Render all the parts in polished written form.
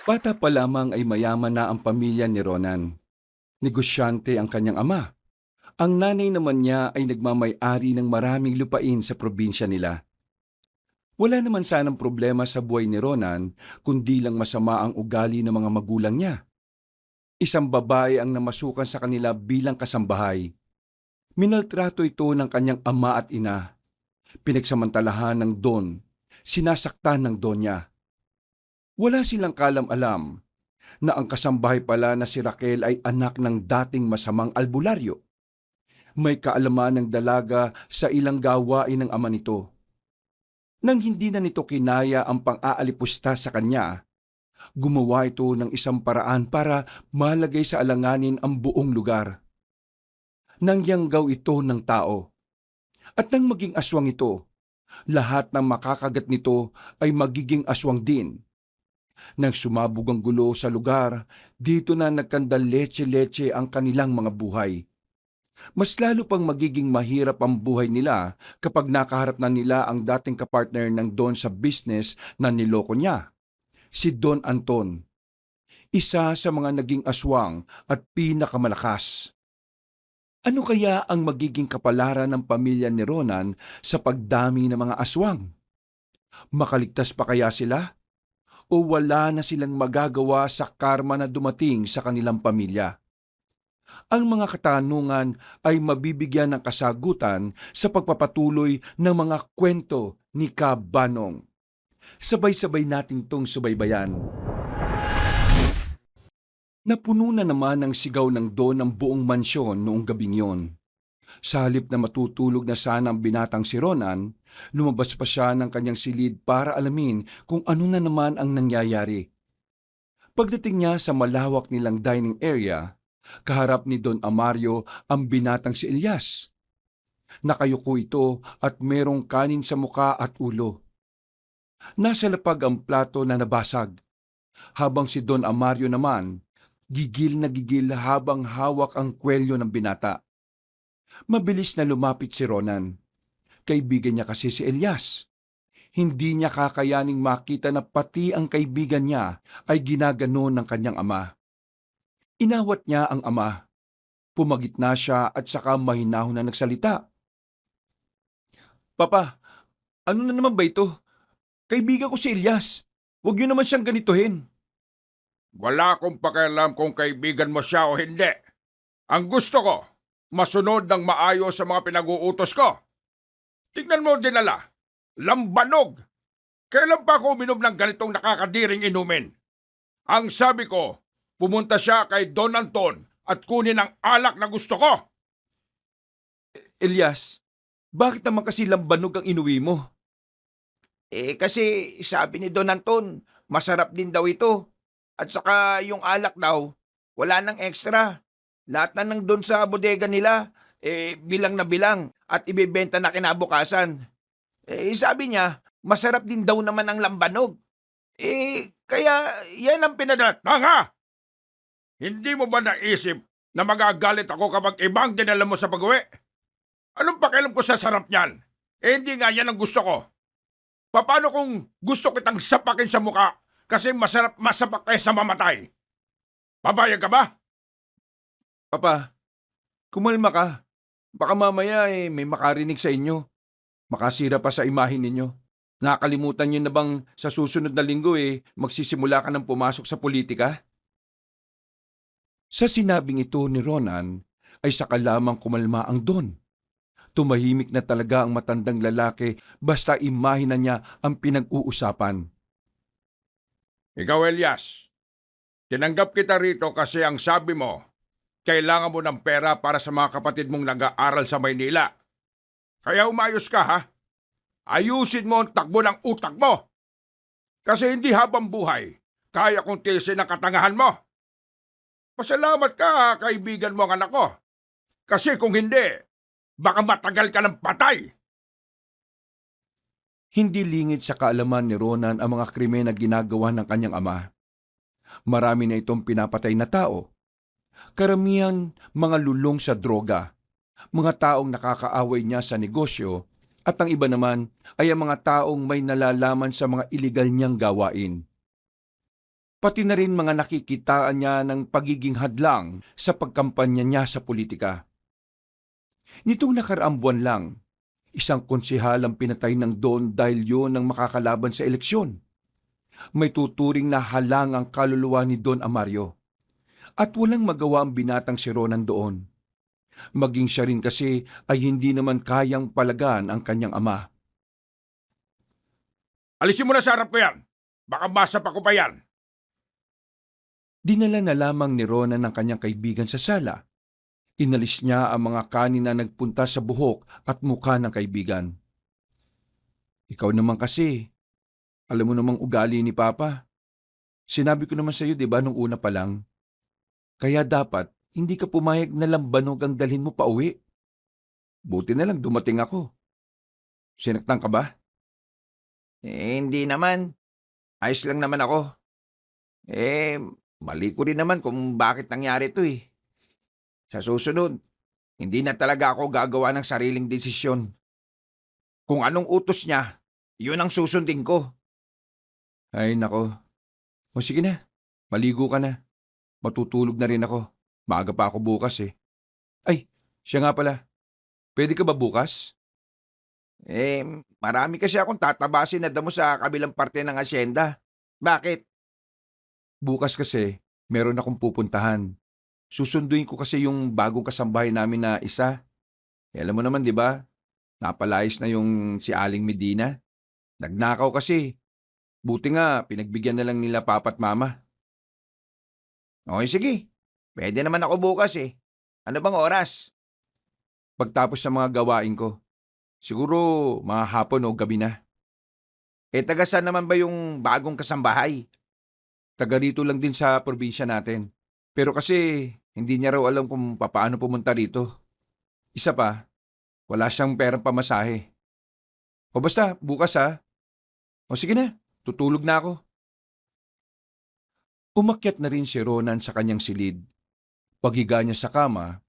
Bata pa lamang ay mayaman na ang pamilya ni Ronan. Negosyante ang kanyang ama. Ang nanay naman niya ay nagmamay-ari ng maraming lupain sa probinsya nila. Wala naman sanang problema sa buhay ni Ronan, kundi lang masama ang ugali ng mga magulang niya. Isang babae ang namasukan sa kanila bilang kasambahay. Minaltrato ito ng kanyang ama at ina. Pinagsamantalahan ng don. Sinasaktan ng don niya. Wala silang kalam-alam na ang kasambahay pala na si Raquel ay anak ng dating masamang albularyo. May kaalaman ng dalaga sa ilang gawain ng ama nito. Nang hindi na nito kinaya ang pang-aalipusta sa kanya, gumawa ito ng isang paraan para malagay sa alanganin ang buong lugar. Nangyanggaw ito ng tao. At nang maging aswang ito, lahat ng makakagat nito ay magiging aswang din. Nang sumabog ang gulo sa lugar, dito na nagkandaletse-letse ang kanilang mga buhay. Mas lalo pang magiging mahirap ang buhay nila kapag nakaharap na nila ang dating kapartner ng Don sa business na niloko niya, si Don Anton. Isa sa mga naging aswang at pinakamalakas. Ano kaya ang magiging kapalaran ng pamilya ni Ronan sa pagdami ng mga aswang? Makaligtas pa kaya sila? O wala na silang magagawa sa karma na dumating sa kanilang pamilya? Ang mga katanungan ay mabibigyan ng kasagutan sa pagpapatuloy ng mga kwento ni Kabanong. Sabay-sabay nating tong subaybayan. Napuno na naman ng sigaw ng Don ang buong mansyon noong gabing yon. Sa halip na matutulog na sana ang binatang si Ronan, lumabas pa siya ng kanyang silid para alamin kung ano na naman ang nangyayari. Pagdating niya sa malawak nilang dining area, kaharap ni Don Amario ang binatang si Elias. Nakayuko ito at merong kanin sa muka at ulo. Nasa lapag ang plato na nabasag, habang si Don Amario naman, gigil na gigil habang hawak ang kwelyo ng binata. Mabilis na lumapit si Ronan. Kaibigan niya kasi si Elias. Hindi niya kakayaning makita na pati ang kaibigan niya ay ginaganon ng kanyang ama. Inawat niya ang ama. Pumagitna siya at saka mahinahon na nagsalita. Papa, ano na naman ba ito? Kaibigan ko si Elias. Huwag niyo naman siyang ganituhin. Wala akong pakialam kung kaibigan mo siya o hindi. Ang gusto ko, masunod ng maayos sa mga pinag-uutos ko. Tignan mo dinala, lambanog. Kailan pa ako uminom ng ganitong nakakadiring inumin? Ang sabi ko, pumunta siya kay Don Anton at kunin ang alak na gusto ko. Elias, bakit naman kasi lambanog ang inuwi mo? Kasi sabi ni Don Anton, masarap din daw ito. At saka yung alak daw, wala nang extra. Lahat na nang doon sa bodega nila, bilang na bilang at ibebenta na kinabukasan. Sabi niya, masarap din daw naman ang lambanog. Kaya yan ang pinadala. Tanga! Hindi mo ba naisip na magagalit ako kapag ibang dinala mo sa pag-uwi? Anong pakialam ko sa sarap niyan? Hindi nga yan ang gusto ko. Paano kung gusto kitang sapakin sa muka kasi masarap masapak kaysa mamatay? Papayag ka ba? Papa, kumalma ka. Baka mamaya may makarinig sa inyo. Makasira pa sa imahin ninyo. Nakakalimutan niyo na bang sa susunod na linggo magsisimula ka ng pumasok sa politika? Sa sinabing ito ni Ronan ay saka lamang kumalma ang Don. Tumahimik na talaga ang matandang lalaki basta imahin na niya ang pinag-uusapan. Ikaw, Elias, tinanggap kita rito kasi ang sabi mo, kailangan mo ng pera para sa mga kapatid mong nag-aaral sa Maynila. Kaya umayos ka, ha? Ayusin mo ang takbo ng utak mo. Kasi hindi habang buhay, kaya kong tiisin ang katangahan mo. Pasalamat ka, kaibigan mo ang anak ko. Kasi kung hindi, baka matagal ka ng patay. Hindi lingid sa kaalaman ni Ronan ang mga krimen na ginagawa ng kanyang ama. Marami na itong pinapatay na tao. Karamihan mga lulong sa droga, mga taong nakakaaway niya sa negosyo, at ang iba naman ay ang mga taong may nalalaman sa mga iligal niyang gawain. pati na rin mga nakikitaan niya ng pagiging hadlang sa pagkampanya niya sa politika. Nitong nakaraang buwan lang, isang konsehal ang pinatay ng Don dahil yun ang makakalaban sa eleksyon. May tuturing na halang ang kaluluwa ni Don Amario. At walang magawa ang binatang si Ronan doon. Maging siya rin kasi ay hindi naman kayang palagan ang kanyang ama. Alisin mo na sa harap ko yan. Baka masap ako pa yan. Dinala na lamang ni Ronan ang kanyang kaibigan sa sala. Inalis niya ang mga kanin na nagpunta sa buhok at mukha ng kaibigan. Ikaw naman kasi, alam mo namang ugali ni Papa. Sinabi ko naman sa iyo, di ba, nung una pa lang. Kaya dapat, hindi ka pumayag na lambanog ang dalhin mo pa uwi. Buti na lang dumating ako. Sinaktan ka ba? Hindi naman. Ayos lang naman ako. Mali ko rin naman kung bakit nangyari ito eh. Sa susunod, hindi na talaga ako gagawa ng sariling desisyon. Kung anong utos niya, yun ang susundin ko. Ay, nako. O sige na, maligo ka na. Matutulog na rin ako. Maaga pa ako bukas eh. Ay, siya nga pala. Pwede ka ba bukas? Marami kasi akong tatabasin na damo sa kabilang parte ng asyenda. Bakit? Bukas kasi, meron akong pupuntahan. Susunduin ko kasi yung bagong kasambahay namin na isa. Alam mo naman, di ba? Napalayas na yung si Aling Medina. Nagnakaw kasi. Buti nga, pinagbigyan na lang nila papa at mama. Okay, sige. Pwede naman ako bukas eh. Ano bang oras? Pagtapos sa mga gawain ko. Siguro mga hapon o gabi na. Taga saan naman ba yung bagong kasambahay? Taga rito lang din sa probinsya natin. Pero kasi hindi niya raw alam kung paano pumunta rito. Isa pa, wala siyang perang pamasahe. O basta, bukas ha. O sige na, tutulog na ako. Umakyat na rin si Ronan sa kanyang silid. Paghiga niya sa kama,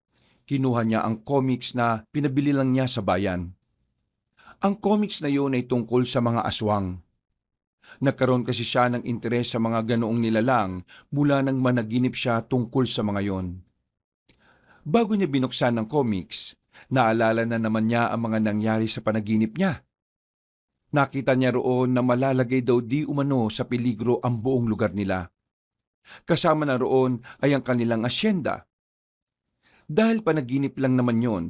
kinuha niya ang comics na pinabili lang niya sa bayan. Ang comics na yun ay tungkol sa mga aswang. Nagkaroon kasi siya ng interes sa mga ganoong nilalang mula nang managinip siya tungkol sa mga yon. Bago niya binuksan ng comics, naalala na naman niya ang mga nangyari sa panaginip niya. Nakita niya roon na malalagay daw di umano sa peligro ang buong lugar nila. Kasama na roon ay ang kanilang asyenda. Dahil panaginip lang naman yon,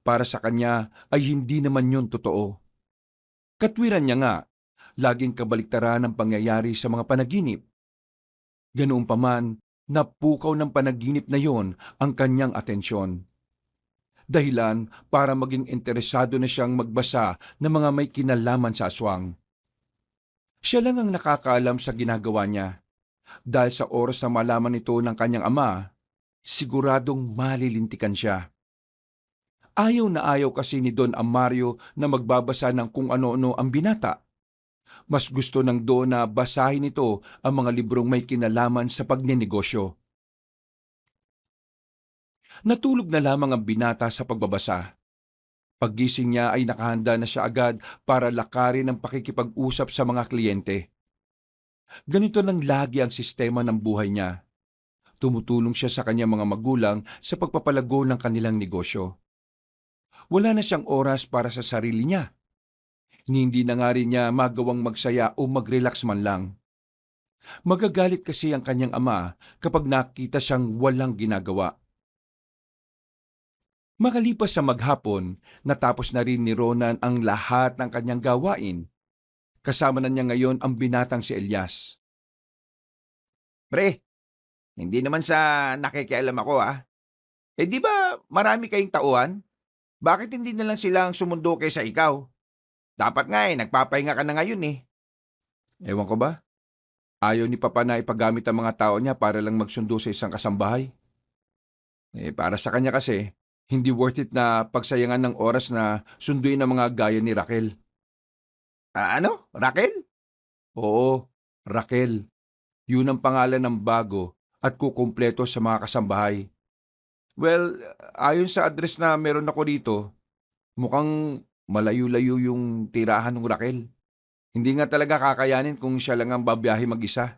para sa kanya ay hindi naman yon totoo. Katwiran niya nga, laging kabaliktaran ang pangyayari sa mga panaginip. Ganoon pa man, napukaw ng panaginip na yon ang kanyang atensyon. Dahilan para maging interesado na siyang magbasa ng mga may kinalaman sa aswang. Siya lang ang nakakaalam sa ginagawa niya. Dahil sa oras na malaman ito ng kanyang ama, siguradong malilintikan siya. Ayaw na ayaw kasi ni Don Amario na magbabasa ng kung ano-ano ang binata. Mas gusto ng Don na basahin ito ang mga librong may kinalaman sa pagnenegosyo. Natulog na lamang ang binata sa pagbabasa. Paggising niya ay nakahanda na siya agad para lakarin ang pakikipag-usap sa mga kliyente. Ganito lang lagi ang sistema ng buhay niya. Tumutulong siya sa kanyang mga magulang sa pagpapalago ng kanilang negosyo. Wala na siyang oras para sa sarili niya. Hindi na nga rin niya magawang magsaya o mag-relax man lang. Magagalit kasi ang kanyang ama kapag nakita siyang walang ginagawa. Makalipas sa maghapon, natapos na rin ni Ronan ang lahat ng kanyang gawain. Kasama na niya ngayon ang binatang si Elias. Pre, hindi naman sa nakikialam ako di ba marami kayong tauhan? Bakit hindi na lang sila ang sumundo kaysa ikaw? Dapat nga nagpapahinga ka na ngayon eh. Ewan ko ba? Ayaw ni Papa na ipagamit ang mga tao niya para lang magsundo sa isang kasambahay. Para sa kanya kasi, hindi worth it na pagsayangan ng oras na sunduin ang mga gaya ni Raquel. Ano? Raquel? Oo, Raquel. Yun ang pangalan ng bago at kukumpleto sa mga kasambahay. Well, ayon sa address na meron ako dito, mukhang malayo-layo yung tirahan ng Raquel. Hindi nga talaga kakayanin kung siya lang ang babiyahe mag-isa.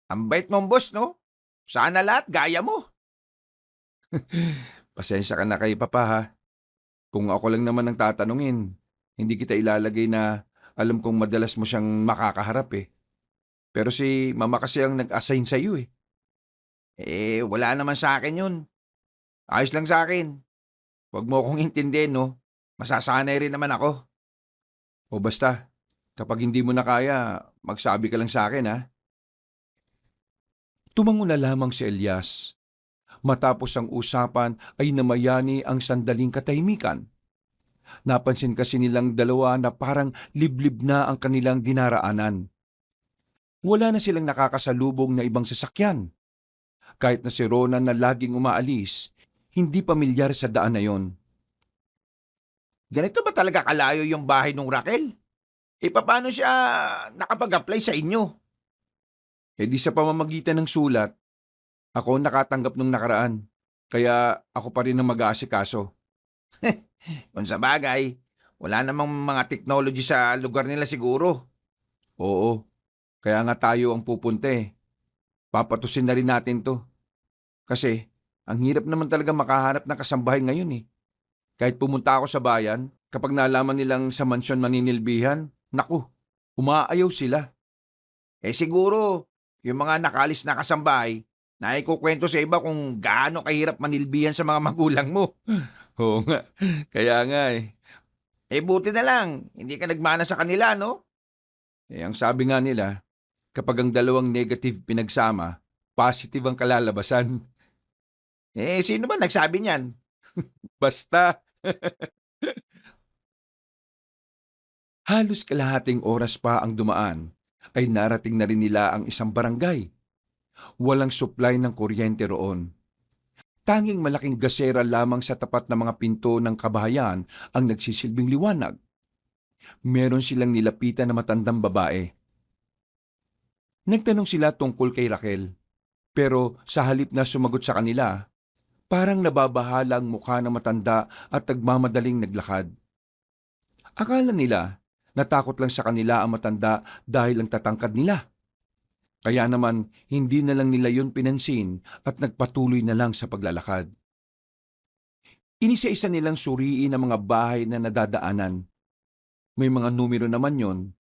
Ang bait mong boss, no? Sana lahat gaya mo. Pasensya ka na kay Papa ha. Kung ako lang naman ang tatanungin, hindi kita ilalagay na alam kong madalas mo siyang makakaharap eh. Pero si Mama kasi ang nag-assign sa iyo eh. Wala naman sa akin yun. Ayos lang sa akin. Huwag mo akong intindihin, no? Masasanay rin naman ako. O basta, kapag hindi mo na kaya, magsabi ka lang sa akin ha. Tumango na lamang si Elias. Matapos ang usapan ay namayani ang sandaling katahimikan. Napansin kasi nilang dalawa na parang liblib na ang kanilang dinaraanan. Wala na silang nakakasalubong na ibang sasakyan. Kahit na si Ronan na laging umaalis, hindi pamilyar sa daan na yon. Ganito ba talaga kalayo yung bahay nung Raquel? Paano siya nakapag-apply sa inyo? E di sa pamamagitan ng sulat, ako nakatanggap nung nakaraan. Kaya ako pa rin ang mag-aasikaso. Kung sa bagay, wala namang mga technology sa lugar nila siguro. Oo, kaya nga tayo ang pupunta eh. Papatusin na rin natin to. Kasi, ang hirap naman talaga makahanap ng kasambahay ngayon eh. Kahit pumunta ako sa bayan, kapag nalaman nilang sa mansyon maninilbihan, naku, umaayaw sila. Siguro, yung mga nakalis na kasambahay, na ikukwento sa iba kung gaano kahirap manilbihan sa mga magulang mo. Oo nga, kaya nga eh. Buti na lang, hindi ka nagmana sa kanila, no? Ang sabi nga nila, kapag ang dalawang negative pinagsama, positive ang kalalabasan. Sino ba nagsabi niyan? Basta, halos kalahating oras pa ang dumaan, ay narating na rin nila ang isang barangay. Walang supply ng kuryente roon. Tanging malaking gasera lamang sa tapat ng mga pinto ng kabahayan ang nagsisilbing liwanag. Meron silang nilapitan na matandang babae. Nagtanong sila tungkol kay Raquel, pero sa halip na sumagot sa kanila, parang nababahala ang mukha ng matanda at nagmamadaling naglakad. Akala nila, natakot lang sa kanila ang matanda dahil ang tatangkad nila. Kaya naman, hindi na lang nila yun pinansin at nagpatuloy na lang sa paglalakad. Inisa-isa nilang suriin ang mga bahay na nadadaanan. May mga numero naman yon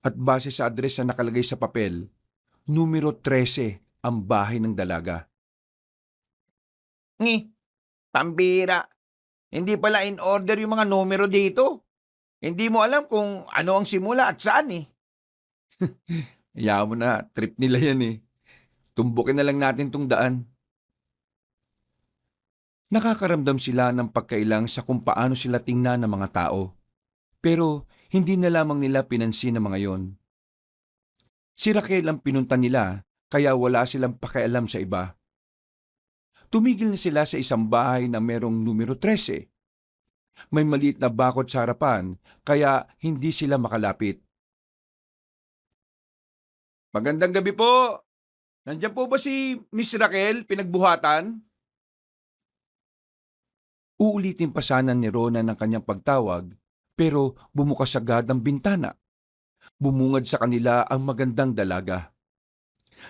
at base sa address na nakalagay sa papel, numero 13 ang bahay ng dalaga. Pambira. Hindi pala in order yung mga numero dito. Hindi mo alam kung ano ang simula at saan eh. Hayaan mo na, trip nila yan eh. Tumbukin na lang natin tong daan. Nakakaramdam sila ng pagkailang sa kung paano sila tingnan ng mga tao. Pero hindi na lamang nila pinansin ang mga yon. Si Raquel ang pinunta nila kaya wala silang pakialam sa iba. Tumigil na sila sa isang bahay na merong numero 13. May maliit na bakod sa harapan kaya hindi sila makalapit. Magandang gabi po. Nandiyan po ba si Miss Raquel, pinagbuhatan? Uulitin pa sana ni Rona ng kanyang pagtawag, pero bumukas agad ang bintana. Bumungad sa kanila ang magandang dalaga.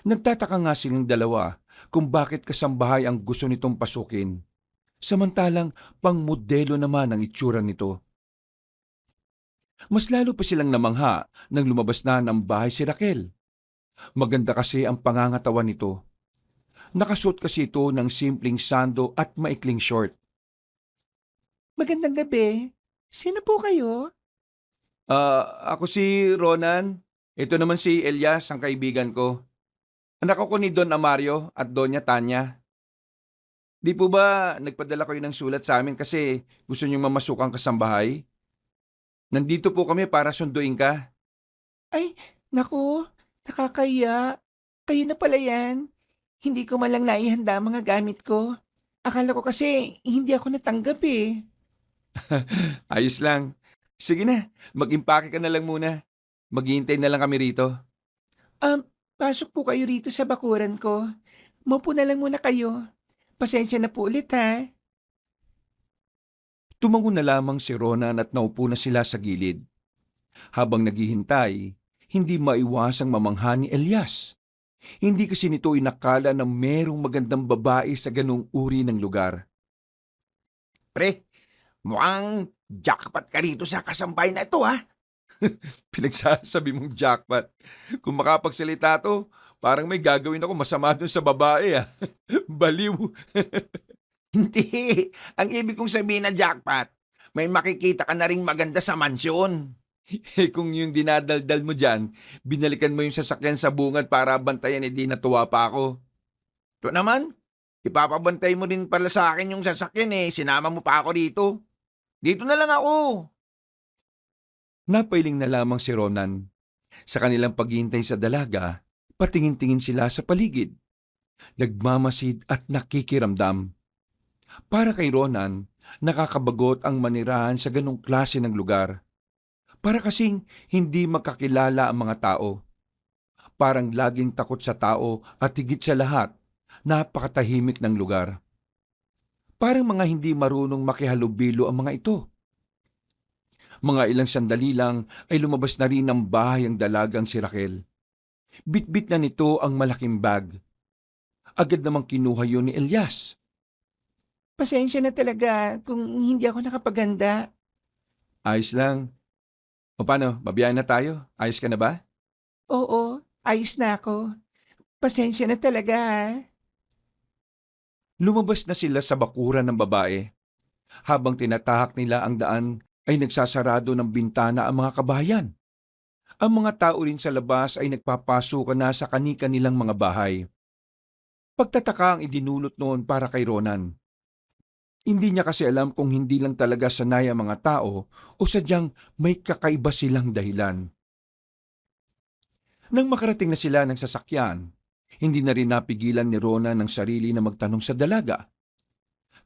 Nagtataka nga silang dalawa kung bakit kasambahay ang gusto nitong pasukin. Samantalang pangmodelo naman ang itsura nito. Mas lalo pa silang namangha nang lumabas na ng bahay si Raquel. Maganda kasi ang pangangatawan nito. Nakasuot kasi ito ng simpleng sando at maikling short. Magandang gabi. Sino po kayo? Ako si Ronan. Ito naman si Elias, ang kaibigan ko. Anak ako ni Don Amario at Doña Tanya. Di po ba nagpadala kayo ng sulat sa amin kasi gusto niyong mamasukang kasambahay? Nandito po kami para sunduin ka. Ay, naku, nakakaya. Kayo na pala yan. Hindi ko malang naihanda ang mga gamit ko. Akala ko kasi hindi ako natanggap eh. Ayos lang. Sige na, mag-impake ka na lang muna. Maghihintay na lang kami rito. Pasok po kayo rito sa bakuran ko. Maupo na lang muna kayo. Pasensya na po ulit ha. Tumango na lamang si Ronan at naupo na sila sa gilid. Habang naghihintay, hindi maiwasang mamangha ni Elias. Hindi kasi nito inakala na merong magandang babae sa ganung uri ng lugar. Pre, mukhang jackpot ka rito sa kasampay na ito, ha? Pinagsasabi mong jackpot. Kung makapagsalita to, parang may gagawin ako masama dun sa babae ah. Baliw. Hindi. Ang ibig kong sabihin ng jackpot, may makikita ka na ring maganda sa mansyon. Eh kung yung dinadaldal mo dyan, binalikan mo yung sasakyan sa bungad para bantayan, di natuwa pa ako. Ito naman, ipapabantay mo din pala sa akin yung sasakyan eh. Sinama mo pa ako dito. Dito na lang ako. Napailing na lamang si Ronan. Sa kanilang paghihintay sa dalaga, patingin-tingin sila sa paligid. Nagmamasid at nakikiramdam. Para kay Ronan, nakakabagot ang manirahan sa ganong klase ng lugar. Para kasing hindi magkakilala ang mga tao. Parang laging takot sa tao at higit sa lahat, napakatahimik ng lugar. Parang mga hindi marunong makihalubilo ang mga ito. Mga ilang sandali lang ay lumabas na rin ng bahay ang dalagang si Raquel. Bitbit na nito ang malaking bag. Agad namang kinuha yun ni Elias. Pasensya na talaga kung hindi ako nakapaganda. Ayos lang. O paano, babiyahin na tayo? Ayos ka na ba? Oo, ayos na ako. Pasensya na talaga ha. Lumabas na sila sa bakuran ng babae. Habang tinatahak nila ang daan, ay nagsasarado ng bintana ang mga kabahayan. Ang mga tao rin sa labas ay nagpapasukan na sa kani-kanilang mga bahay. Pagtataka ang idinulot noon para kay Ronan. Hindi niya kasi alam kung hindi lang talaga sanay ang mga tao o sadyang may kakaiba silang dahilan. Nang makarating na sila ng sasakyan, hindi na rin napigilan ni Ronan ng sarili na magtanong sa dalaga.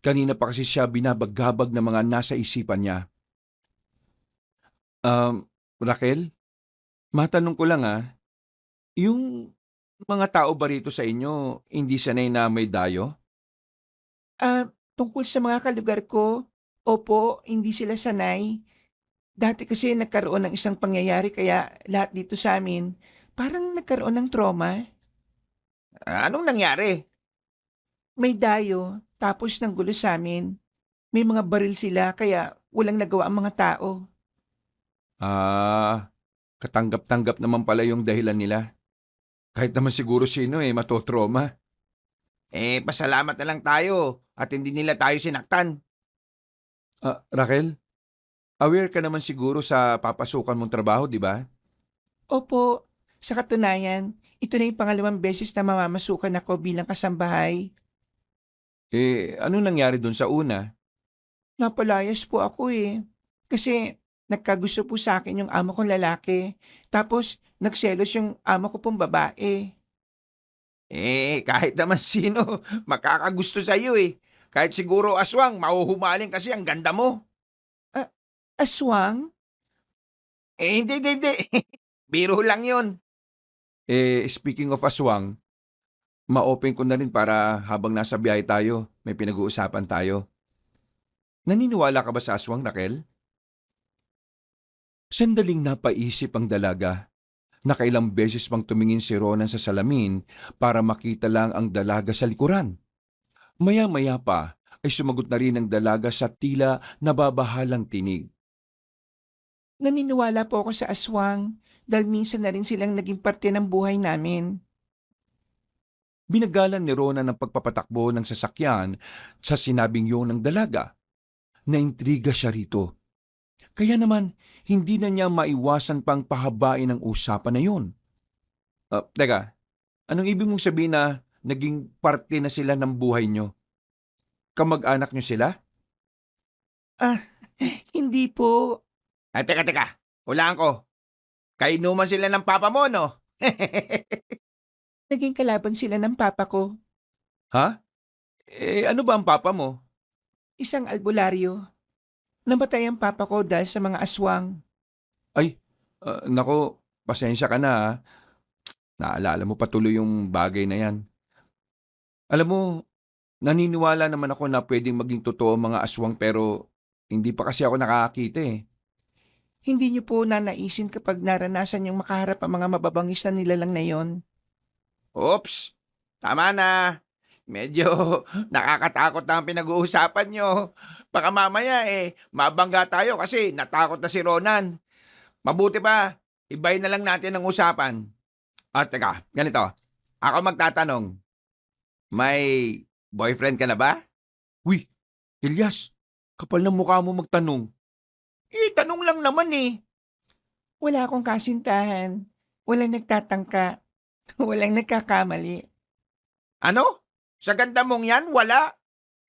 Kanina pa kasi siya binabagabag ng mga nasa isipan niya. Raquel, matanong ko lang yung mga tao ba rito sa inyo hindi sanay na may dayo? Tungkol sa mga kalugar ko, opo, hindi sila sanay. Dati kasi nagkaroon ng isang pangyayari kaya lahat dito sa amin parang nagkaroon ng trauma. Anong nangyari? May dayo, tapos ng gulo sa amin. May mga baril sila kaya walang nagawa ang mga tao. Katanggap-tanggap naman pala yung dahilan nila. Kahit naman siguro sino matotroma. Pasalamat na lang tayo at hindi nila tayo sinaktan. Raquel, aware ka naman siguro sa papasukan mong trabaho, di ba? Opo, sa katunayan, ito na yung pangalawang beses na mamamasukan ako bilang kasambahay. Ano nangyari dun sa una? Napalayas po ako Kasi nagkagusto po sa akin yung amo kong lalaki. Tapos nagselos yung amo ko pong babae. Kahit naman sino, makakagusto sa'yo eh. Kahit siguro aswang, mahuhumaling kasi ang ganda mo. Aswang? Hindi. Biro lang yun. Speaking of aswang, ma-open ko na rin para habang nasa biyahe tayo, may pinag-uusapan tayo. Naniniwala ka ba sa aswang, Raquel? Sandaling napaisip ang dalaga. Nakailang beses pang tumingin si Ronan sa salamin para makita lang ang dalaga sa likuran. Maya-maya pa ay sumagot na rin ang dalaga sa tila nababahalang tinig. Naniniwala po ako sa aswang dahil minsan na rin silang naging parte ng buhay namin. Binagalan ni Ronan ang pagpapatakbo ng sasakyan sa sinabing yun ng dalaga. Naintriga siya rito. Kaya naman, hindi na niya maiwasan pang pahabain ang usapan na yun. Teka, anong ibig mong sabihin na naging parte na sila ng buhay nyo? Kamag-anak nyo sila? Hindi po. Teka. Hulaan ko. Kainuman sila ng papa mo, no? Naging kalaban sila ng papa ko. Ha? Ano ba ang papa mo? Isang albularyo. Namatay ang papa ko dahil sa mga aswang. Nako, pasensya ka na. Naalala mo patuloy yung bagay na yan. Alam mo, naniniwala naman ako na pwedeng maging totoo ang mga aswang pero hindi pa kasi ako nakakakita. Hindi niyo po nanaisin kapag naranasan yung makaharap ang mga mababangis na nilalang na yon. Oops, tama na. Medyo nakakatakot na ang pinag-uusapan nyo. Baka mamaya mabangga tayo kasi natakot na si Ronan. Mabuti pa, ibay na lang natin ang usapan. At teka, ganito. Ako magtatanong, may boyfriend ka na ba? Uy, Elias, kapal ng mukha mo magtanong. Tanong lang naman eh. Wala akong kasintahan. Walang nagtatangka. Walang nagkakamali. Ano? Sa ganda mong yan, wala?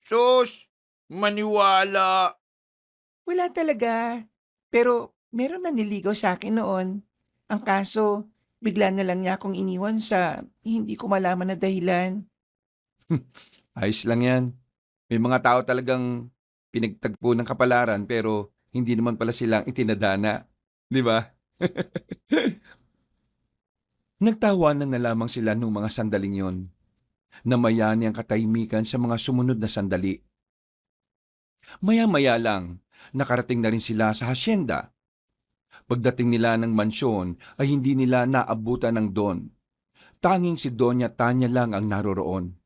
Sus, maniwala. Wala talaga. Pero meron na niligaw sa akin noon. Ang kaso, bigla na lang niya akong iniwan sa hindi ko malaman na dahilan. Ayos lang yan. May mga tao talagang pinagtagpo ng kapalaran pero hindi naman pala silang itinadana. Di ba? Nagtawanan na lamang sila nung mga sandaling yon. Namayani ang katahimikan sa mga sumunod na sandali. Maya-maya lang, nakarating na rin sila sa hasyenda. Pagdating nila ng mansyon ay hindi nila naabutan ng Don. Tanging si Doña Tanya lang ang naroroon.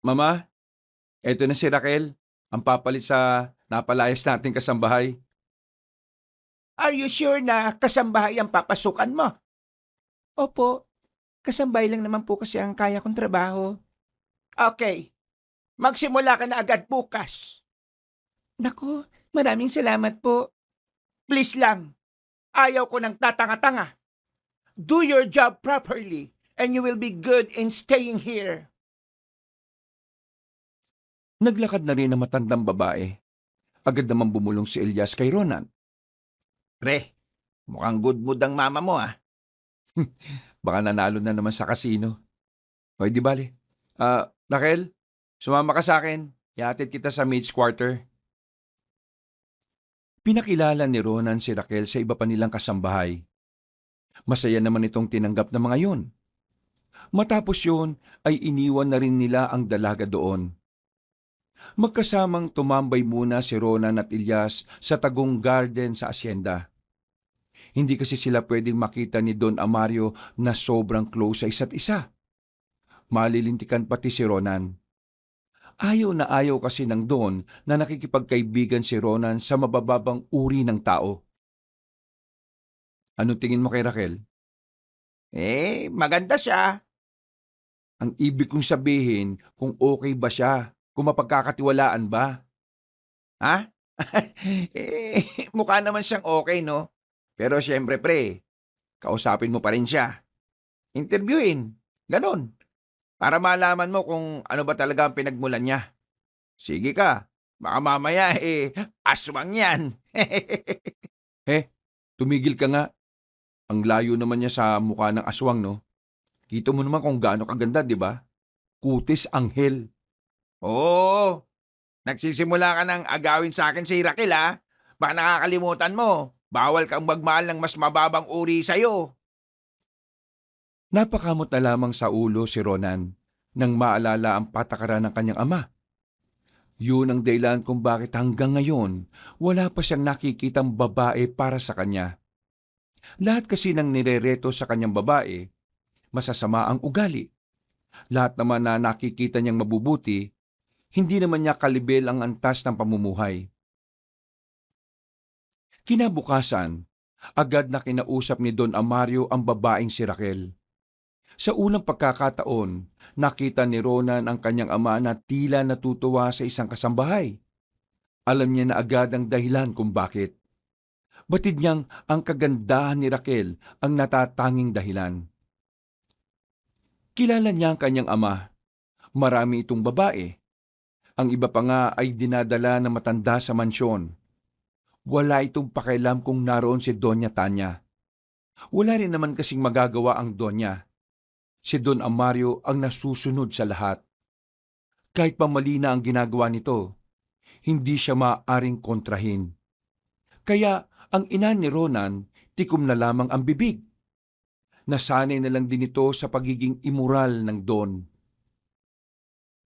Mama, eto na si Raquel, ang papalit sa napalayas nating kasambahay. Are you sure na kasambahay ang papasukan mo? Opo, kasambay lang naman po kasi ang kaya kong trabaho. Okay, magsimula ka na agad bukas. Naku, maraming salamat po. Please lang, ayaw ko ng tatanga-tanga. Do your job properly and you will be good in staying here. Naglakad na rin ang matandang babae. Agad naman bumulong si Elias kay Ronan. Pre, mukhang good mood ang mama mo ah. Baka nanalo na naman sa kasino. O di bali. Raquel, sumama ka sa akin. Ihatid kita sa maid's quarter. Pinakilala ni Ronan si Raquel sa iba pa nilang kasambahay. Masaya naman itong tinanggap ng mga yun. Matapos yun ay iniwan na rin nila ang dalaga doon. Magkasamang tumambay muna si Ronan at Elias sa tagong garden sa asyenda. Hindi kasi sila pwedeng makita ni Don Amario na sobrang close sa isa't isa. Malilintikan pati si Ronan. Ayaw na ayaw kasi ng Don na nakikipagkaibigan si Ronan sa mabababang uri ng tao. Anong tingin mo kay Raquel? Maganda siya. Ang ibig kong sabihin kung okay ba siya, kung mapagkakatiwalaan ba. Ha? Mukha naman siyang okay, no? Pero siyempre, pre, kausapin mo pa rin siya. Interviewin. Ganon. Para malaman mo kung ano ba talaga ang pinagmulan niya. Sige ka. Baka mamaya, aswang yan. Tumigil ka nga. Ang layo naman niya sa mukha ng aswang, no? Kita mo naman kung gaano kaganda, di ba? Kutis anghel. Oo. Nagsisimula ka ng agawin sa akin si Raquel, ha? Baka nakakalimutan mo. Bawal kang magmahal ng mas mababang uri sa'yo. Napakamot na lamang sa ulo si Ronan nang maalala ang patakaran ng kanyang ama. Yun ang dahilan kung bakit hanggang ngayon wala pa siyang nakikitang babae para sa kanya. Lahat kasi ng nirereto sa kanyang babae, masasama ang ugali. Lahat naman na nakikita niyang mabubuti, hindi naman niya kalibel ang antas ng pamumuhay. Kinabukasan, agad na kinausap ni Don Amario ang babaeng si Raquel. Sa unang pagkakataon, nakita ni Ronan ang kanyang ama na tila natutuwa sa isang kasambahay. Alam niya na agad ang dahilan kung bakit. Batid niyang ang kagandahan ni Raquel ang natatanging dahilan. Kilala niya ang kanyang ama. Marami itong babae. Ang iba pa nga ay dinadala na matanda sa mansyon. Wala itong pakialam kung naroon si Doña Tanya. Wala rin naman kasing magagawa ang Doña. Si Don Amario ang nasusunod sa lahat. Kahit pa mali na ang ginagawa nito, hindi siya maaaring kontrahin. Kaya ang ina ni Ronan, tikom na lamang ang bibig. Nasanay na lang din ito sa pagiging immoral ng Don.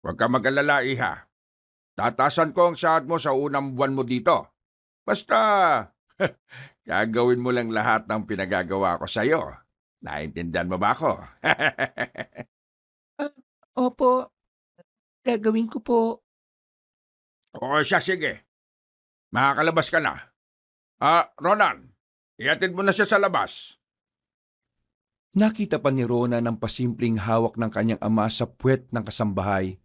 Huwag ka mag-alala, iha. Tatasan ko ang sahod mo sa unang buwan mo dito. Basta, Gagawin mo lang lahat ng pinagagawa ko sa'yo. Naintindihan mo ba ako? Opo, gagawin ko po. O siya, sige. Makakalabas ka na. Ronan, ihatid mo na siya sa labas. Nakita pa ni Ronan ang pasimpleng hawak ng kanyang ama sa puwet ng kasambahay.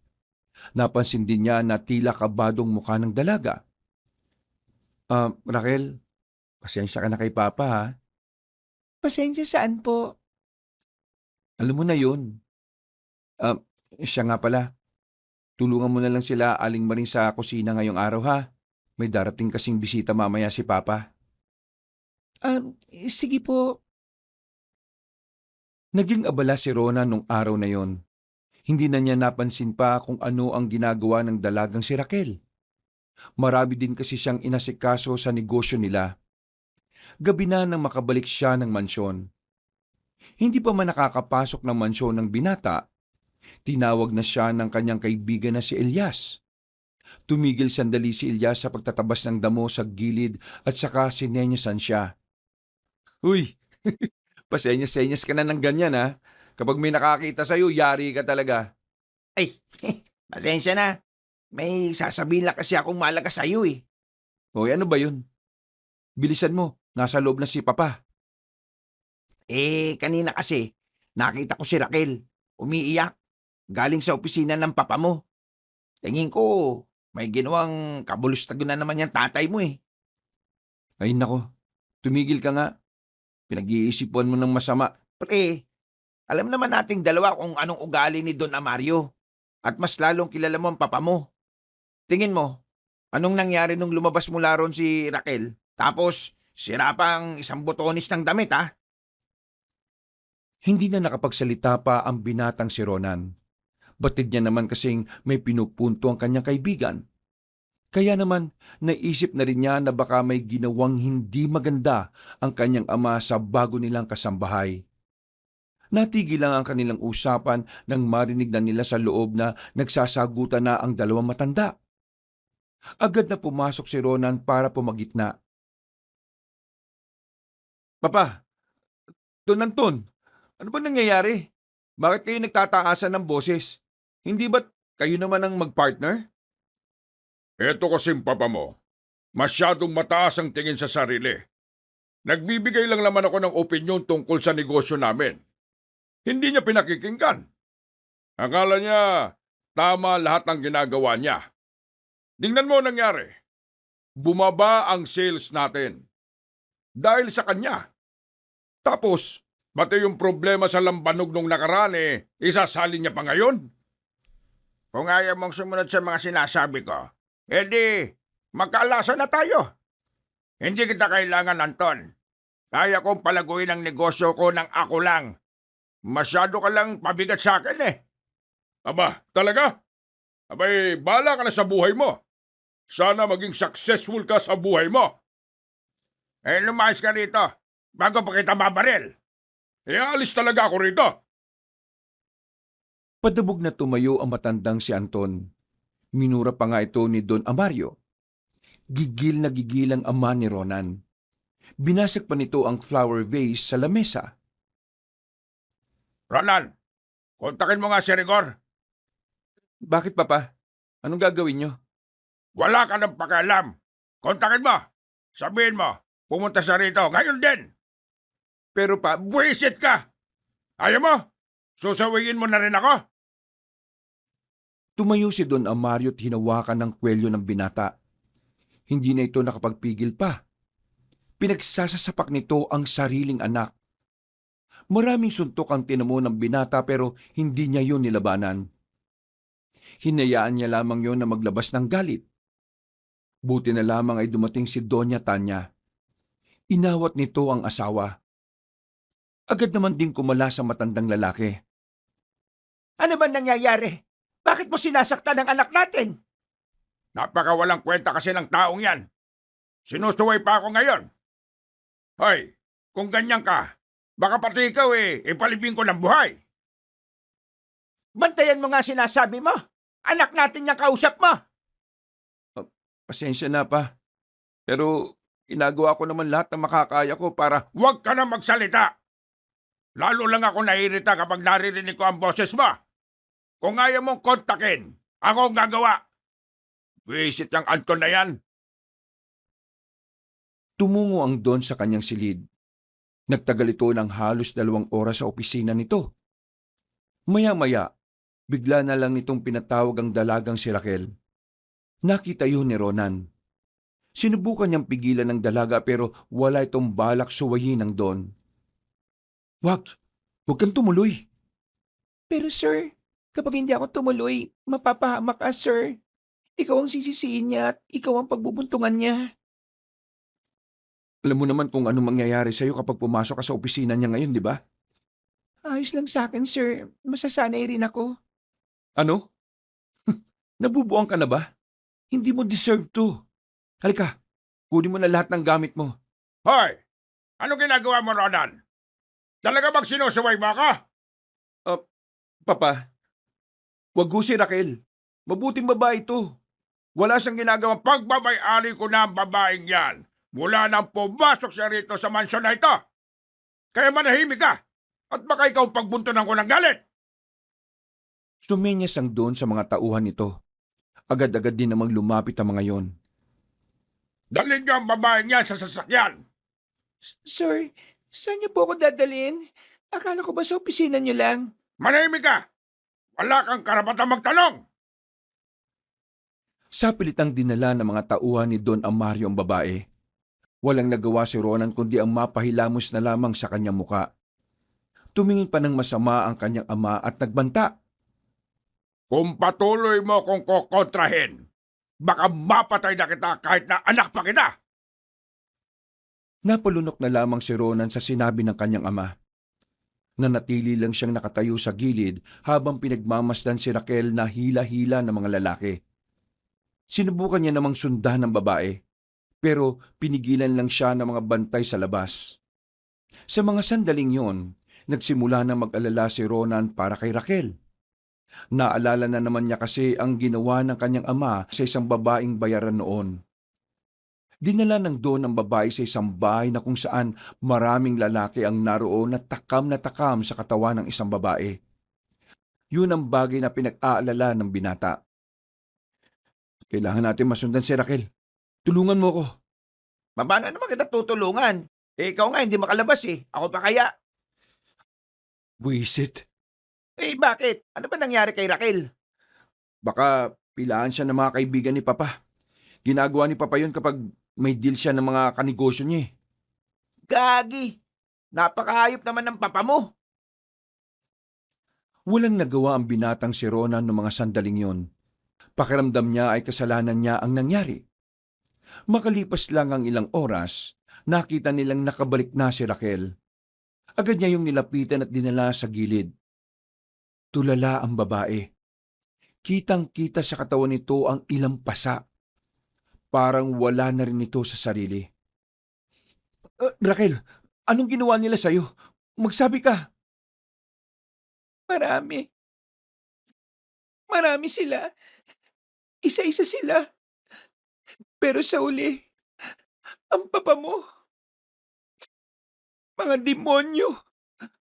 Napansin din niya na tila kabadong mukha ng dalaga. Raquel, pasensya ka na kay Papa ha. Pasensya saan po? Alam mo na yun. Siya nga pala. Tulungan mo na lang sila Aling Maring sa kusina ngayong araw ha. May darating kasing bisita mamaya si Papa. Sige po. Naging abala si Ronan nung araw na yon. Hindi na niya napansin pa kung ano ang ginagawa ng dalagang si Raquel. Marami din kasi siyang inasikaso sa negosyo nila. Gabi na nang makabalik siya ng mansyon. Hindi pa man nakakapasok ng mansyon ng binata, tinawag na siya ng kanyang kaibigan na si Elias. Tumigil sandali si Elias sa pagtatabas ng damo sa gilid at saka sinenyasan siya. Uy, pasenyas-senyas ka na ng ganyan ha. Kapag may nakakita sa'yo, yari ka talaga. Ay, pasensya na. May sasabihin lang kasi akong malaga sa'yo eh. Hoy, ano ba yun? Bilisan mo, nasa loob na si Papa. Kanina kasi, nakita ko si Raquel. Umiiyak. Galing sa opisina ng papa mo. Tingin ko, may ginawang kabulustago na naman yung tatay mo eh. Ay nako, tumigil ka nga. Pinag-iisipan mo ng masama. Pre, alam naman nating dalawa kung anong ugali ni Don Amario. At mas lalong kilala mo ang papa mo. Tingin mo, anong nangyari nung lumabas mula ron si Raquel? Tapos, sira pa ang isang botonis ng damit ha? Hindi na nakapagsalita pa ang binatang si Ronan. Batid niya naman kasing may pinupunto ang kanyang kaibigan. Kaya naman, naisip na rin niya na baka may ginawang hindi maganda ang kanyang ama sa bago nilang kasambahay. Natigil lang ang kanilang usapan nang marinig na nila sa loob na nagsasagutan na ang dalawang matanda. Agad na pumasok si Ronan para pumagitna. Papa, Don Anton, ano ba nangyayari? Bakit kayo nagtataasan ng boses? Hindi ba't kayo naman ang magpartner? Eto kasing papa mo. Masyadong mataas ang tingin sa sarili. Nagbibigay lang naman ako ng opinyon tungkol sa negosyo namin. Hindi niya pinakikinggan. Akala niya tama lahat ng ginagawa niya. Tingnan mo ang nangyari. Bumaba ang sales natin. Dahil sa kanya. Tapos, pati yung problema sa lambanog nung nakaraan isasalin niya pa ngayon. Kung ayaw mong sumunod sa mga sinasabi ko, edi, magkaalasa na tayo. Hindi kita kailangan, Anton. Kaya kong palaguin ang negosyo ko ng ako lang. Masyado ka lang pabigat sa akin eh. Aba, talaga? Abay, bahala ka na sa buhay mo. Sana maging successful ka sa buhay mo. Lumayas ka rito bago pa kita mabaril. Alis talaga ako rito. Padabog na tumayo ang matandang si Anton. Minura pa nga ito ni Don Amario. Gigil na gigil ang ama ni Ronan. Binasag pa nito ang flower vase sa lamesa. Ronan, kontakin mo nga si Rigor. Bakit, Papa? Anong gagawin niyo? Wala ka ng pakialam. Kontakin mo. Sabihin mo, pumunta siya rito. Ngayon din. Pero pa, Buwisit ka. Ayaw mo? Susawiin mo na rin ako. tumayo si Don Amario at hinawakan ng kwelyo ng binata. Hindi na ito nakapagpigil pa. Pinagsasasapak nito ang sariling anak. Maraming suntok ang tinamo ng binata pero hindi niya yun nilabanan. Hinayaan niya lamang yon na maglabas ng galit. Buti na lamang ay dumating si Doña Tanya. Inawat nito ang asawa. Agad naman ding kumala sa matandang lalaki. Ano ba nangyayari? Bakit mo sinasaktan ang anak natin? Napakawalang kwenta kasi ng taong yan. Sinusuway pa ako ngayon. Hoy, kung ganyan ka, baka pati ikaw ipalibing ko ng buhay. Bantayan mo nga sinasabi mo. Anak natin yung kausap mo. Pasensya na pa. Pero Ginagawa ko naman lahat ng makakaya ko para... Huwag ka na magsalita! Lalo lang ako naiirita kapag naririnig ko ang boses mo. Kung ayaw mong kontakin, ako ang gagawa. Visit yung Anton na yan. Tumungo ang Don sa kanyang silid. Nagtagal ito ng halos 2 oras sa opisina nito. Maya-maya, bigla na lang nitong pinatawag ang dalagang si Raquel. Nakita yun ni Ronan. Sinubukan niyang pigilan ng dalaga pero wala itong balak suwayin ng Don. Wag kang tumuloy. Pero sir, kapag hindi ako tumuloy, mapapahamak ka, sir. Ikaw ang sisisihin niya at ikaw ang pagbubuntungan niya. Alam mo naman kung anong mangyayari sa'yo kapag pumasok ka sa opisina niya ngayon, di ba? Ayos lang sa akin, sir. Masasanay rin ako. Ano? Nabubuang ka na ba? Hindi mo deserve to. Halika, kunin mo na lahat ng gamit mo. Hoy! Ano ginagawa mo, Ronan? Talaga bang sinusuway mo ako? Papa, wag ho si Raquel. Mabuting babae ito. Wala siyang ginagawang pagbabay-ari ko na ang babaeng yan. Mula nang pumasok siya rito sa mansyon na ito. Kaya manahimik ka. At baka ikaw pagbuntunan ko ng galit. Sumenyas ang Don sa mga tauhan nito. Agad-agad din namang lumapit ang mga yon. Dalhin niyo ang babaeng yan sa sasakyan. Sir, saan niyo po ako dadalhin? Akala ko ba sa opisina niyo lang? Manahimik ka. Wala kang karapatang magtanong. Sa pilitang dinala ng mga tauhan ni Don Amario ang babae. Walang nagawa si Ronan kundi ang mapahilamos na lamang sa kanyang muka. Tumingin pa ng masama ang kanyang ama at nagbanta. Kung patuloy mo kong kokontrahin, baka mapatay na kita kahit na anak pa kita. Napalunok na lamang si Ronan sa sinabi ng kanyang ama. Nanatili lang siyang nakatayo sa gilid habang pinagmamasdan si Raquel na hila-hila ng mga lalaki. Sinubukan niya namang sundan ng babae, pero pinigilan lang siya ng mga bantay sa labas. Sa mga sandaling yon, nagsimula na mag-alala si Ronan para kay Raquel. Naalala na naman niya kasi ang ginawa ng kanyang ama sa isang babaeng bayaran noon. Dinala ng Don ang babae sa isang bahay na kung saan maraming lalaki ang naroon na takam sa katawan ng isang babae. Yun ang bagay na pinag-aalala ng binata. Kailangan natin masundan si Raquel. Tulungan mo ko. Paano naman kita tutulungan? Ikaw nga hindi makalabas eh. Ako pa kaya? Buisit. Bakit? Ano ba nangyari kay Raquel? Baka pilaan siya ng mga kaibigan ni Papa. Ginagawa ni Papa yun kapag may deal siya ng mga kanegosyo niya eh. Gagi! Napakahayop naman ng papa mo. Walang nagawa ang binatang si Ronan noong mga sandaling yon. Pakiramdam niya ay kasalanan niya ang nangyari. Makalipas lang ang ilang oras, nakita nilang nakabalik na si Raquel. Agad niya yung nilapitan at dinala sa gilid. Tulala ang babae. Kitang-kita sa katawan nito ang ilang pasa. Parang wala na rin ito sa sarili. Raquel, anong ginawa nila sa'yo? Magsabi ka. Marami. Marami sila. Isa-isa sila. Pero sa uli, ang papa mo, mga demonyo,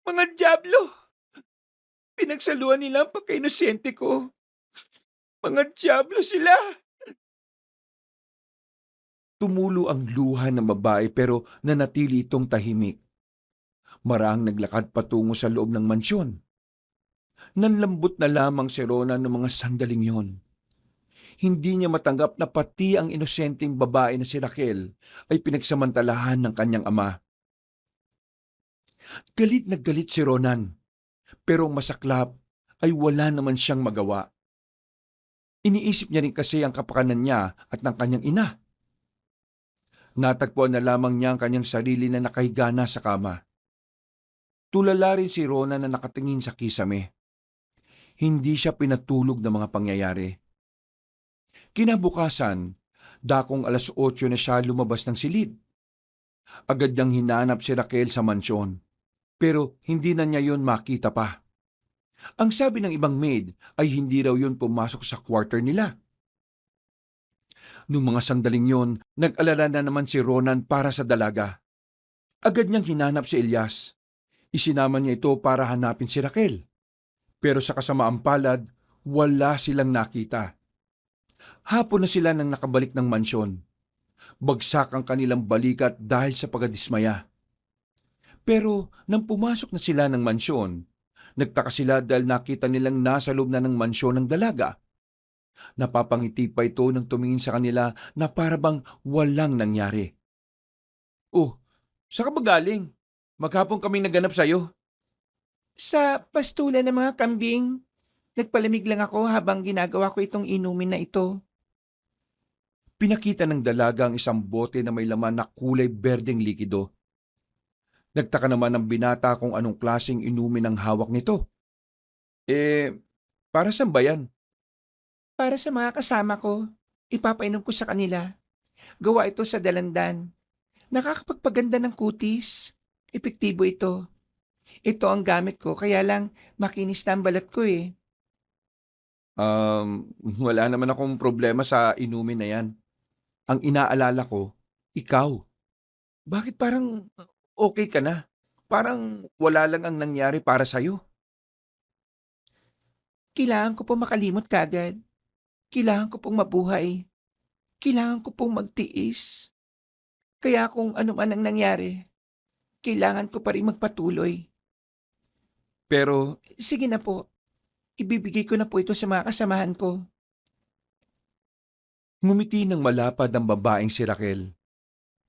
mga dyablo. Pinagsaluan nila ang pagka-inosente ko. Mga dyablo sila. Tumulo ang luha ng babae pero nanatili itong tahimik. Marang naglakad patungo sa loob ng mansyon. Nanlambot na lamang si Ronan ng mga sandaling yon. Hindi niya matanggap na pati ang inosenteng babae na si Raquel ay pinagsamantalahan ng kanyang ama. Galit na galit si Ronan, pero masaklap ay wala naman siyang magawa. Iniisip niya rin kasi ang kapakanan niya at ng kanyang ina. Natagpuan na lamang niya ang kanyang sarili na nakahiga na sa kama. Tulala rin si Ronan na nakatingin sa kisame. Hindi siya pinatulog ng mga pangyayari. Kinabukasan, dakong 8:00 na siya lumabas ng silid. Agad niyang hinanap si Raquel sa mansyon, pero hindi na niya yon makita pa. Ang sabi ng ibang maid ay hindi raw yon pumasok sa quarter nila. Noong mga sandaling yon, nag-alala na naman si Ronan para sa dalaga. Agad niyang hinanap si Elias. Isinama niya ito para hanapin si Raquel. Pero sa kasamaang palad, wala silang nakita. Hapon na sila nang nakabalik ng mansyon. Bagsak ang kanilang balikat dahil sa pagkadismaya. Pero nang pumasok na sila ng mansyon, nagtaka sila dahil nakita nilang nasa loob na ng mansyon ng dalaga. Napapangiti pa ito nang tumingin sa kanila na parabang walang nangyari. "Oh, saan ka ba galing? Maghapon kaming naganap sa'yo." Sa pastulan ng mga kambing, nagpalamig lang ako habang ginagawa ko itong inumin na ito. Pinakita ng dalaga ang isang bote na may laman na kulay berdeng likido. Nagtaka naman ng binata kung anong klaseng inumin ang hawak nito. Para saan ba yan? Para sa mga kasama ko, ipapainom ko sa kanila. Gawa ito sa dalandan. Nakakapagpaganda ng kutis. Epektibo ito. Ito ang gamit ko, kaya lang makinis na ang balat ko eh. Wala naman akong problema sa inumin na yan. Ang inaalala ko, ikaw. Bakit parang okay ka na? Parang wala lang ang nangyari para sa'yo. Kailangan ko pong makalimot kagad. Kailangan ko pong mabuhay. Kailangan ko pong magtiis. Kaya kung ano man ang nangyari, kailangan ko pa rin magpatuloy. Pero Sige na po, ibibigay ko na po ito sa mga kasamahan ko. ngumiti ng malapad ang babaeng si Raquel.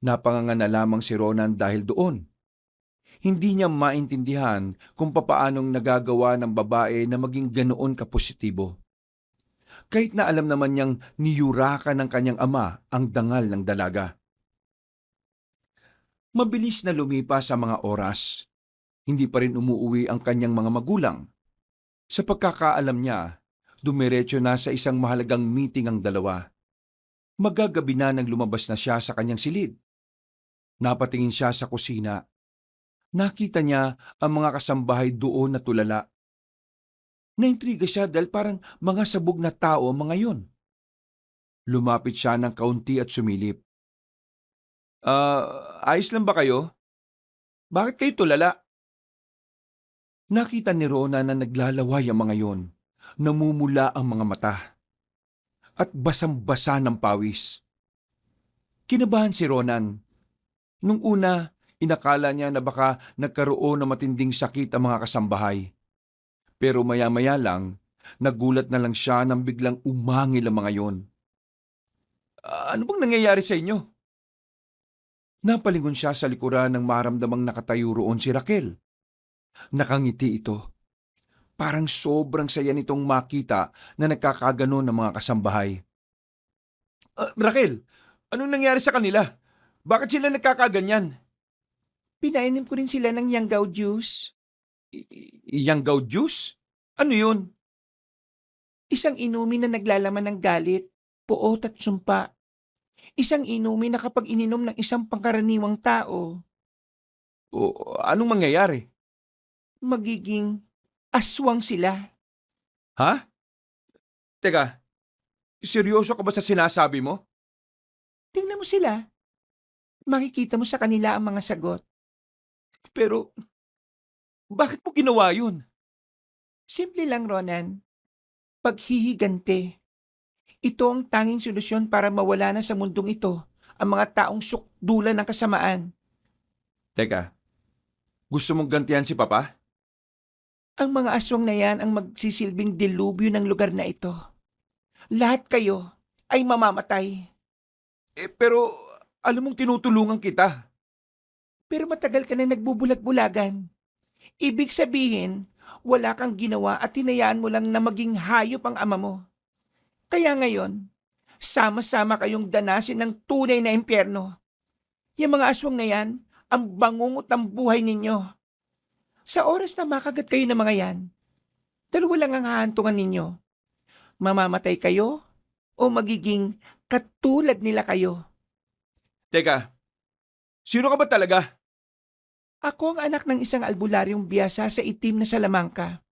Napanganga na lamang si Ronan dahil doon. Hindi niya maintindihan kung papaanong nagagawa ng babae na maging ganoon kapositibo. Kahit na alam naman niyang niyurakan ng kanyang ama ang dangal ng dalaga. Mabilis na lumipas ang mga oras. Hindi pa rin umuuwi ang kanyang mga magulang. Sa pagkakaalam niya, dumiretso na sa isang mahalagang meeting ang dalawa. Magagabi na nang lumabas na siya sa kanyang silid. Napatingin siya sa kusina. Nakita niya ang mga kasambahay doon na tulala. Naintriga siya dahil parang mga sabog na tao ang mga yon. Lumapit siya ng kaunti at sumilip. Ayos lang ba kayo? Bakit kayo tulala?" Nakita ni Rona na naglalaway ang mga yon. Namumula ang mga mata. At basang-basa ng pawis. Kinabahan si Ronan. Nung una, inakala niya na baka nagkaroon ng matinding sakit ang mga kasambahay. Pero maya-maya lang, nagulat na lang siya nang biglang umangil ang mga yon. Ano bang nangyayari sa inyo?" Napalingon siya sa likuran nang maramdamang nakatayo roon si Raquel. Nakangiti ito. Parang sobrang saya nitong makita na nagkakaganon ng mga kasambahay. Raquel, anong nangyari sa kanila? Bakit sila nagkakaganyan? Pinainom ko rin sila ng yanggaw juice. Yanggaw juice? Ano yun? Isang inumin na naglalaman ng galit, puot at sumpa. Isang inumin na kapag ininom ng isang pangkaraniwang tao, O anong mangyayari? magiging aswang sila. Ha? Teka, seryoso ka ba sa sinasabi mo? Tingnan mo sila. Makikita mo sa kanila ang mga sagot. Pero, bakit mo ginawa yun? Simple lang, Ronan. Paghihigante. Ito ang tanging solusyon para mawala na sa mundong ito ang mga taong sukdulan ng kasamaan. Teka, gusto mong gantihan si Papa? Ang mga aswang na yan ang magsisilbing dilubyo ng lugar na ito. Lahat kayo ay mamamatay. Pero, alam mong tinutulungan kita. Pero matagal ka na nagbubulag-bulagan. Ibig sabihin, wala kang ginawa at hinayaan mo lang na maging hayop ang ama mo. Kaya ngayon, sama-sama kayong danasin ng tunay na impyerno. Yung mga aswang na yan, ang bangungot ng buhay ninyo. Sa oras na makagat kayo ng mga yan, dalawa lang ang hahantungan ninyo. Mamamatay kayo o magiging katulad nila kayo. Teka, sino ka ba talaga? Ako ang anak ng isang albularyong biyasa sa itim na salamangka.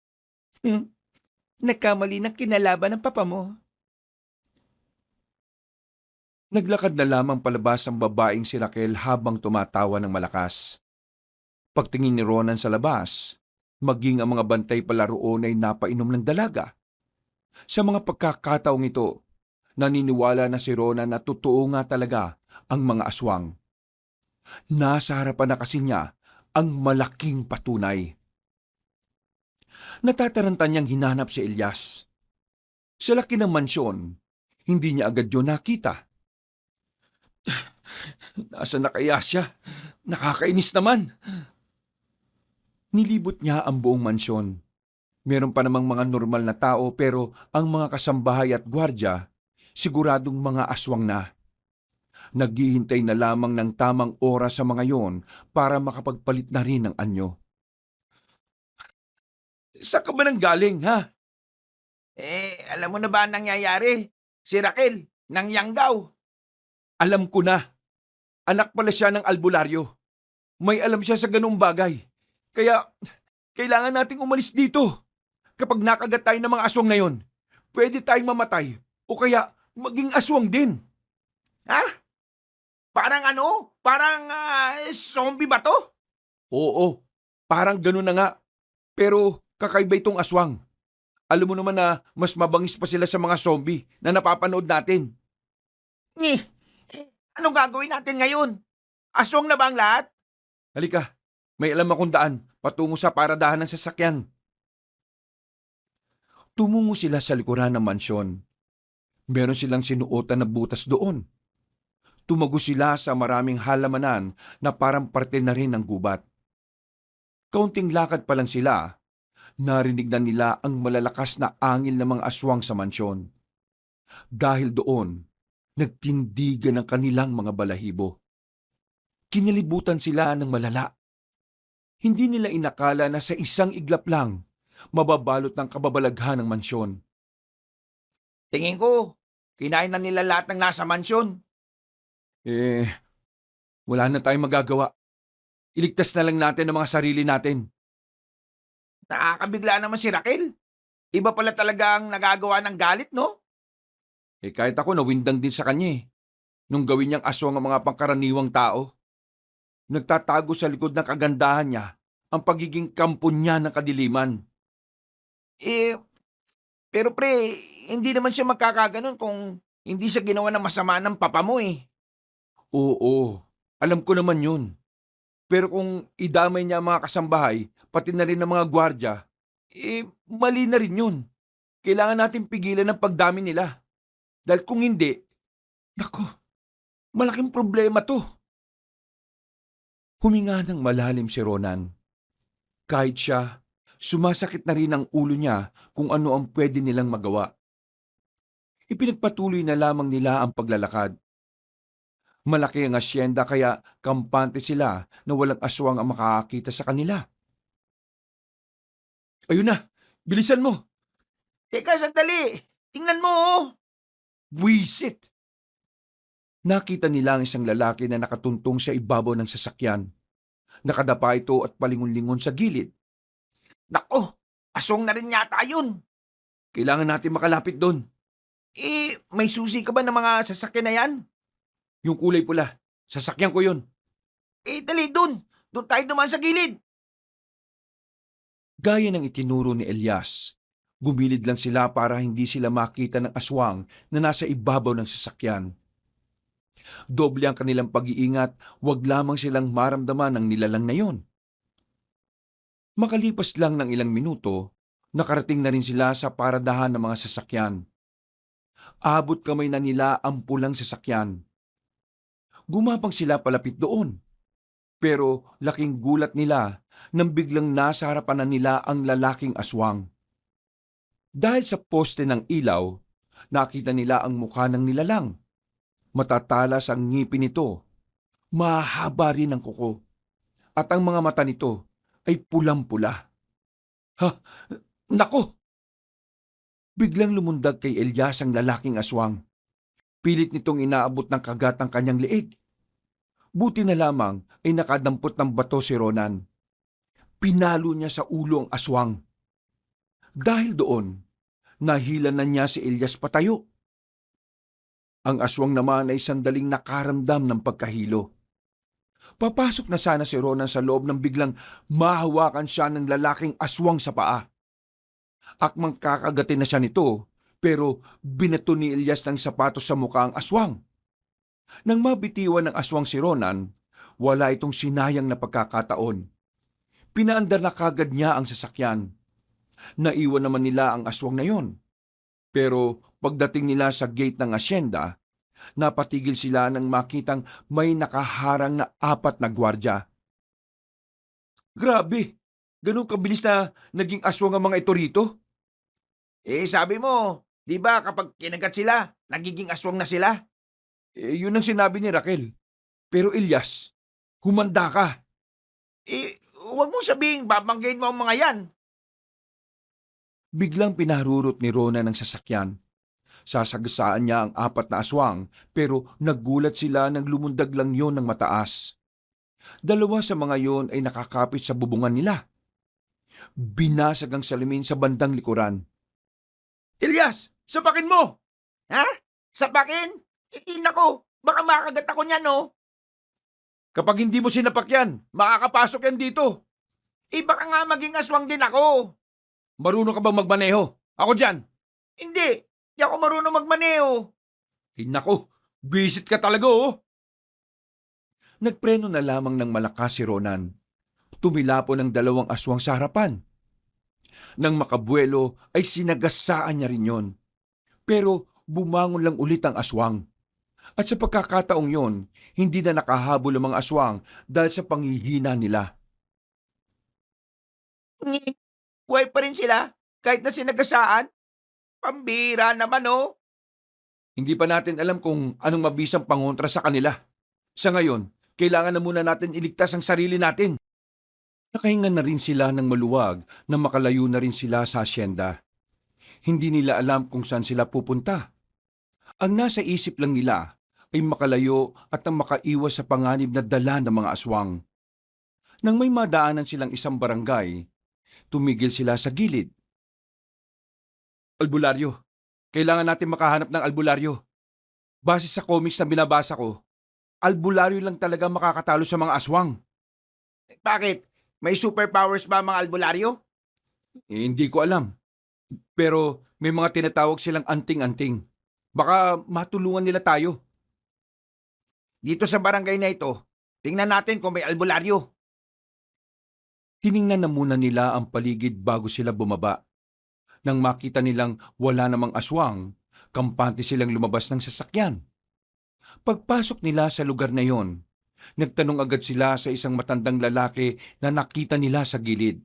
Nagkamali ng kinalaban ng papa mo. Naglakad na lamang palabas ang babaeng si Raquel habang tumatawa ng malakas. Pagtingin ni Ronan sa labas, maging ang mga bantay pala roon ay napainom ng dalaga. Sa mga pagkakataong ito, naniniwala na si Ronan na totoo nga talaga ang mga aswang. Nasa harapan na kasi niya ang malaking patunay. Natataranta niyang hinanap si Elias. Sa laki ng mansyon, hindi niya agad yun nakita. Nasaan na kaya siya? Nakakainis naman. Nilibot niya ang buong mansyon. Meron pa namang mga normal na tao pero ang mga kasambahay at gwardya, siguradong mga aswang na. Naghihintay na lamang ng tamang oras sa mga yon para makapagpalit na rin ng anyo. Saan ka ba nang galing, ha? Alam mo na ba ang nangyayari? Si Raquel, ng Yanggaw. Alam ko na. Anak pala siya ng albularyo. May alam siya sa ganung bagay. Kaya, kailangan nating umalis dito. Kapag nakagat tayo ng mga aswang na yon, pwede tayong mamatay o kaya maging aswang din. Ha? Parang ano? Parang zombie ba to? Oo, parang ganun na nga. Pero kakaiba itong aswang. Alam mo naman na mas mabangis pa sila sa mga zombie na napapanood natin. Anong gagawin natin ngayon? Aswang na ba ang lahat? Halika, may alam akong daan patungo sa paradahan ng sasakyan. Tumungo sila sa likuran ng mansyon. Meron silang sinuotan na butas doon. Tumago sila sa maraming halamanan na parang parte na rin ng gubat. Kaunting lakad pa lang sila, narinig na nila ang malalakas na angil ng mga aswang sa mansyon. Dahil doon, nagtindigan ang kanilang mga balahibo. Kinalibutan sila ng malala. Hindi nila inakala na sa isang iglap lang, mababalot ng kababalaghan ng mansyon. Tingin ko, kinain na nila lahat ng nasa mansyon. Wala na tayong magagawa. Iligtas na lang natin ang mga sarili natin. Nakakabigla naman si Raquel. Iba pala talaga ang nagagawa ng galit, no? Kahit ako nawindang din sa kanya. Nung gawin niyang aswang ang mga pangkaraniwang tao. Nagtatago sa likod ng kagandahan niya ang pagiging kampo niya ng kadiliman. Pero pre, hindi naman siya magkakaganon kung hindi siya ginawa ng masama ng papa mo eh. Oo, alam ko naman yun. Pero kung idamay niya ang mga kasambahay, pati na rin ang mga gwardya, mali na rin yun. Kailangan natin pigilan ang pagdami nila. Dahil kung hindi, nako, malaking problema to. Huminga ng malalim si Ronan. Kahit siya, sumasakit na rin ang ulo niya kung ano ang pwede nilang magawa. Ipinagpatuloy na lamang nila ang paglalakad. Malaki ang asyenda kaya kampante sila na walang aswang ang makakakita sa kanila. Ayun na, bilisan mo! Teka, sandali! Tingnan mo oh! Wisit! Nakita nila ang isang lalaki na nakatuntong sa ibabaw ng sasakyan. Nakadapa ito at palingon-lingon sa gilid. Nako, aswang na rin yata yun. Kailangan natin makalapit doon. May susi ka ba ng mga sasakyan na yan? Yung kulay pula, sasakyan ko yun. Dali dun! Doon tayo dumaan sa gilid! Gaya ng itinuro ni Elias, gumilid lang sila para hindi sila makita ng aswang na nasa ibabaw ng sasakyan. Doble ang kanilang pag-iingat, wag lamang silang maramdaman ng nilalang na yon. Makalipas lang ng ilang minuto, nakarating na rin sila sa paradahan ng mga sasakyan. Abot kamay na nila ang pulang sasakyan. Gumapang sila palapit doon. Pero laking gulat nila nang biglang nasa harapan na nila ang lalaking aswang. Dahil sa poste ng ilaw, nakita nila ang mukha ng nilalang. Matatalas ang ngipin nito, mahaba rin ang kuko, at ang mga mata nito ay pulang-pula. Ha? Nako! Biglang lumundag kay Elias ang lalaking aswang. Pilit nitong inaabot ng kagat ang kanyang leeg. Buti na lamang ay nakadampot ng bato si Ronan. Pinalo niya sa ulo ang aswang. Dahil doon, nahilan na niya si Elias patayo. Ang aswang naman ay sandaling nakaramdam ng pagkahilo. Papasok na sana si Ronan sa loob nang biglang mahawakan siya ng lalaking aswang sa paa. Akmang kakagatin na siya nito, pero binato ni Elias ng sapatos sa mukha ang aswang. Nang mabitiwan ng aswang si Ronan, wala itong sinayang na pagkakataon. Pinaandar na kagad niya ang sasakyan. Naiwan naman nila ang aswang na yon. Pero pagdating nila sa gate ng asyenda, napatigil sila nang makitang may nakaharang na 4 na gwardya. Grabe! Ganun kabilis na naging aswang ang mga ito rito? Sabi mo, di ba kapag kinagat sila, nagiging aswang na sila? Yun ang sinabi ni Raquel. Pero Elias, humanda ka. Huwag mong sabihing babanggain mo ang mga yan. Biglang pinarurot ni Ronan ang sasakyan. Sasagasaan niya ang 4 na aswang, pero naggulat sila nang lumundag lang yon ng mataas. 2 sa mga yon ay nakakapit sa bubungan nila. Binasag ang salamin sa bandang likuran. Elias, sapakin mo! Ha? Sapakin? Nako, baka makagat ako niyan, no? Kapag hindi mo sinapak yan, makakapasok yan dito. Baka nga maging aswang din ako. Marunong ka bang magmaneho? Ako dyan. Hindi ako marunong magmaneho. Ay nako, bisit ka talaga oh. Nagpreno na lamang ng malakas si Ronan. Tumilapo ng 2 aswang sa harapan. Nang makabuelo ay sinagasaan niya rin yon. Pero bumangon lang ulit ang aswang. At sa pagkakataong yon, hindi na nakahabol ang mga aswang dahil sa panghihina nila. Buhay pa rin sila kahit na sinagasaan. Pambira naman, oh. Hindi pa natin alam kung anong mabisang pangontra sa kanila. Sa ngayon, kailangan na muna natin iligtas ang sarili natin. Nakahinga na rin sila ng maluwag na makalayo na rin sila sa asyenda. Hindi nila alam kung saan sila pupunta. Ang nasa isip lang nila ay makalayo at ang makaiwas sa panganib na dala ng mga aswang. Nang may madaanan silang isang barangay, tumigil sila sa gilid. Albularyo. Kailangan natin makahanap ng albularyo. Base sa comics na binabasa ko, albularyo lang talaga makakatalo sa mga aswang. Bakit? May superpowers ba ang mga albularyo? Hindi ko alam. Pero may mga tinatawag silang anting-anting. Baka matulungan nila tayo. Dito sa barangay na ito, tingnan natin kung may albularyo. Tiningnan na muna nila ang paligid bago sila bumaba. Nang makita nilang wala namang aswang, kampante silang lumabas ng sasakyan. Pagpasok nila sa lugar na yon, nagtanong agad sila sa isang matandang lalaki na nakita nila sa gilid.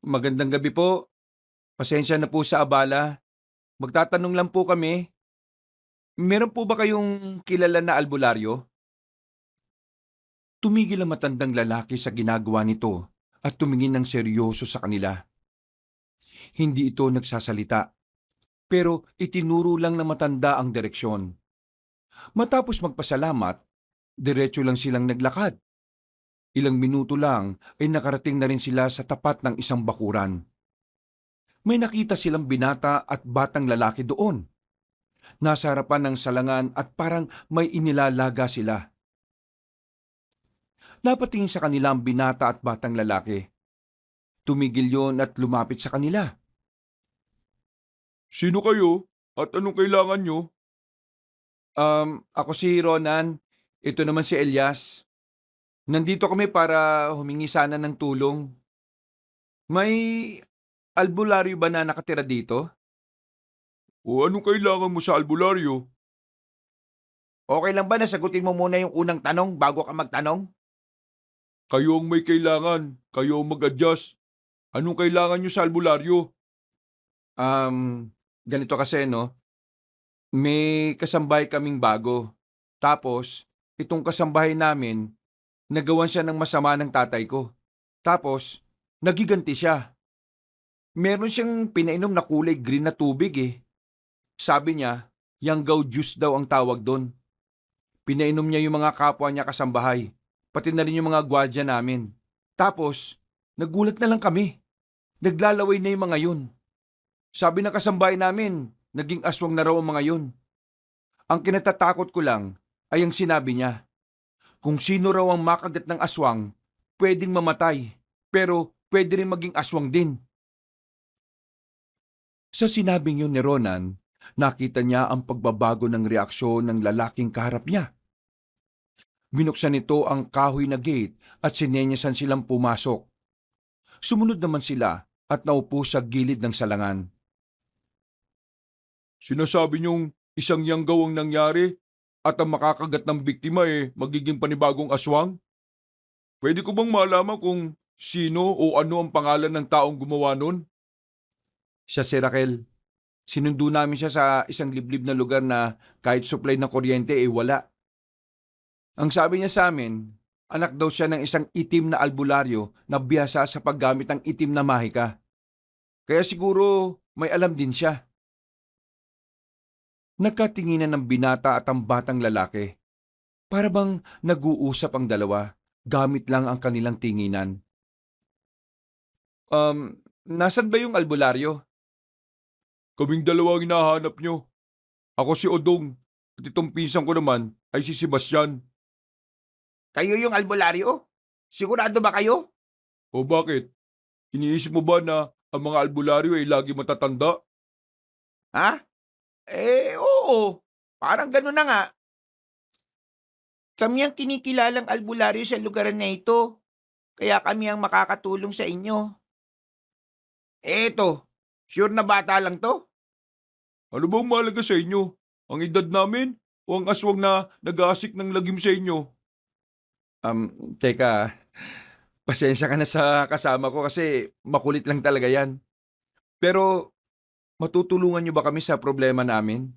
Magandang gabi po. Pasensya na po sa abala. Magtatanong lang po kami. Meron po ba kayong kilala na albularyo? Tumigil ang matandang lalaki sa ginagawa nito at tumingin ng seryoso sa kanila. Hindi ito nagsasalita, pero itinuro lang ng matanda ang direksyon. Matapos magpasalamat, diretso lang silang naglakad. Ilang minuto lang ay nakarating na rin sila sa tapat ng isang bakuran. May nakita silang binata at batang lalaki doon. Nasa harapan ng salangan at parang may inilalaga sila. Napatingin sa kanila ang binata at batang lalaki. Tumigil yon at lumapit sa kanila. Sino kayo? At anong kailangan nyo? Ako si Ronan. Ito naman si Elias. Nandito kami para humingi sana ng tulong. May albularyo ba na nakatira dito? O anong kailangan mo sa albularyo? Okay lang ba na sagutin mo muna yung unang tanong bago ka magtanong? Kayo ang may kailangan. Kayo ang mag-adjust. Anong kailangan nyo sa albularyo? Ganito kasi no. May kasambahay kaming bago. Tapos, itong kasambahay namin, nagawan siya ng masama ng tatay ko. Tapos, nagiganti siya. Meron siyang pinainom na kulay green na tubig eh. Sabi niya, yanggaw juice daw ang tawag doon. Pinainom niya yung mga kapwa niya kasambahay, pati na rin yung mga gwardiya namin. Tapos, nagulat na lang kami. Naglalaway na yung mga yun. Sabi ng kasambahay namin, naging aswang na raw ang mga yun. Ang kinatatakot ko lang ay ang sinabi niya. Kung sino raw ang makagat ng aswang, pwedeng mamatay, pero pwede rin maging aswang din. Sa sinabing yun ni Ronan, nakita niya ang pagbabago ng reaksyon ng lalaking kaharap niya. Binuksan nito ang kahoy na gate at sinenyasan silang pumasok. Sumunod naman sila at naupo sa gilid ng salangan. Sinasabi niyong isang yanggaw ang nangyari at ang makakagat ng biktima magiging panibagong aswang? Pwede ko bang malaman kung sino o ano ang pangalan ng taong gumawa nun? Siya si Raquel. Sinundo namin siya sa isang liblib na lugar na kahit supply ng kuryente wala. Ang sabi niya sa amin, anak daw siya ng isang itim na albularyo na biyasa sa paggamit ng itim na mahika. Kaya siguro may alam din siya. Nagkatinginan ng binata at ang batang lalaki. Para bang nag-uusap ang dalawa, gamit lang ang kanilang tinginan. Nasan ba yung albularyo? Kaming dalawa ang hinahanap niyo. Ako si Odong at itong pinsan ko naman ay si Sebastian. Kayo yung albularyo? Sigurado ba kayo? O bakit? Iniisip mo ba na ang mga albularyo ay lagi matatanda? Ha? Oo. Parang gano'n na nga. Kami ang kinikilalang albularyo sa lugar na ito. Kaya kami ang makakatulong sa inyo. Eto, sure na bata lang to? Ano bang mahalaga sa inyo? Ang edad namin o ang aswang na nag-aasik ng lagim sa inyo? Teka, pasensya ka na sa kasama ko kasi makulit lang talaga yan. Pero matutulungan niyo ba kami sa problema namin?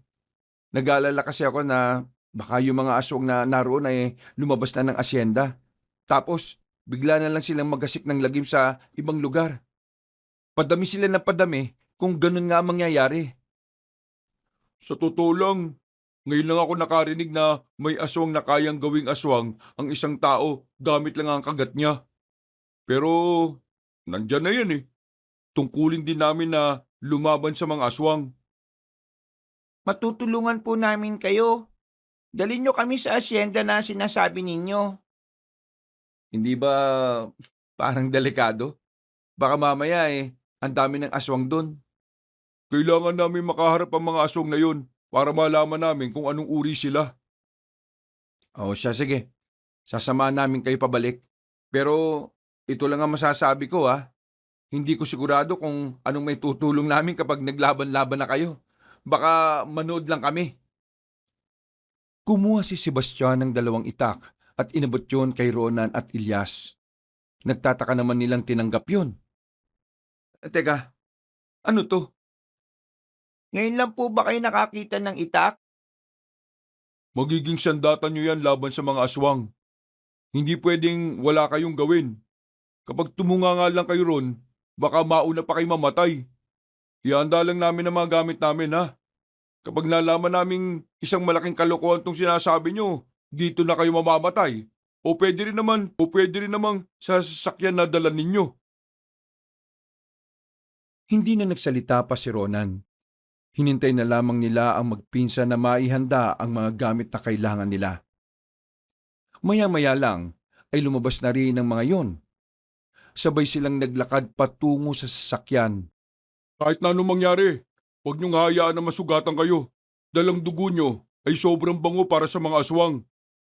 Nag-aalala kasi ako na baka yung mga aswang na naroon ay lumabas na ng asyenda. Tapos bigla na lang silang magasik ng lagim sa ibang lugar. Padami sila ng padami kung ganun nga ang mangyayari. Sa totoo lang, ngayon lang ako nakarinig na may aswang na kayang gawing aswang ang isang tao gamit lang ang kagat niya. Pero nandyan na yan Tungkulin din namin na lumaban sa mga aswang. Matutulungan po namin kayo. Dalhin nyo kami sa asyenda na sinasabi ninyo. Hindi ba parang delikado? Baka mamaya ang dami ng aswang doon. Kailangan namin makaharap ang mga aswang na yun para malaman namin kung anong uri sila. O siya, sige. Sasamahan namin kayo pabalik. Pero ito lang ang masasabi ko Hindi ko sigurado kung anong may tutulong namin kapag naglaban-laban na kayo. Baka manood lang kami. Kumuha si Sebastian ng 2 itak at inabot yun kay Ronan at Ilyas. Nagtataka naman nilang tinanggap yun. Teka, ano to? Ngayon lang po ba kayo nakakita ng itak? Magiging sandatan nyo yan laban sa mga aswang. Hindi pwedeng wala kayong gawin. Kapag tumunga lang kayo ron, baka mauna pa kayo mamatay. Ihanda lang namin ang mga gamit namin Kapag nalaman naming isang malaking kalokohan tong sinasabi nyo, dito na kayo mamamatay. O pwede rin naman sa sasakyan na dala ninyo. Hindi na nagsalita pa si Ronan. Hinintay na lamang nila ang magpinsan na maihanda ang mga gamit na kailangan nila. Maya-maya lang ay lumabas na rin ang mga yon. Sabay silang naglakad patungo sa sasakyan. Kahit na anong mangyari, huwag niyong hayaan na masugatan kayo. Dahil ang dugo nyo ay sobrang bango para sa mga aswang.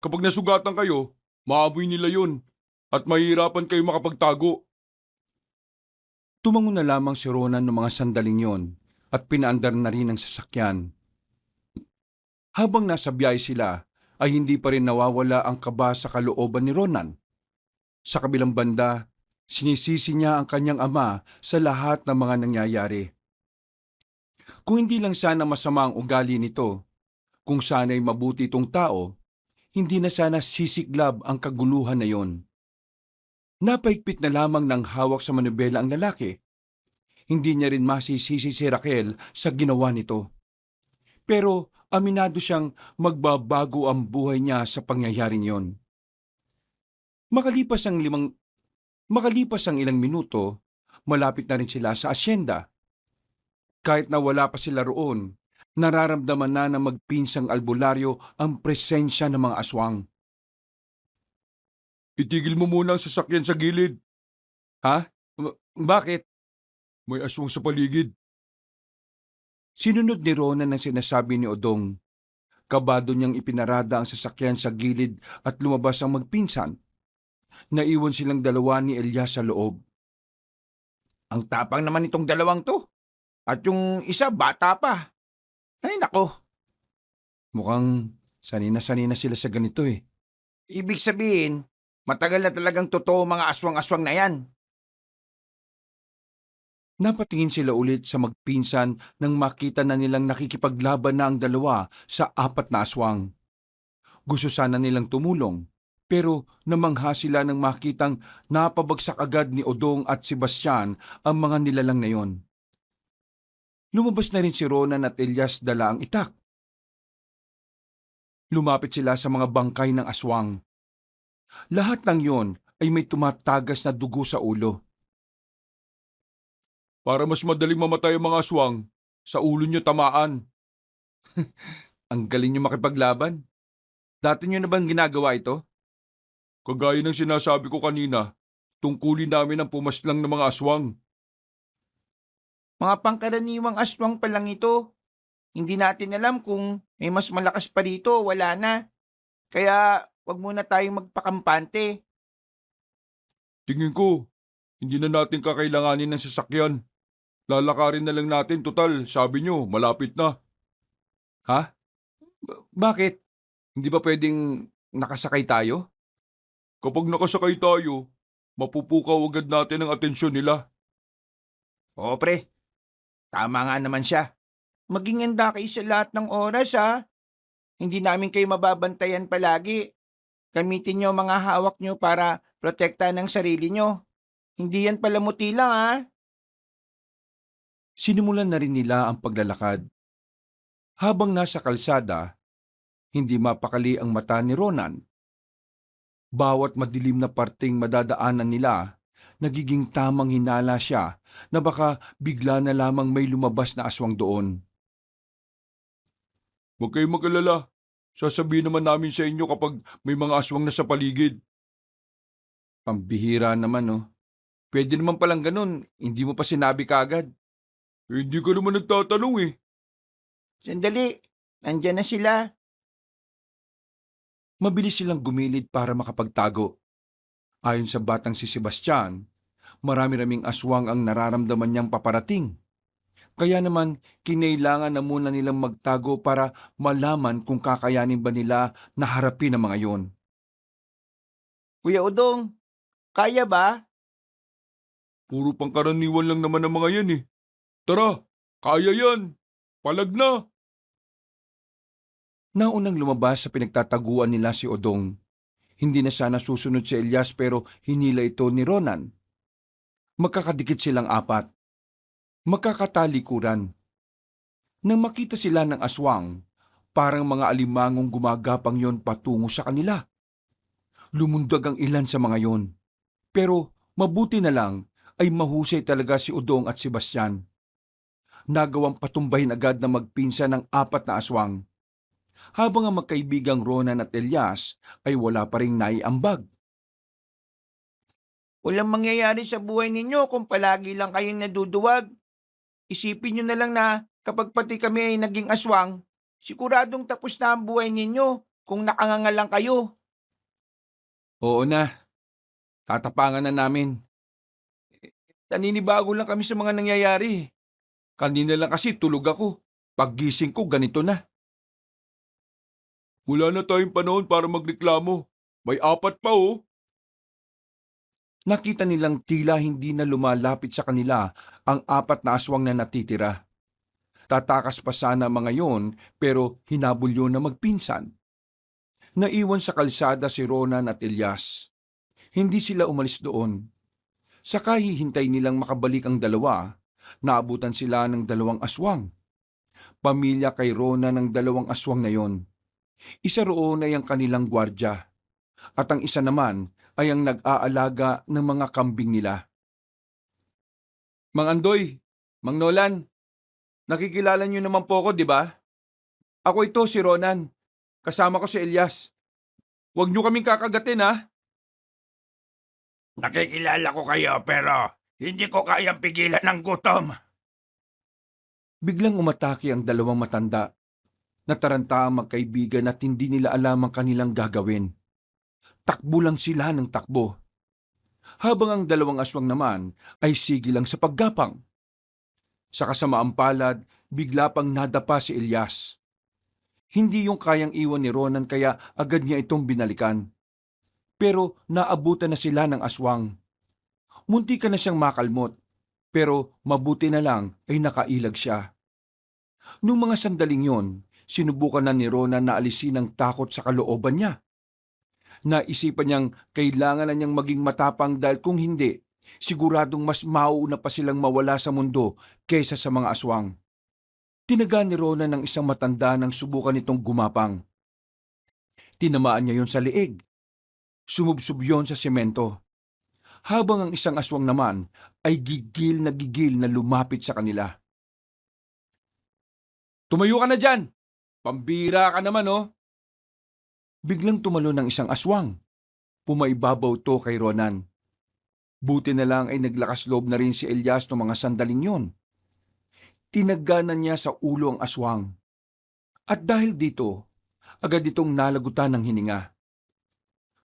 Kapag nasugatan kayo, maamoy nila yun at mahihirapan kayo makapagtago. Tumango na lamang si Ronan ng mga sandaling yon at pinaandar na rin ang sasakyan. Habang nasa biyahe sila, ay hindi pa rin nawawala ang kaba sa kalooban ni Ronan. Sa kabilang banda, sinisisi niya ang kanyang ama sa lahat ng mga nangyayari. Kung hindi lang sana masama ang ugali nito, kung sana'y mabuti itong tao, hindi na sana sisiklab ang kaguluhan na yon. Napaigpit na lamang ng hawak sa manubela ang lalaki. Hindi niya rin masisisi si Raquel sa ginawa nito. Pero aminado siyang magbabago ang buhay niya sa pangyayaring yon. Makalipas ang ilang minuto, malapit na rin sila sa asyenda. Kahit na wala pa sila roon, Nararamdaman na ng magpinsang albularyo ang presensya ng mga aswang. Itigil mo muna ang sasakyan sa gilid. Ha? Bakit? May aswang sa paligid. Sinunod ni Ronan ang sinasabi ni Odong. Kabado niyang ipinarada ang sasakyan sa gilid at lumabas ang magpinsan. Naiwan silang dalawa ni Elias sa loob. Ang tapang naman itong dalawang to. At yung isa, bata pa. Ay nako, Mukhang sanina-sanina sila sa ganito eh. ibig sabihin, matagal na talagang totoo mga aswang-aswang na yan. Napatingin sila ulit sa magpinsan nang makita na nilang nakikipaglaban na ang dalawa sa 4 na aswang. Gusto sana nilang tumulong, pero namangha sila nang makitang napabagsak agad ni Odong at Sebastian ang mga nilalang na yon. Lumabas na rin si Ronan at Elias dala ang itak. Lumapit sila sa mga bangkay ng aswang. Lahat ng yon ay may tumatagas na dugo sa ulo. Para mas madaling mamatay ang mga aswang, sa ulo niyo tamaan. Ang galing niyo makipaglaban. Dati niyo na bang ginagawa ito? Kagaya ng sinasabi ko kanina, tungkulin namin ang pumaslang ng mga aswang. Mga pangkaraniwang aswang pa lang ito. Hindi natin alam kung may mas malakas pa dito, wala na. Kaya wag muna tayong magpakampante. Tingin ko, hindi na natin kakailanganin ng sasakyan. Lalakarin na lang natin, total, sabi niyo, malapit na. Ha? Bakit? Hindi ba pwedeng nakasakay tayo? Kapag nakasakay tayo, mapupukaw agad natin ang atensyon nila. Oo pre, tama nga naman siya. Maging handa kayo sa lahat ng oras ha. Hindi namin kayo mababantayan palagi. Gamitin nyo mga hawak nyo para protektahan ng sarili nyo. Hindi yan palamuti lang ha. Sinimulan na rin nila ang paglalakad. Habang nasa kalsada, hindi mapakali ang mata ni Ronan. Bawat madilim na parteng madadaanan nila, nagiging tamang hinala siya na baka bigla na lamang may lumabas na aswang doon. Huwag kayong mag-alala. Sasabihin naman namin sa inyo kapag may mga aswang na sa paligid. Pambihira naman oh. Pwede naman palang ganun, hindi mo pa sinabi kaagad. Hindi ka naman nagtatanong eh. Sandali, nandyan na sila. Mabilis silang gumilid para makapagtago. Ayon sa batang si Sebastian, marami-raming aswang ang nararamdaman niyang paparating. Kaya naman, kinailangan na muna nilang magtago para malaman kung kakayanin ba nila na harapin ang mga yon. Kuya Udong, kaya ba? Puro pangkaraniwan lang naman ang mga yan eh. Tara, kaya yan. Palag na. Naunang lumabas sa pinagtataguan nila si Odong. Hindi na sana susunod si Elias pero hinila ito ni Ronan. Magkakadikit silang 4. Magkakatalikuran. Nang makita sila ng aswang, parang mga alimangong gumagapang yon patungo sa kanila. Lumundag ang ilan sa mga yon. Pero mabuti na lang ay mahusay talaga si Odong at Sebastian. Nagawang patumbahin agad na magpinsan ng 4 na aswang. Habang ang magkaibigang Ronan at Elias ay wala pa ring naiambag. Walang mangyayari sa buhay ninyo kung palagi lang kayong naduduwag. Isipin nyo na lang na kapag pati kami ay naging aswang, siguradong tapos na ang buhay ninyo kung nakanganga lang kayo. Oo na, tatapangan na namin. Naninibago lang kami sa mga nangyayari. Kanina lang kasi tulog ako. Paggising ko ganito na. Wala na tayong panahon para magreklamo. May 4 pa oh. Nakita nilang tila hindi na lumalapit sa kanila ang 4 na aswang na natitira. Tatakas pa sana mga yon pero hinabol yun na magpinsan. Naiwan sa kalsada si Ronan at Elias. Hindi sila umalis doon. Sa kahihintay nilang makabalik ang dalawa, naabutan sila ng 2 aswang. Pamilya kay Ronan ng 2 aswang na yon. Isa roon ay ang kanilang gwardya at ang isa naman ay ang nag-aalaga ng mga kambing nila. Mang Andoy, Mang Nolan, nakikilala niyo naman po ako, di ba? Ako ito, si Ronan. Kasama ko si Elias. Huwag niyo kaming kakagatin, ha? Nakikilala ko kayo pero hindi ko kayang pigilan ng gutom. Biglang umatake ang dalawang matanda. Nataranta ang magkaibigan at hindi nila alam ang kanilang gagawin. Takbo lang sila ng takbo. Habang ang dalawang aswang naman ay sige lang sa paggapang. Sa kasamaang palad, bigla pang nadapa si Elias. Hindi yung kayang iwan ni Ronan kaya agad niya itong binalikan. Pero naabutan na sila ng aswang. Munti ka na siyang makalmot, pero mabuti na lang ay nakailag siya. Nung mga sandaling yon, sinubukan na ni Ronan na alisin ang takot sa kalooban niya. Naisipan niyang kailangan na niyang maging matapang dahil kung hindi, siguradong mas mauuna pa silang mawala sa mundo kaysa sa mga aswang. Tinaga ni Ronan ng isang matanda nang subukan nitong gumapang. Tinamaan niya yon sa leeg. Sumubsob yon sa semento. Habang ang isang aswang naman ay gigil na lumapit sa kanila. Tumayo ka na dyan! Pambira ka naman, oh! Biglang tumalo ng isang aswang. Pumaibabaw to kay Ronan. Buti na lang ay naglakas loob na rin si Elias ng mga sandaling yon. Tinaganan niya sa ulo ang aswang. At dahil dito, agad itong nalagutan ng hininga.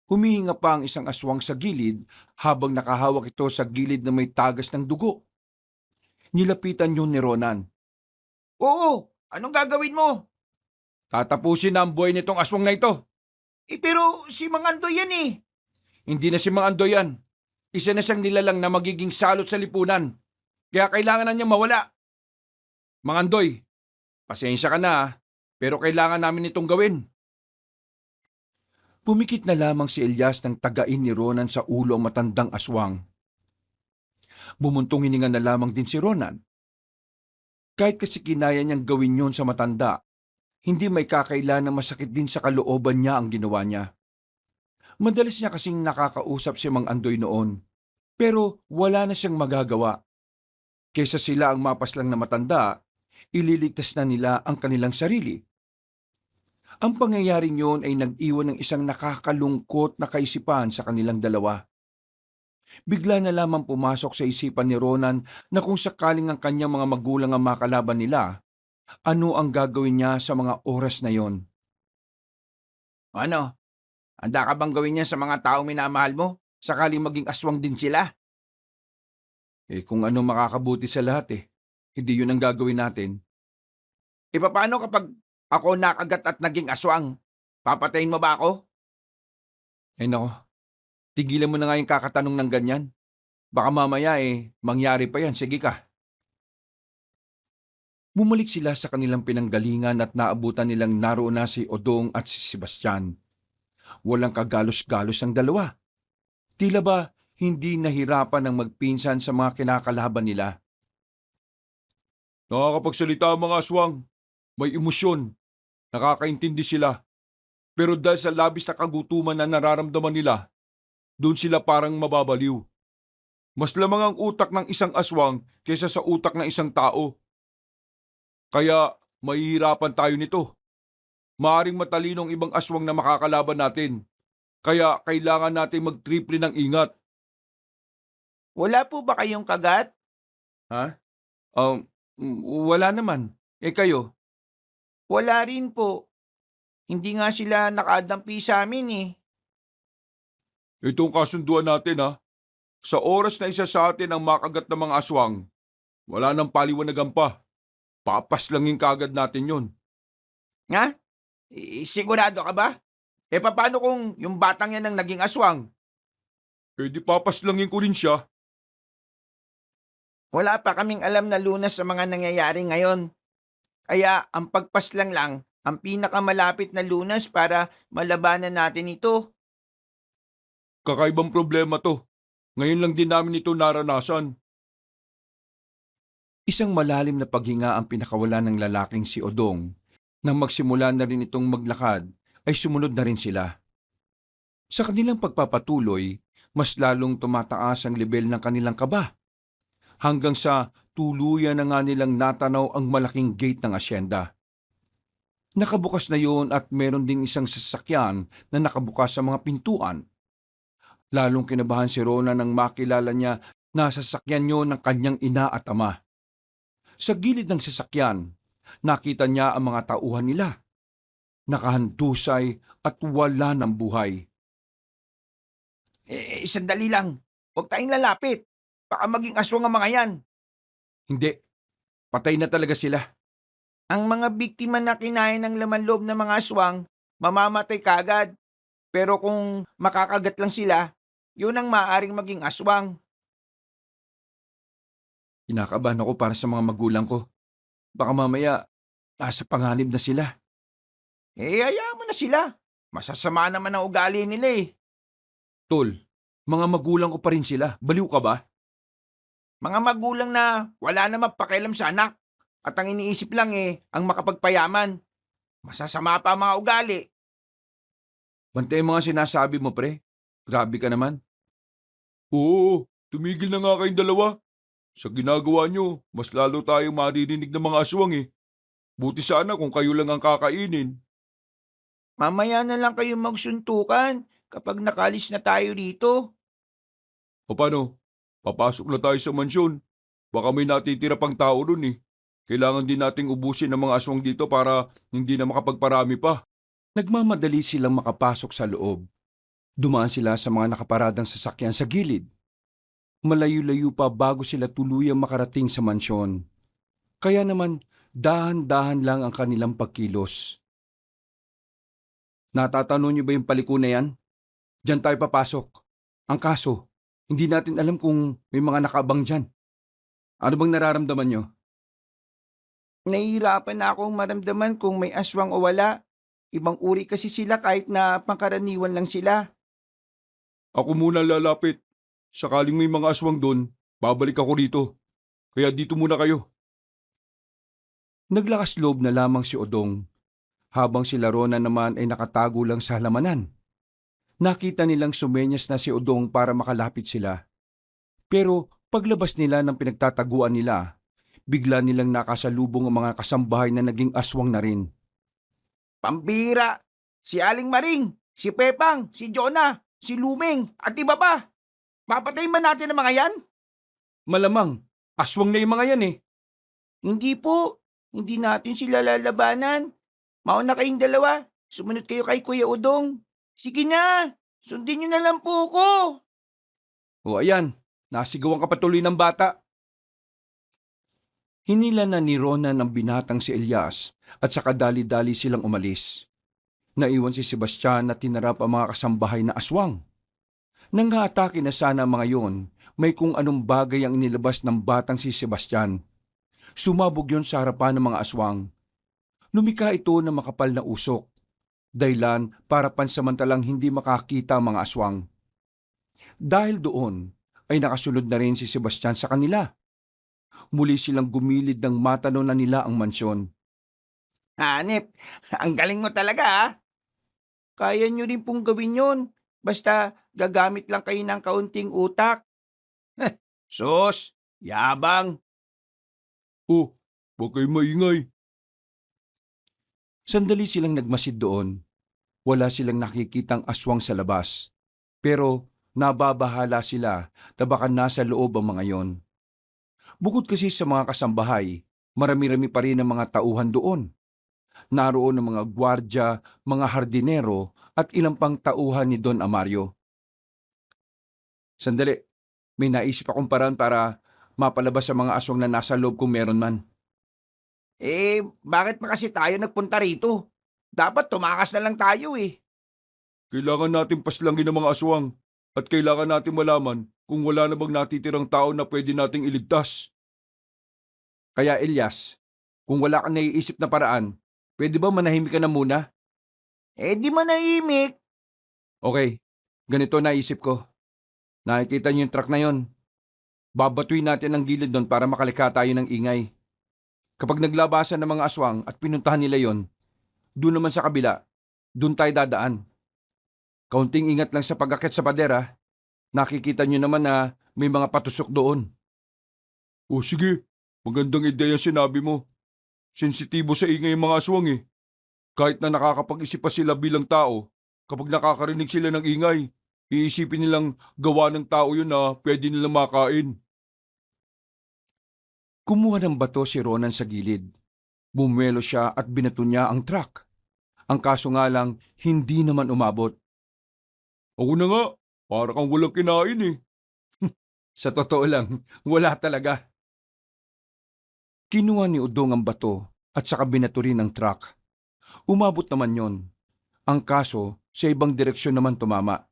Humihinga pa ang isang aswang sa gilid habang nakahawak ito sa gilid na may tagas ng dugo. Nilapitan yun ni Ronan. Oo, anong gagawin mo? Tatapusin na ang buhay nitong aswang na ito. Pero si Mang Andoy yan eh. Hindi na si Mang Andoy yan. Isa na siyang nilalang na magiging salot sa lipunan. Kaya kailangan na niyang mawala. Mang Andoy, pasensya ka na pero kailangan namin itong gawin. Pumikit na lamang si Elias nang tagain ni Ronan sa ulo ang matandang aswang. Bumuntong hininga na lamang din si Ronan. Kahit kasi kinaya niyang gawin yon sa matanda, hindi may kakailan na masakit din sa kalooban niya ang ginawa niya. Madalas niya kasing nakakausap si Mang Andoy noon, pero wala na siyang magagawa. Kaysa sila ang mapaslang na matanda, ililigtas na nila ang kanilang sarili. Ang pangyayaring yun ay nag-iwan ng isang nakakalungkot na kaisipan sa kanilang dalawa. Bigla na lamang pumasok sa isipan ni Ronan na kung sakaling ang kanyang mga magulang ang makalaban nila, ano ang gagawin niya sa mga oras na yon? Ano? Handa ka bang gawin yan sa mga taong minamahal mo? Sakaling maging aswang din sila? Kung ano makakabuti sa lahat hindi yun ang gagawin natin. Paano kapag ako nakagat at naging aswang? Papatayin mo ba ako? Nako, tigilan mo na nga yung kakatanong ng ganyan. Baka mamaya mangyari pa yan, sige ka. Bumalik sila sa kanilang pinanggalingan at naabutan nilang naroon na si Odong at si Sebastian. Walang kagalos-galos ang dalawa. Tila ba hindi nahirapan ng magpinsan sa mga kinakalaban nila. Nakakapagsalita ang mga aswang. May emosyon. Nakakaintindi sila. Pero dahil sa labis na kagutuman na nararamdaman nila, doon sila parang mababaliw. Mas lamang ang utak ng isang aswang kaysa sa utak ng isang tao. Kaya mahihirapan tayo nito. Maaring matalinong ibang aswang na makakalaban natin. Kaya kailangan natin mag-triple ng ingat. Wala po ba kayong kagat? Ha? Wala naman. Kayo? Wala rin po. Hindi nga sila nakadampi sa amin. Itong kasunduan natin Sa oras na isa sa atin ang makagat ng mga aswang, wala nang paliwanagan pa. Papaslangin kagad natin yun. Nga? Sigurado ka ba? Paano kung yung batang yan ang naging aswang? Di papaslangin ko rin siya. Wala pa kaming alam na lunas sa mga nangyayari ngayon. Kaya ang pagpaslang lang ang pinakamalapit na lunas para malabanan natin ito. Kakaibang problema to. Ngayon lang din namin ito naranasan. Isang malalim na paghinga ang pinakawala ng lalaking si Odong. Nang magsimula na rin itong maglakad, ay sumunod na rin sila. Sa kanilang pagpapatuloy, mas lalong tumataas ang level ng kanilang kaba. Hanggang sa tuluyan na nga nilang natanaw ang malaking gate ng asyenda. Nakabukas na yon at meron ding isang sasakyan na nakabukas sa mga pintuan. Lalong kinabahan si Rona nang makilala niya na sasakyan yon ng kanyang ina at ama. Sa gilid ng sasakyan, nakita niya ang mga tauhan nila. Nakahandusay at wala ng buhay. Sandali lang. Huwag tayong lalapit. Baka maging aswang ang mga yan. Hindi, patay na talaga sila. Ang mga biktima na kinain ng laman loob ng mga aswang, mamamatay kagad. Pero kung makakagat lang sila, yun ang maaaring maging aswang. Kinakabahan ako para sa mga magulang ko. Baka mamaya, nasa panganib na sila. Hayaan mo na sila. Masasama naman ang ugali nila eh. Tol, mga magulang ko pa rin sila. Baliw ka ba? Mga magulang na wala namang pakialam sa anak. At ang iniisip lang ang makapagpayaman. Masasama pa ang mga ugali. Bantay mga sinasabi mo, pre. Grabe ka naman. Oo, tumigil na nga kayong dalawa. Sa ginagawa nyo, mas lalo tayong maririnig ng mga aswang eh. Buti sana kung kayo lang ang kakainin. Mamaya na lang kayo magsuntukan kapag nakalis na tayo rito. O paano? Papasok na tayo sa mansyon. Baka may natitira pang tao dun eh. Kailangan din nating ubusin ang mga aswang dito para hindi na makapagparami pa. Nagmamadali silang makapasok sa loob. Dumaan sila sa mga nakaparadang sasakyan sa gilid. Malayo-layo pa bago sila tuluyang makarating sa mansyon. Kaya naman, dahan-dahan lang ang kanilang pagkilos. Natatanong niyo ba yung paliko na yan? Diyan tayo papasok. Ang kaso, hindi natin alam kung may mga nakaabang dyan. Ano bang nararamdaman niyo? Nahihirapan na akong maramdaman kung may aswang o wala. Ibang uri kasi sila kahit na pangkaraniwan lang sila. Ako muna lalapit. Sakaling may mga aswang doon, babalik ako dito. Kaya dito muna kayo. Naglakas loob na lamang si Odong, habang si Larona naman ay nakatago lang sa halamanan. Nakita nilang sumenyas na si Odong para makalapit sila. Pero paglabas nila ng pinagtataguan nila, bigla nilang nakasalubong ang mga kasambahay na naging aswang na rin. Pambira! Si Aling Maring, si Pepang, si Jonah, si Luming, at iba pa. Papatayin ba natin ang mga yan? Malamang, aswang na yung mga yan eh. Hindi po. Hindi natin sila lalabanan. Mauna kayong dalawa. Sumunod kayo kay Kuya Udong. Sige na. Sundin niyo na lang po ko. O ayan, nasigawan ka patuloy ng bata. Hinila na ni Ronan ang binatang si Elias at saka dali-dali silang umalis. Naiwan si Sebastian na tinarap ang mga kasambahay na aswang. Nang haatake na sana ang mga yon, may kung anong bagay ang inilabas ng batang si Sebastian. Sumabog yon sa harapan ng mga aswang. Lumika ito ng makapal na usok, dahilan para pansamantalang hindi makakita ang mga aswang. Dahil doon, ay nakasunod na rin si Sebastian sa kanila. Muli silang gumilid ng matanaw na nila ang mansyon. Hanep, ang galing mo talaga ha. Kaya nyo rin pong gawin yon. Basta gagamit lang kayo ng kaunting utak. Sus, yabang. Oh, huwag kayo maingay. Sandali silang nagmasid doon. Wala silang nakikitang aswang sa labas. Pero nababahala sila na baka nasa loob ang mga yon. Bukod kasi sa mga kasambahay, marami-rami pa rin ang mga tauhan doon. Naroon ang mga gwardya, mga hardinero at ilang pang tauhan ni Don Amario. Sandali, may naisip akong paraan para mapalabas sa mga aswang na nasa loob kung meron man. Bakit pa kasi tayo nagpunta rito? Dapat tumakas na lang tayo eh. Kailangan natin paslangin ang mga aswang at kailangan natin malaman kung wala na bang natitirang tao na pwede nating iligtas. Kaya Elias, kung wala kang naiisip na paraan, pwede ba manahimik ka na muna? Di manahimik. Okay, ganito naisip ko. Nakikita niyo yung truck na yon. Babatuin natin ang gilid doon para makalikha tayo ng ingay. Kapag naglabasan ng mga aswang at pinuntahan nila yon, doon naman sa kabila, doon tayo dadaan. Kaunting ingat lang sa pag-akit sa pader ha. Nakikita niyo naman na may mga patusok doon. O sige, magandang ideya sinabi mo. Sensitibo sa ingay ang mga aswang eh. Kahit na nakakapag-isip pa sila bilang tao, kapag nakakarinig sila ng ingay, iisipin nilang gawa ng tao yun na pwede nilang makain. Kumuha ng bato si Ronan sa gilid. Bumuelo siya at binato niya ang truck. Ang kaso nga lang, hindi naman umabot. Ako na nga, para kang walang kinain eh. Sa totoo lang, wala talaga. Kinuha ni Udong ang bato at saka binato rin ang truck. Umabot naman yon. Ang kaso, sa ibang direksyon naman tumama.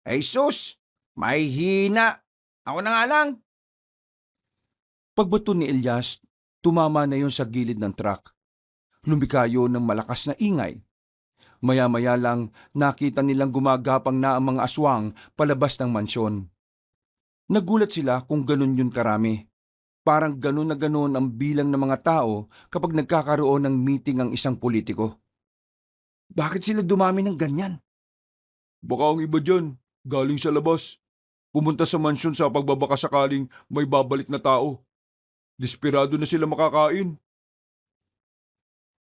Ay sus, may hina. Ako na nga lang. Pagbato ni Elias, tumama na yon sa gilid ng truck. Lumikayo ng malakas na ingay. Maya-maya lang nakita nilang gumagapang na ang mga aswang palabas ng mansyon. Nagulat sila kung ganun yun karami. Parang ganun na ganun ang bilang ng mga tao kapag nagkakaroon ng meeting ang isang politiko. Bakit sila dumami ng ganyan? Baka ang iba dyan, galing sa labas. Pumunta sa mansyon sa pagbabaka sakaling may babalik na tao. Desperado na sila makakain.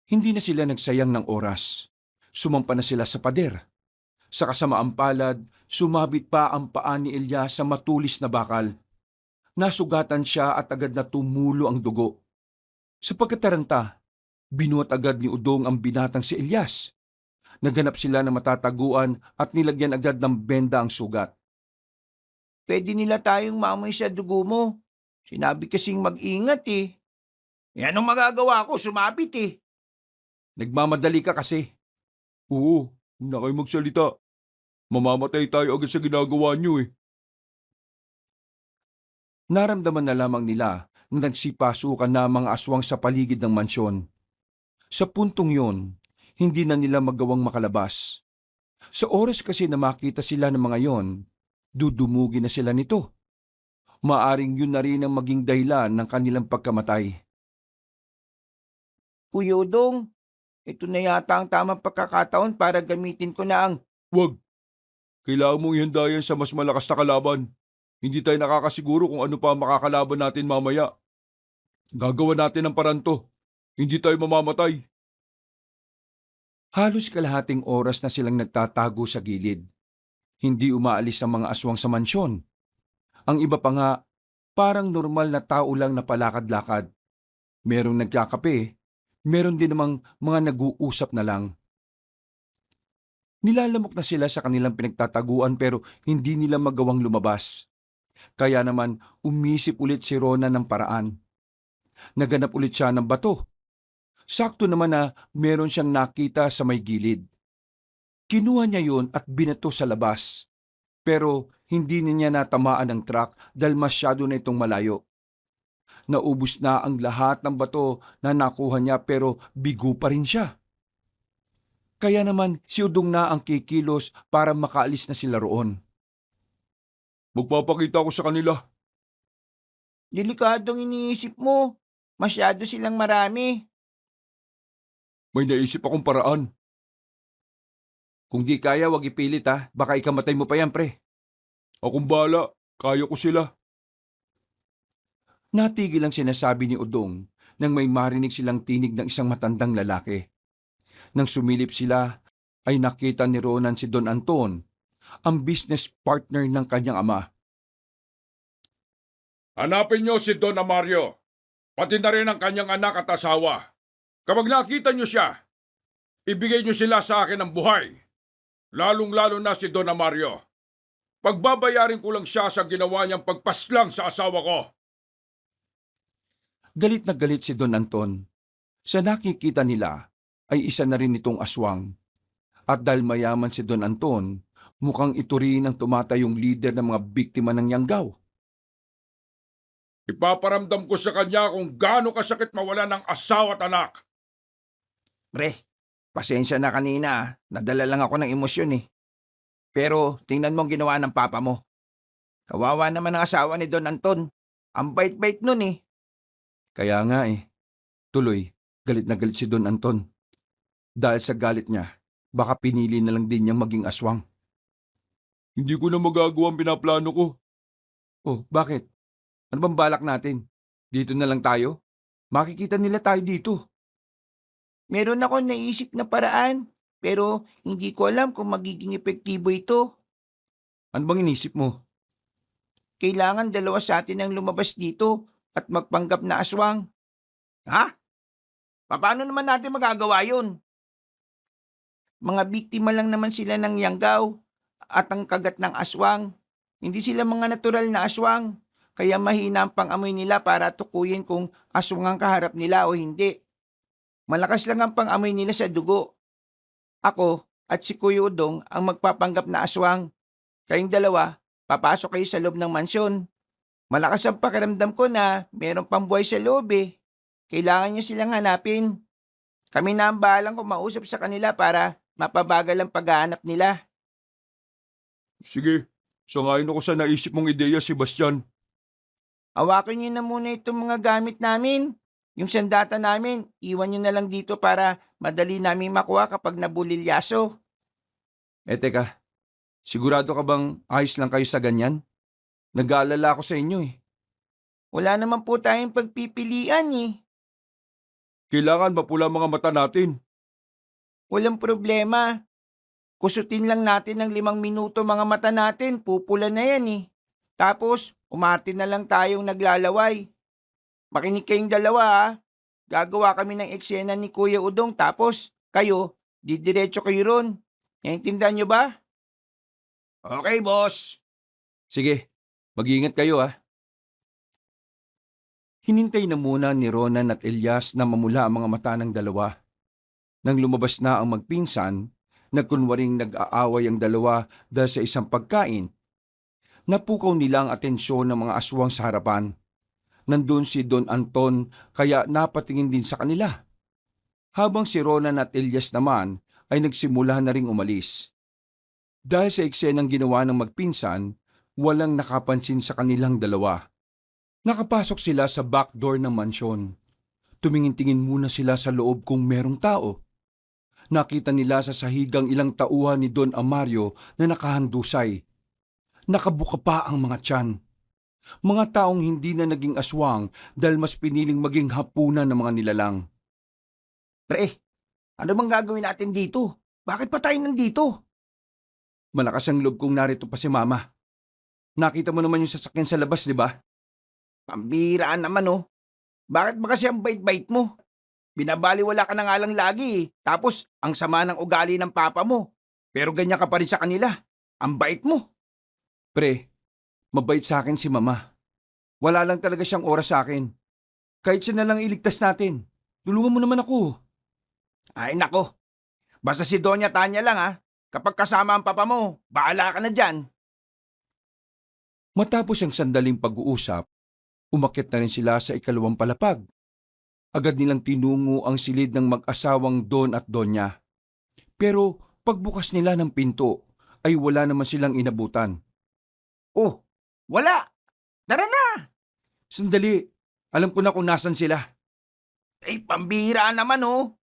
Hindi na sila nagsayang ng oras. Sumampa na sila sa pader. Sa kasamaang palad, sumabit pa ang paa ni Elias sa matulis na bakal. Nasugatan siya at agad na tumulo ang dugo. Sa pagkataranta, binuhat agad ni Udong ang binatang si Elias. Naganap sila ng matataguan at nilagyan agad ng benda ang sugat. Pwede nila tayong maamoy sa dugo mo. Sinabi kasing mag-ingat eh. Yan ang magagawa ko, sumabit eh. Nagmamadali ka kasi. Oo, huwag na kayo magsalita. Mamamatay tayo agad sa ginagawa niyo eh. Naramdaman na lamang nila na nagsipasukan na ang mga aswang sa paligid ng mansyon. Sa puntong yon, hindi na nila magawang makalabas. Sa oras kasi na makita sila ng mga yon, dudumugi na sila nito. Maaring yun na rin ang maging dahilan ng kanilang pagkamatay. Kuya Udong, ito na yata ang tamang pagkakataon para gamitin ko na ang... Wag! Kailangan mong ihanda yan sa mas malakas na kalaban. Hindi tayo nakakasiguro kung ano pa ang makakalaban natin mamaya. Gagawa natin ang paraan to. Hindi tayo mamamatay. Halos kalahating oras na silang nagtatago sa gilid. Hindi umaalis ang mga aswang sa mansyon. Ang iba pa nga, parang normal na tao lang na palakad-lakad. Merong nagkakape, meron din namang mga nag-uusap na lang. Nilalamok na sila sa kanilang pinagtataguan pero hindi nila magawang lumabas. Kaya naman umisip ulit si Rona ng paraan. Naganap ulit siya ng bato. Sakto naman na meron siyang nakita sa may gilid. Kinuha niya yun at binato sa labas. Pero hindi niya natamaan ang truck dahil masyado na itong malayo. Naubos na ang lahat ng bato na nakuha niya pero bigo pa rin siya. Kaya naman si Udong na ang kikilos para makaalis na sila roon. Magpapakita ko sa kanila. Delikadong iniisip mo. Masyado silang marami. May naisip akong paraan. Kung di kaya, wag ipilit ha. Baka ikamatay mo pa yan, pre. Akong bala. Kaya ko sila. Natigil ang sinasabi ni Udong nang may marinig silang tinig ng isang matandang lalaki. Nang sumilip sila, ay nakita ni Ronan si Don Anton, ang business partner ng kanyang ama. Hanapin niyo si Don Amario, pati na rin ang kanyang anak at asawa. Kapag nakita niyo siya, ibigay niyo sila sa akin ng buhay. Lalong-lalo na si Don Amario. Pagbabayarin ko lang siya sa ginawa niyang pagpaslang sa asawa ko. Galit na galit si Don Anton. Sa nakikita nila, ay isa na rin itong aswang. At dahil mayaman si Don Anton, mukhang ito rin ang tumatayong leader ng mga biktima ng Yanggaw. Ipaparamdam ko sa kanya kung gaano kasakit mawala ng asawa at anak. Pre, pasensya na kanina. Nadala lang ako ng emosyon eh. Pero tingnan mo ang ginawa ng papa mo. Kawawa naman ang asawa ni Don Anton. Ang bait-bait nun eh. Kaya nga eh. Tuloy, galit na galit si Don Anton. Dahil sa galit niya, baka pinili na lang din niyang maging aswang. Hindi ko na magagawa ang pinaplano ko. Oh, bakit? Ano bang balak natin? Dito na lang tayo? Makikita nila tayo dito. Meron ako naisip na paraan, pero hindi ko alam kung magiging epektibo ito. Ano bang inisip mo? Kailangan dalawa sa atin ang lumabas dito at magpanggap na aswang. Ha? Paano naman natin magagawa yun? Mga biktima lang naman sila ng yanggaw at ang kagat ng aswang. Hindi sila mga natural na aswang, kaya mahina ang pangamoy nila para tukuyin kung aswang ang kaharap nila o hindi. Malakas lang ang pangamoy nila sa dugo. Ako at si Kuya Udong ang magpapanggap na aswang. Kayong dalawa, papasok kayo sa loob ng mansyon. Malakas ang pakiramdam ko na meron pang buhay sa loob eh. Kailangan nyo silang hanapin. Kami na ang bahalang kumausap sa kanila para mapabagal ang paghahanap nila. Sige, sangayon ako sa naisip mong ideya, Sebastian. Hawakan nyo na muna itong mga gamit namin. Yung sandata namin, iwan nyo na lang dito para madali namin makuha kapag nabulilyaso. Teka, sigurado ka bang ayos lang kayo sa ganyan? Nag-aalala ako sa inyo eh. Wala naman po tayong pagpipilian eh. Kailangan mapula mga mata natin. Walang problema. Kusutin lang natin ng 5 minuto mga mata natin, pupula na yan eh. Tapos, umarte na lang tayong naglalaway. Makinig kayong dalawa ha. Gagawa kami ng eksena ni Kuya Udong tapos kayo, didiretso kayo ron. Naintindihan nyo ba? Okay, boss. Sige, mag-iingat kayo ah. Hinintay na muna ni Ronan at Elias na mamula ang mga mata ng dalawa. Nang lumabas na ang magpinsan, nagkunwaring nag-aaway ang dalawa dahil sa isang pagkain. Napukaw nila ang atensyon ng mga aswang sa harapan. Nandun si Don Anton kaya napatingin din sa kanila. Habang si Ronan at Elias naman ay nagsimula na ring umalis. Dahil sa eksenang ginawa ng magpinsan, walang nakapansin sa kanilang dalawa. Nakapasok sila sa back door ng mansyon. Tumingin-tingin muna sila sa loob kung merong tao. Nakita nila sa sahigang ilang tauhan ni Don Amario na nakahandusay. Nakabuka pa ang mga tiyan. Mga taong hindi na naging aswang dahil mas piniling maging hapunan ng mga nilalang. Pre, ano bang gagawin natin dito? Bakit pa tayo nandito? Malakas ang loob kong narito pa si Mama. Nakita mo naman yung sasakyan sa labas, di ba? Pambihiraan naman oh. Bakit ba kasi ang bait-bait mo? Binabaliwala ka na nga lang lagi eh. Tapos, ang sama ng ugali ng papa mo. Pero ganyan ka pa rin sa kanila. Ang bait mo. Pre, mabait sa akin si Mama. Wala lang talaga siyang oras sa akin. Kahit siya na lang iligtas natin. Tulungan mo naman ako. Ay nako. Basta si Doña Tanya lang ha. Kapag kasama ang papa mo, bahala ka na dyan. Matapos ang sandaling pag-uusap, umakyat na rin sila sa ikalawang palapag. Agad nilang tinungo ang silid ng mag-asawang Don at Donya. Pero pagbukas nila ng pinto, ay wala naman silang inabutan. Oh, wala. Tara na. Sandali, alam ko na kung nasan sila. Ay, pambihiraan naman oh.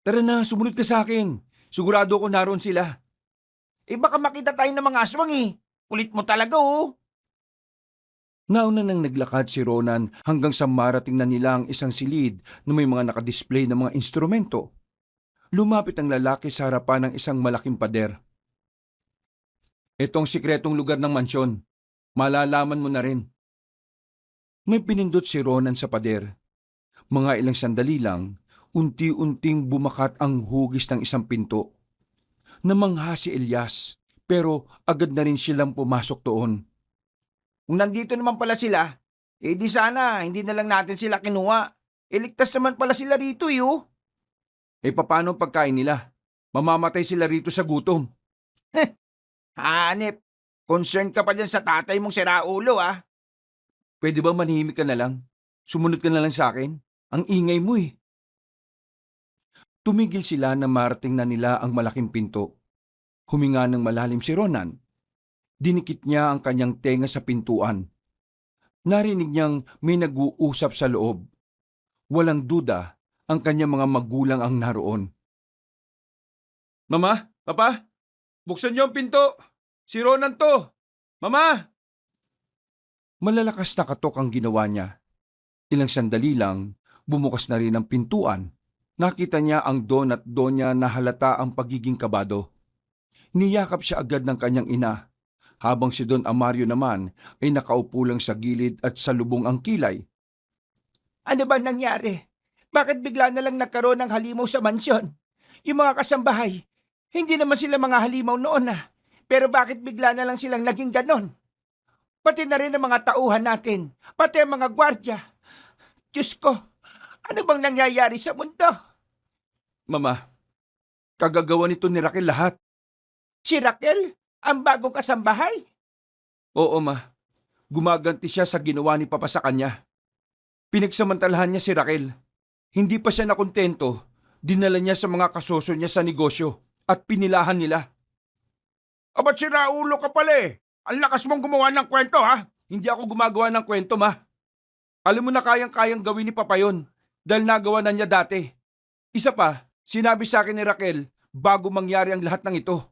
Tara na, sumunod ka sa akin. Sigurado ko naroon sila. Eh baka makita tayo ng mga aswang eh. Kulit mo talaga oh. Nauna nang naglakad si Ronan hanggang sa marating na nila ang isang silid na may mga nakadisplay na mga instrumento. Lumapit ang lalaki sa harapan ng isang malaking pader. Ito ang sikretong lugar ng mansyon. Malalaman mo na rin. May pinindot si Ronan sa pader. Mga ilang sandali lang, unti-unting bumakat ang hugis ng isang pinto. Namangha si Elias, pero agad na rin silang pumasok doon. Kung nandito naman pala sila, eh di sana hindi na lang natin sila kinuha. Iligtas naman pala sila rito eh oh. Paano ang pagkain nila? Mamamatay sila rito sa gutom. Hanep, concerned ka pa dyan sa tatay mong siraulo ah. Pwede ba manahimik ka na lang? Sumunod ka na lang sa akin? Ang ingay mo eh. Tumigil sila na marating na nila ang malaking pinto. Huminga ng malalim si Ronan. Dinikit niya ang kanyang tenga sa pintuan. Narinig niyang may nag-uusap sa loob. Walang duda, ang kanyang mga magulang ang naroon. Mama, Papa, buksan niyo ang pinto. Si Ronan to. Mama! Malalakas na katok ang ginawa niya. Ilang sandali lang, bumukas na rin ang pintuan. Nakita niya ang Don at Donya na halata ang pagiging kabado. Niyakap siya agad ng kanyang ina, habang si Don Amario naman ay nakaupo lang sa gilid at salubong ang kilay. Ano bang nangyari? Bakit bigla na lang nagkaroon ng halimaw sa mansyon? Yung mga kasambahay, hindi naman sila mga halimaw noon Pero bakit bigla na lang silang naging ganon? Pati na rin ang mga tauhan natin, pati ang mga gwardya. Diyos ko, ano bang nangyayari sa mundo? Mama, kagagawa nito ni Raquel lahat. Si Raquel, ang bagong kasambahay? Oo ma, gumaganti siya sa ginawa ni Papa sa kanya. Pinagsamantalahan niya si Raquel. Hindi pa siya nakontento, dinala niya sa mga kasosyo niya sa negosyo at pinilahan nila. Abat si Raulo ka pala eh. Ang lakas mong gumawa ng kwento ha? Hindi ako gumagawa ng kwento ma. Alam mo na kayang-kayang gawin ni Papa yon dahil nagawa na niya dati. Isa pa, sinabi sa akin ni Raquel bago mangyari ang lahat ng ito.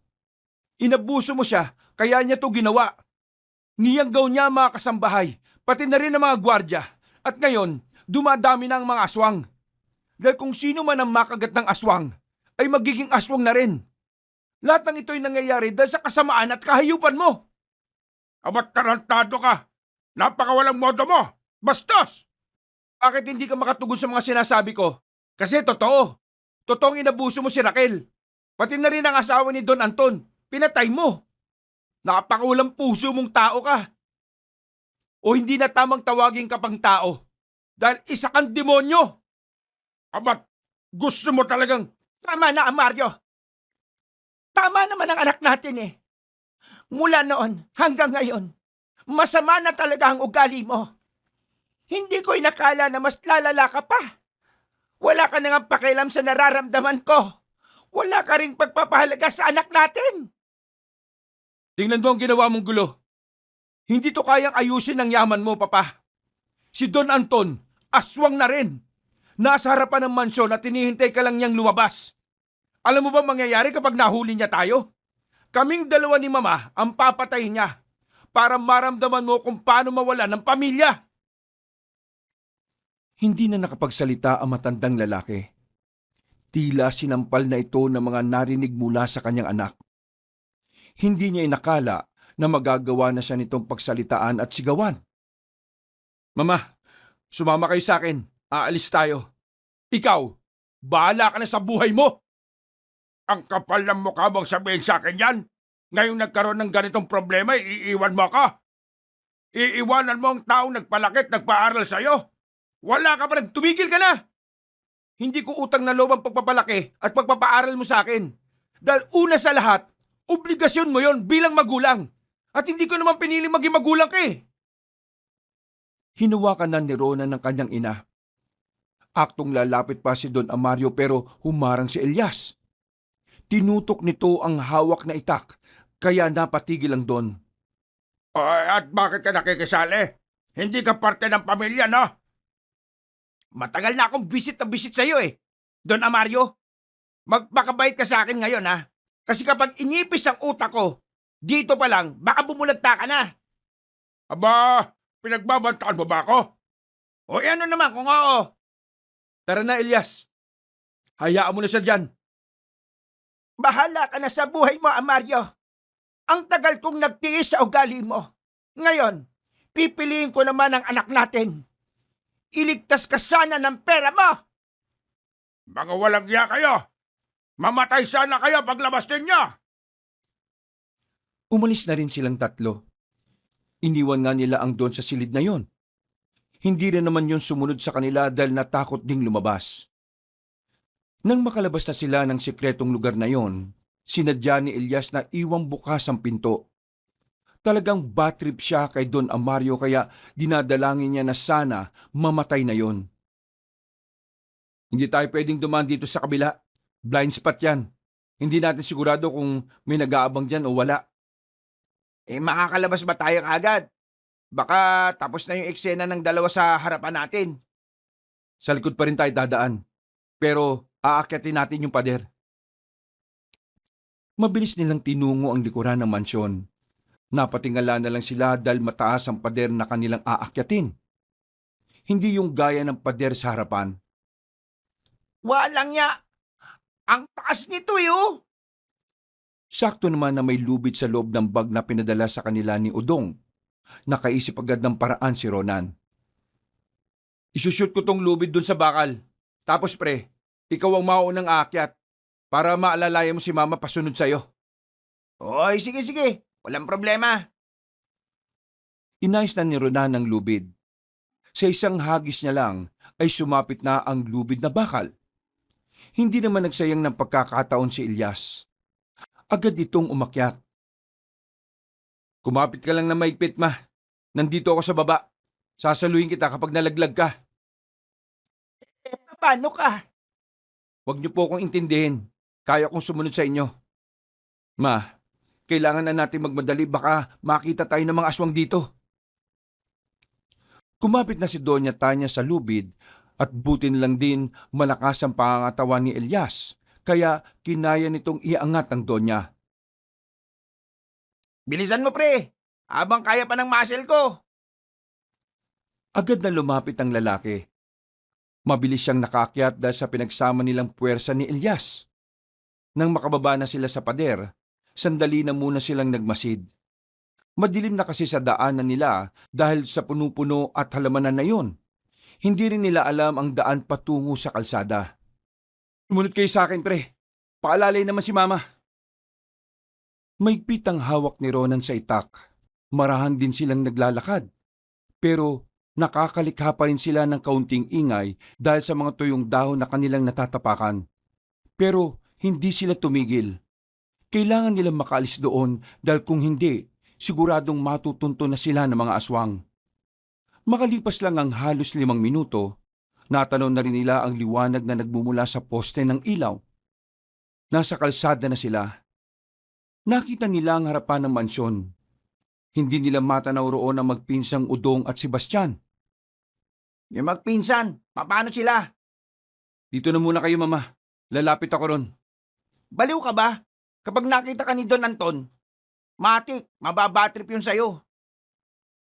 Inabuso mo siya, kaya niya to ginawa. Niyanggaw niya ang mga kasambahay, pati na rin ang mga gwardya. At ngayon, dumadami na ang mga aswang. Dahil kung sino man ang makagat ng aswang, ay magiging aswang na rin. Lahat ng ito'y nangyayari dahil sa kasamaan at kahayupan mo. Abat tarantado ka. Napakawalang modo mo. Bastos! Bakit hindi ka makatugon sa mga sinasabi ko? Kasi totoo. Totoong inabuso mo si Raquel. Pati na rin ang asawa ni Don Anton. Pinatay mo. Napakawalang puso mong tao ka. O hindi na tamang tawagin ka pang tao. Dahil isa kang demonyo. Abat, gusto mo talagang... Tama na, Amario. Tama naman ang anak natin Mula noon hanggang ngayon, masama na talaga ang ugali mo. Hindi ko inakala na mas lalala ka pa. Wala ka nang pakialam sa nararamdaman ko. Wala ka ring pagpapahalaga sa anak natin. Tingnan mo ang ginawa mong gulo. Hindi to kayang ayusin ng yaman mo, Papa. Si Don Anton, aswang na rin. Nasa harapan ng mansyon at tinihintay ka lang niyang lumabas. Alam mo ba mangyayari kapag nahuli niya tayo? Kaming dalawa ni Mama ang papatayin niya para maramdaman mo kung paano mawala ng pamilya. Hindi na nakapagsalita ang matandang lalaki. Tila sinampal na ito ng mga narinig mula sa kanyang anak. Hindi niya inakala na magagawa na siya nitong pagsalitaan at sigawan. Mama, sumama kayo sa akin. Aalis tayo. Ikaw, bahala ka na sa buhay mo. Ang kapal ng mukha mong sabihin sa akin yan. Ngayong nagkaroon ng ganitong problema, iiwan mo ka. Iiwanan mo ang taong nagpalakit, nagpaaral sa'yo. Wala ka pa rin, tumigil ka na. Hindi ko utang na loob ang pagpapalaki at pagpapaaral mo sa akin. Dahil una sa lahat, obligasyon mo yon bilang magulang. At hindi ko naman pinili maging magulang ka Hinawakan na ni Ronan ng kanyang ina. Aktong lalapit pa si Don Amario pero humarang si Elias. Tinutok nito ang hawak na itak, kaya napatigil ang Don. At bakit ka nakikisali? Hindi ka parte ng pamilya, no? Matagal na akong visit sa'yo Don Amario. Magpakabait ka sa akin ngayon Kasi kapag inipis ang utak ko, dito pa lang, baka bumulagta ka na. Aba, pinagbabantaan mo ba ako? O ano naman kung oo? Tara na, Elias. Hayaan mo na siya dyan. Bahala ka na sa buhay mo, Amario. Ang tagal kong nagtiis sa ugali mo. Ngayon, pipiliin ko naman ang anak natin. Iligtas ka sana ng pera mo. Mga walang iya kayo. Mamatay sana kayo paglabas ninyo. Umalis na rin silang tatlo. Iniwan nga nila ang Don sa silid na yon. Hindi rin naman yon sumunod sa kanila dahil natakot ding lumabas. Nang makalabas na sila ng sikretong lugar na yon, sinadya ni Elias na iwang bukas ang pinto. Talagang bad trip siya kay Don Amario kaya dinadalangin niya na sana mamatay na yon. Hindi tayo pwedeng dumaan dito sa kabila. Blind spot yan. Hindi natin sigurado kung may nag-aabang dyan o wala. Makakalabas ba tayo agad? Baka tapos na yung eksena ng dalawa sa harapan natin. Sa likod pa rin tayo dadaan. Pero aakyatin natin yung pader. Mabilis nilang tinungo ang likuran ng mansyon. Napatingala na lang sila dahil mataas ang pader na kanilang aakyatin. Hindi yung gaya ng pader sa harapan. Walang ya. Ang taas nito yo. Sakto naman na may lubid sa loob ng bag na pinadala sa kanila ni Udong. Nakaisip agad ng paraan si Ronan. Isushoot ko tong lubid dun sa bakal. Tapos pre, ikaw ang maunang aakyat para maalalayan mo si mama pasunod sa'yo. Oy, sige sige. Walang problema. Inayos na ni Ronan ang lubid. Sa isang hagis niya lang ay sumapit na ang lubid na bakal. Hindi naman nagsayang ng pagkakataon si Ilyas. Agad itong umakyat. Kumapit ka lang na maigpit, ma. Nandito ako sa baba. Sasaluhin kita kapag nalaglag ka. Paano ka? Huwag niyo po akong intindihin. Kaya kong sumunod sa inyo. Ma, kailangan na natin magmadali baka makita tayo ng mga aswang dito. Kumapit na si Doña Tanya sa lubid at buti lang din malakas ang pangangatawan ni Elias kaya kinaya nitong iangat ang Donya. Bilisan mo pre. Habang kaya pa ng muscle ko. Agad na lumapit ang lalaki. Mabilis siyang nakaakyat dahil sa pinagsama nilang puwersa ni Elias. Nang makababa na sila sa pader, sandali na muna silang nagmasid. Madilim na kasi sa daanan nila dahil sa puno-puno at halamanan na yon. Hindi rin nila alam ang daan patungo sa kalsada. Sumunod kayo sa akin, pre. Paalalay naman si mama. Maigpit ang hawak ni Ronan sa itak. Marahan din silang naglalakad. Pero nakakalikha pa rin sila ng kaunting ingay dahil sa mga tuyong dahon na kanilang natatapakan. Pero hindi sila tumigil. Kailangan nilang makaalis doon dahil kung hindi, siguradong matutunto na sila ng mga aswang. Makalipas lang ang halos 5 minuto, natanaw na rin nila ang liwanag na nagmumula sa poste ng ilaw. Nasa kalsada na sila. Nakita nila ang harapan ng mansyon. Hindi nila matanaw roon ang magpinsang Udong at Sebastian. Yung magpinsan, paano sila? Dito na muna kayo, mama. Lalapit ako ron. Baliw ka ba? Kapag nakita ka ni Don Anton, matik, mababatrip yun sa'yo.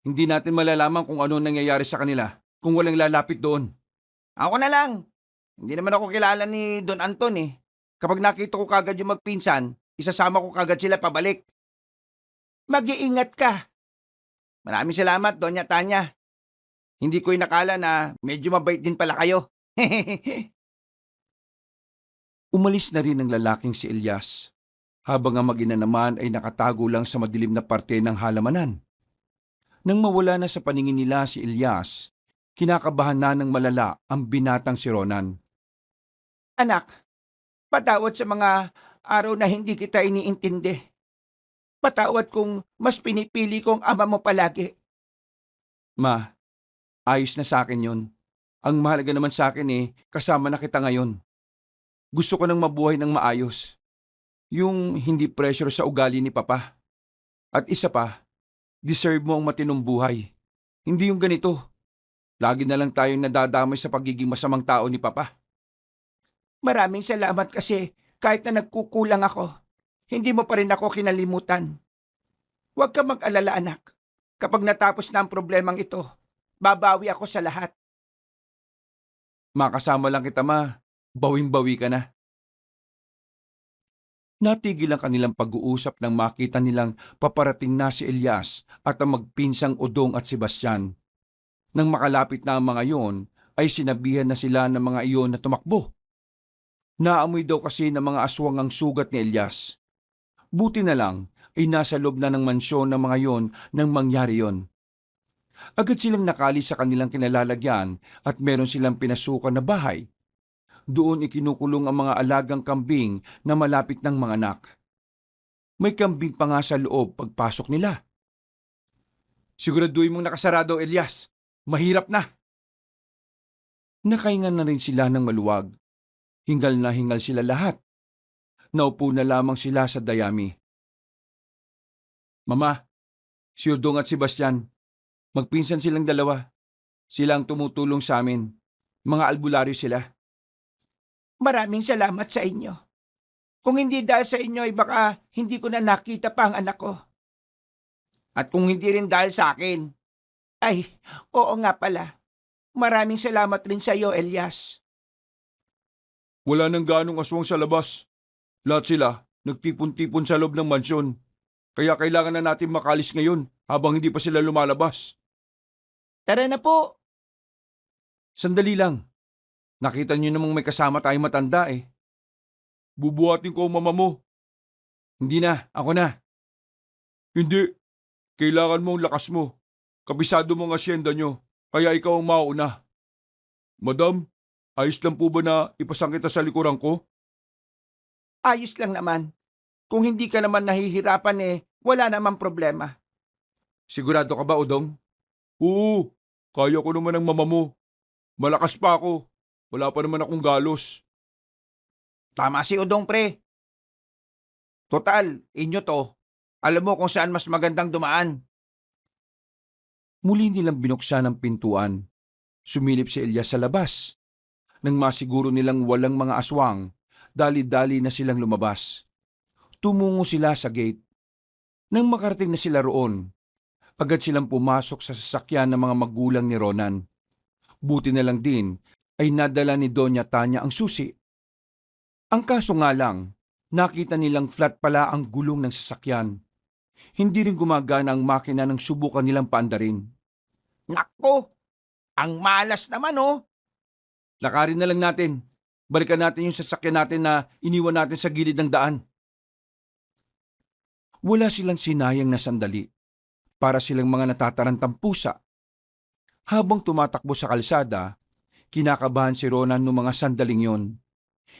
Hindi natin malalaman kung ano nangyayari sa kanila kung walang lalapit doon. Ako na lang. Hindi naman ako kilala ni Don Anton eh. Kapag nakita ko kagad yung magpinsan, isasama ko kagad sila pabalik. Mag-iingat ka. Maraming salamat, Doña Tanya. Hindi ko inakala na medyo mabait din pala kayo. Umalis na rin ang lalaking si Elias, habang ang mag-ina naman ay nakatago lang sa madilim na parte ng halamanan. Nang mawala na sa paningin nila si Elias, kinakabahan na ng malala ang binatang si Ronan. Anak, patawad sa mga araw na hindi kita iniintindi. Patawad kung mas pinipili kong ama mo palagi. Ma, ayos na sa akin yun. Ang mahalaga naman sa akin kasama na kita ngayon. Gusto ko nang mabuhay ng maayos. Yung hindi pressure sa ugali ni Papa. At isa pa, deserve mo ang matinong buhay. Hindi yung ganito. Lagi na lang tayong nadadamay sa pagiging masamang tao ni Papa. Maraming salamat kasi kahit na nagkukulang ako, hindi mo pa rin ako kinalimutan. Huwag ka mag-alala anak. Kapag natapos na ang problemang ito, babawi ako sa lahat. Makasama lang kita, ma. Bawing-bawi ka na. Natigil ang kanilang pag-uusap nang makita nilang paparating na si Elias at ang magpinsang Udong at Sebastian. Nang makalapit na ang mga iyon, ay sinabihan na sila ng mga iyon na tumakbo. Naamoy daw kasi ng mga aswang ang sugat ni Elias. Buti na lang ay nasa loob na ng mansyon ng mga iyon nang mangyari yon. Agad silang nakali sa kanilang kinalalagyan at meron silang pinasukan na bahay. Doon ikinukulong ang mga alagang kambing na malapit ng mga anak. May kambing pa nga sa loob pagpasok nila. Siguraduhin mong nakasarado, Elias. Mahirap na. Nakahinga na rin sila ng maluwag. Hingal na hingal sila lahat. Naupo na lamang sila sa dayami. Mama, si Udong at Sebastian, magpinsan silang dalawa. Sila ang tumutulong sa amin. Mga albularyo sila. Maraming salamat sa inyo. Kung hindi dahil sa inyo ay baka hindi ko na nakita pa ang anak ko. At kung hindi rin dahil sa akin, Ay, oo nga pala. Maraming salamat rin sa iyo, Elias. Wala nang ganong aswang sa labas. Lahat sila nagtipon-tipon sa loob ng mansyon. Kaya kailangan na natin makalis ngayon habang hindi pa sila lumalabas. Tara na po. Sandali lang. Nakita niyo namang may kasama tayong matanda eh. Bubuhatin ko ang mama mo. Hindi na, ako na. Hindi. Kailangan mo ang lakas mo. Kabisado mo ang asyenda nyo, kaya ikaw ang mauna. Madam, ayos lang po ba na ipasang kita sa likuran ko? Ayos lang naman. Kung hindi ka naman nahihirapan wala namang problema. Sigurado ka ba, Udong? Oo, kaya ko naman ang mama mo. Malakas pa ako. Wala pa naman akong galos. Tama si Udong, pre. Total, inyo to. Alam mo kung saan mas magandang dumaan. Muli nilang binuksan ang pintuan. Sumilip si Elias sa labas. Nang masiguro nilang walang mga aswang, dali-dali na silang lumabas. Tumungo sila sa gate. Nang makarating na sila roon, agad silang pumasok sa sasakyan ng mga magulang ni Ronan. Buti na lang din ay nadala ni Doña Tanya ang susi. Ang kaso nga lang, nakita nilang flat pala ang gulong ng sasakyan. Hindi rin gumagana ang makina ng subukan nilang paandarin. Nako, ang malas naman oh. Lakarin na lang natin. Balikan natin yung sasakyan natin na iniwan natin sa gilid ng daan. Wala silang sinayang na sandali. Para silang mga natatarantang pusa. Habang tumatakbo sa kalsada, kinakabahan si Ronan noong mga sandaling yon.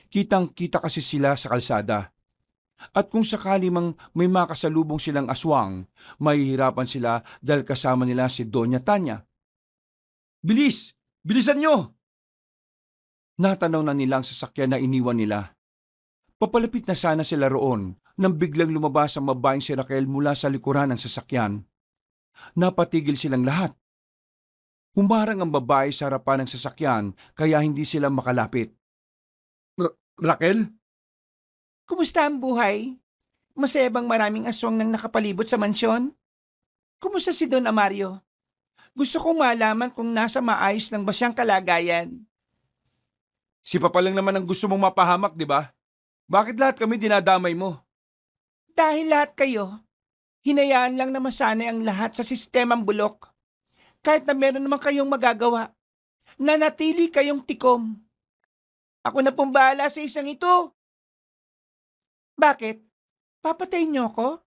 Kitang-kita kasi sila sa kalsada. At kung sakali mang may makasalubong silang aswang, mahihirapan sila dahil kasama nila si Doña Tanya. Bilis! Bilisan nyo! Natanaw na nila ang sasakyan na iniwan nila. Papalapit na sana sila roon nang biglang lumabas ang babaeng si Raquel mula sa likuran ng sasakyan. Napatigil silang lahat. Humarang ang babae sa harapan ng sasakyan kaya hindi sila makalapit. Raquel? Kumusta ang buhay? Masaya bang maraming aswang nang nakapalibot sa mansyon? Kumusta si Don Amario? Gusto kong malaman kung nasa maayos lang ba siyang kalagayan. Si Papa lang naman ang gusto mong mapahamak, di ba? Bakit lahat kami dinadamay mo? Dahil lahat kayo, hinayaan lang na masanay ang lahat sa sistemang bulok. Kahit na meron naman kayong magagawa, nanatili kayong tikom. Ako na pong bahala sa isang ito. Bakit? Papatayin niyo ako?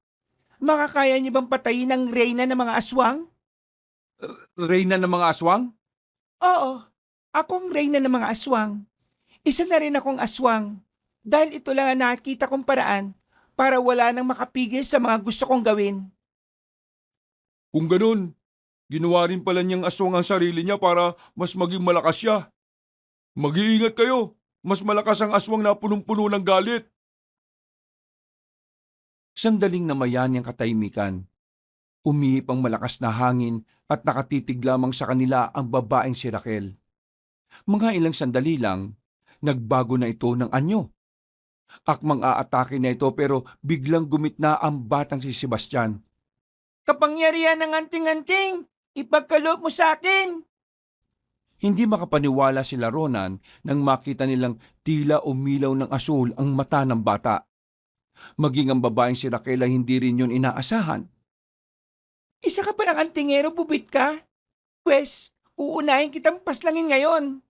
Makakaya niyo bang patayin ang reyna ng mga aswang? Reyna ng mga aswang? Oo, akong reyna ng mga aswang. Isa na rin akong aswang. Dahil ito lang ang nakikita kong paraan para wala nang makapigil sa mga gusto kong gawin. Kung ganun, ginawa rin pala niyang aswang ang sarili niya para mas maging malakas siya. Mag-iingat kayo, mas malakas ang aswang na punong-puno ng galit. Sandaling namayan niyang katahimikan. Umihip ang malakas na hangin at nakatitig lamang sa kanila ang babaeng si Raquel. Mga ilang sandali lang, nagbago na ito ng anyo. Akmang aatake na ito pero biglang gumitna ang batang si Sebastian. Kapangyarihan ng anting-anting, ipagkaloob mo sa akin. Hindi makapaniwala sila Ronan nang makita nilang tila umilaw ng asul ang mata ng bata. Maging ang babaeng si Raquel ay hindi rin yun inaasahan. Isa ka palang antingero, bubit ka? Pwes, uunahin kitang paslangin ngayon.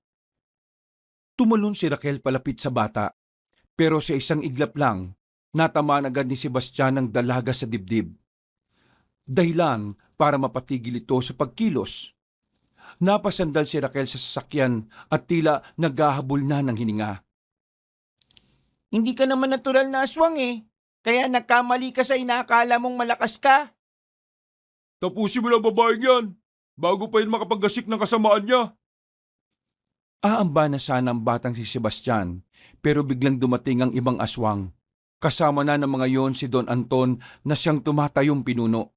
Tumalon si Raquel palapit sa bata. Pero sa isang iglap lang, natamaan agad ni Sebastian ang dalaga sa dibdib. Dahilan para mapatigil ito sa pagkilos. Napasandal si Raquel sa sasakyan at tila naghahabol na ng hininga. Hindi ka naman natural na aswang kaya nagkamali ka sa inaakala mong malakas ka. Tapusin mo lang babaeng yan, bago pa yun makapaggasik ng kasamaan niya. Aamba na sana ang batang si Sebastian, pero biglang dumating ang ibang aswang. Kasama na ng mga yon si Don Anton na siyang tumatayong pinuno.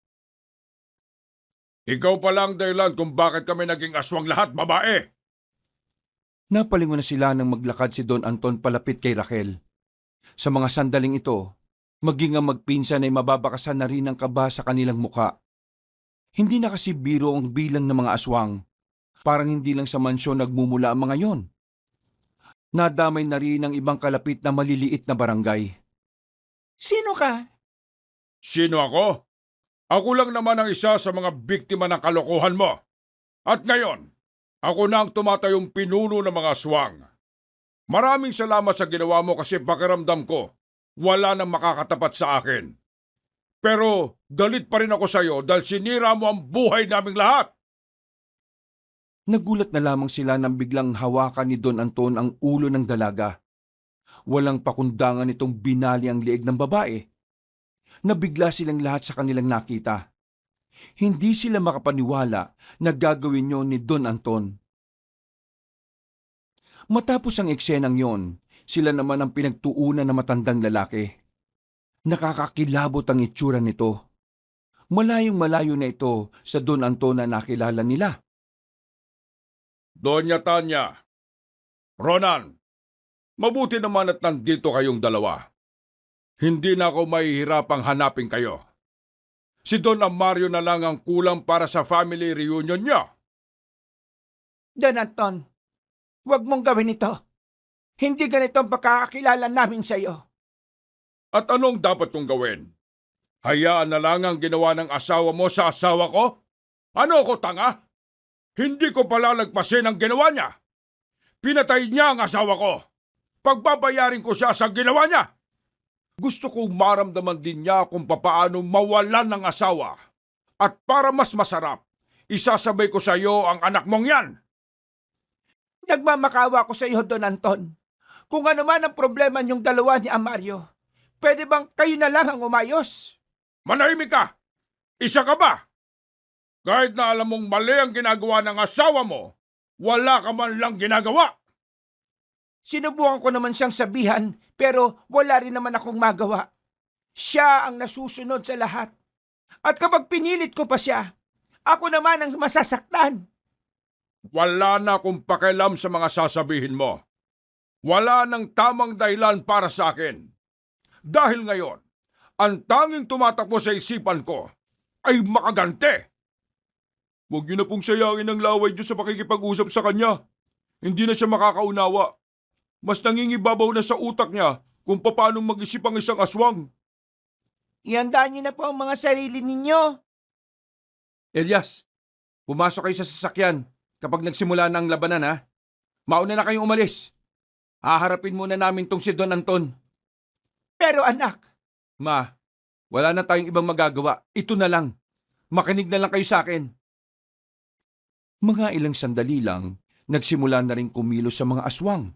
Ikaw pala ang dahilan kung bakit kami naging aswang lahat, babae. Napalingon na sila nang maglakad si Don Anton palapit kay Raquel. Sa mga sandaling ito, maging ang magpinsan ay mababakasan na rin ang kaba sa kanilang muka. Hindi na kasi biro ang bilang ng mga aswang. Parang hindi lang sa mansyon nagmumula ang mga yon. Nadamay na rin ang ibang kalapit na maliliit na barangay. Sino ka? Sino ako? Ako lang naman ang isa sa mga biktima ng kalokohan mo. At ngayon, ako na ang tumatayong pinuno ng mga aswang. Maraming salamat sa ginawa mo kasi pakiramdam ko, wala nang makakatapat sa akin. Pero galit pa rin ako sa iyo dahil sinira mo ang buhay naming lahat. Nagulat na lamang sila nang biglang hawakan ni Don Anton ang ulo ng dalaga. Walang pakundangan itong binali ang leeg ng babae. Nabigla silang lahat sa kanilang nakita. Hindi sila makapaniwala na gagawin yon ni Don Anton. Matapos ang eksenang yon, sila naman ang pinagtuunan ng matandang lalaki. Nakakakilabot ang itsura nito. Malayong malayo na ito sa Don Anton na nakilala nila. Doña Tanya, Ronan, mabuti naman at nandito kayong dalawa. Hindi na ako mahihirapang hanapin kayo. Si Don Mario na lang ang kulang para sa family reunion niya. Don Anton, huwag mong gawin ito. Hindi ganito ang pagkakakilala namin sa iyo. At anong dapat kong gawin? Hayaan na lang ang ginawa ng asawa mo sa asawa ko? Ano ko, tanga? Hindi ko palalagpasin ang ginawa niya. Pinatay niya ang asawa ko. Pagbabayarin ko siya sa ginawa niya. Gusto kong maramdaman din niya kung papaano mawalan ng asawa. At para mas masarap, isasabay ko sa iyo ang anak mong yan. Nagmamakawa ko sa iyo, Don Anton. Kung ano man ang problema niyong dalawa ni Mario, pwede bang kayo na lang ang umayos? Manahimik ka! Isa ka ba? Kahit na alam mong mali ang ginagawa ng asawa mo, wala ka man lang ginagawa. Sinubukan ko naman siyang sabihan, pero wala rin naman akong magawa. Siya ang nasusunod sa lahat. At kapag pinilit ko pa siya, ako naman ang masasaktan. Wala na akong pakialam sa mga sasabihin mo. Wala nang tamang dahilan para sa akin. Dahil ngayon, ang tanging tumatakbo sa isipan ko ay makagante. Huwag niyo na pong sayangin ang laway niyo sa pakikipag-usap sa kanya. Hindi na siya makakaunawa. Mas nangingibabaw na sa utak niya kung paano mag-isip ang isang aswang. Ihandaan niyo na po ang mga sarili ninyo. Elias, pumasok kayo sa sasakyan kapag nagsimula na ang labanan, ha? Mauna na kayong umalis. Haharapin muna namin tong si Don Anton. Pero anak, Ma, wala na tayong ibang magagawa. Ito na lang. Makinig na lang kayo sa akin. Mga ilang sandali lang, nagsimula na rin kumilos sa mga aswang.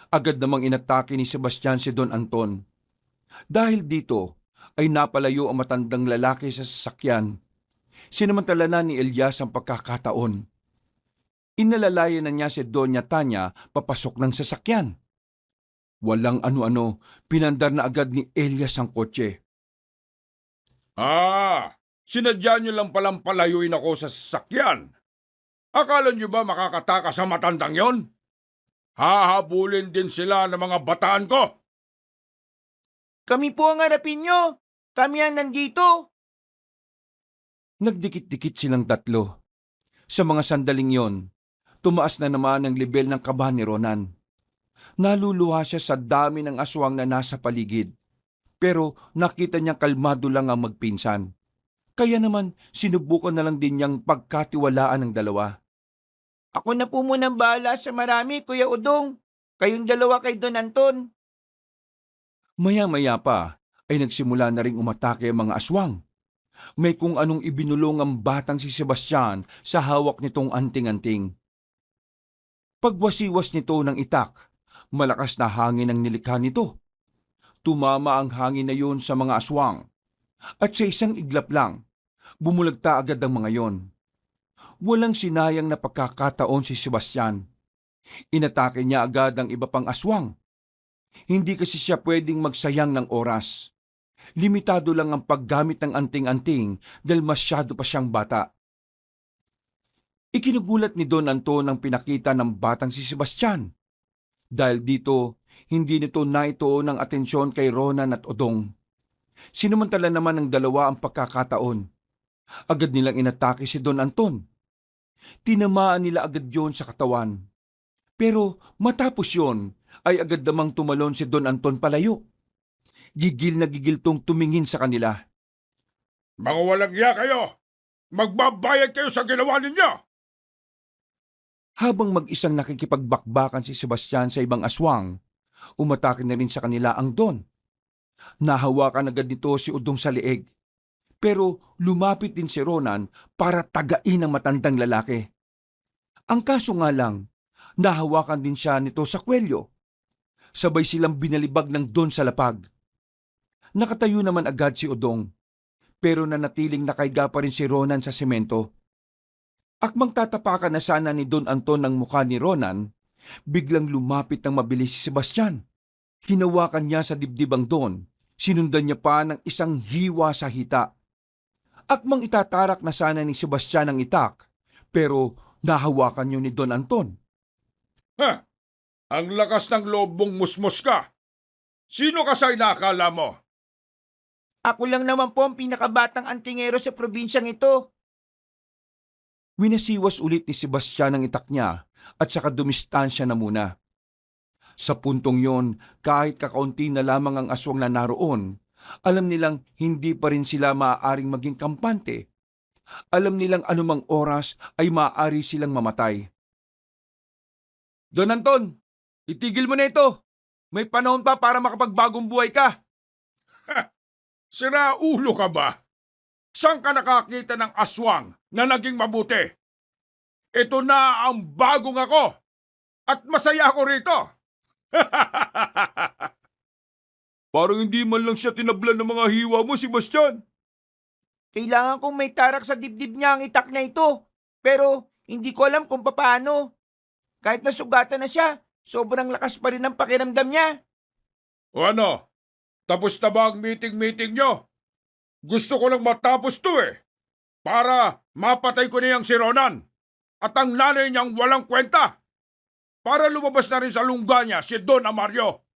Agad namang inatake ni Sebastian si Don Anton. Dahil dito, ay napalayo ang matandang lalaki sa sasakyan. Sinamantala na ni Elias ang pagkakataon. Inalalayan na niya si Doña Tanya papasok ng sasakyan. Walang ano-ano, pinandar na agad ni Elias ang kotse. Sinadya niyo lang palang palayuin ako sa sasakyan. Akala niyo ba makakatakas sa matandang yon? Hahabulin din sila ng mga bataan ko. kami po ang hanapin nyo. Kami ang nandito. Nagdikit-dikit silang tatlo. Sa mga sandaling yon, tumaas na naman ang lebel ng kaba ni Ronan. Naluluha siya sa dami ng aswang na nasa paligid. Pero nakita niyang kalmado lang ang magpinsan. Kaya naman sinubukan na lang din niyang pagkatiwalaan ng dalawa. Ako na po munang bahala sa marami, Kuya Udong. Kayong dalawa kay Don Anton. Maya-maya pa ay nagsimula na ring umatake ang mga aswang. May kung anong ibinulong ang batang si Sebastian sa hawak nitong anting-anting. Pagwasiwas nito ng itak, malakas na hangin ang nilikha nito. Tumama ang hangin na yun sa mga aswang. At sa isang iglap lang, bumulagta agad ang mga yon. Walang sinayang na pagkakataon si Sebastian. Inatake niya agad ang iba pang aswang. Hindi kasi siya pwedeng magsayang ng oras. Limitado lang ang paggamit ng anting-anting dahil masyado pa siyang bata. Ikinugulat ni Don Anton ang pinakita ng batang si Sebastian. Dahil dito, hindi nito naituon ng atensyon kay Ronan at Odong. Sinamantala naman ng dalawa ang pagkakataon. Agad nilang inatake si Don Anton. Tinamaan nila agad yon sa katawan. Pero matapos yon, ay agad namang tumalon si Don Anton palayo. Gigil na gigil tong tumingin sa kanila. Mga walang iya kayo! Magbabayad kayo sa ginawa ninyo! Habang mag-isang nakikipagbakbakan si Sebastian sa ibang aswang, umatake na rin sa kanila ang Don. Nahawakan agad nito si Udong sa leeg. Pero lumapit din si Ronan para tagain ang matandang lalaki. Ang kaso nga lang, nahawakan din siya nito sa kwelyo. Sabay silang binalibag ng Don sa lapag. Nakatayo naman agad si Udong, pero nanatiling nakaiga pa rin si Ronan sa semento. Akmang tatapakan na sana ni Don Anton ang mukha ni Ronan, biglang lumapit ng mabilis si Sebastian. Hinawakan niya sa dibdib ang Don, sinundan niya pa ng isang hiwa sa hita. Akmang itatarak na sana ni Sebastian ang itak, pero nahawakan niyo ni Don Anton. Ha! Ang lakas ng loob mong musmos ka! Sino ka sa inakala mo? Ako lang naman po ang pinakabatang antingero sa probinsyang ito. Winasiwas ulit ni Sebastian ang itak niya at saka dumistansya na muna. Sa puntong yon, kahit kakaunti na lamang ang aswang na naroon, alam nilang hindi pa rin sila maaaring maging kampante. Alam nilang anumang oras ay maaari silang mamatay. Don Anton, itigil mo na ito! May panahon pa para makapagbagong buhay ka! Sira ulo ka ba? Saan ka nakakita ng aswang na naging mabuti? Ito na ang bagong ako! At masaya ako rito! Parang hindi man lang siya tinablan ng mga hiwa mo, Sebastian. Kailangan kong may tarak sa dibdib niya ang itak na ito. Pero hindi ko alam kung paano. Kahit nasugatan na siya, sobrang lakas pa rin ang pakiramdam niya. O ano? Tapos na ba ang meeting nyo? Gusto ko lang matapos to para mapatay ko niyang si Ronan at ang nanay niyang walang kwenta. Para lumabas na rin sa lungga niya si Don Amario.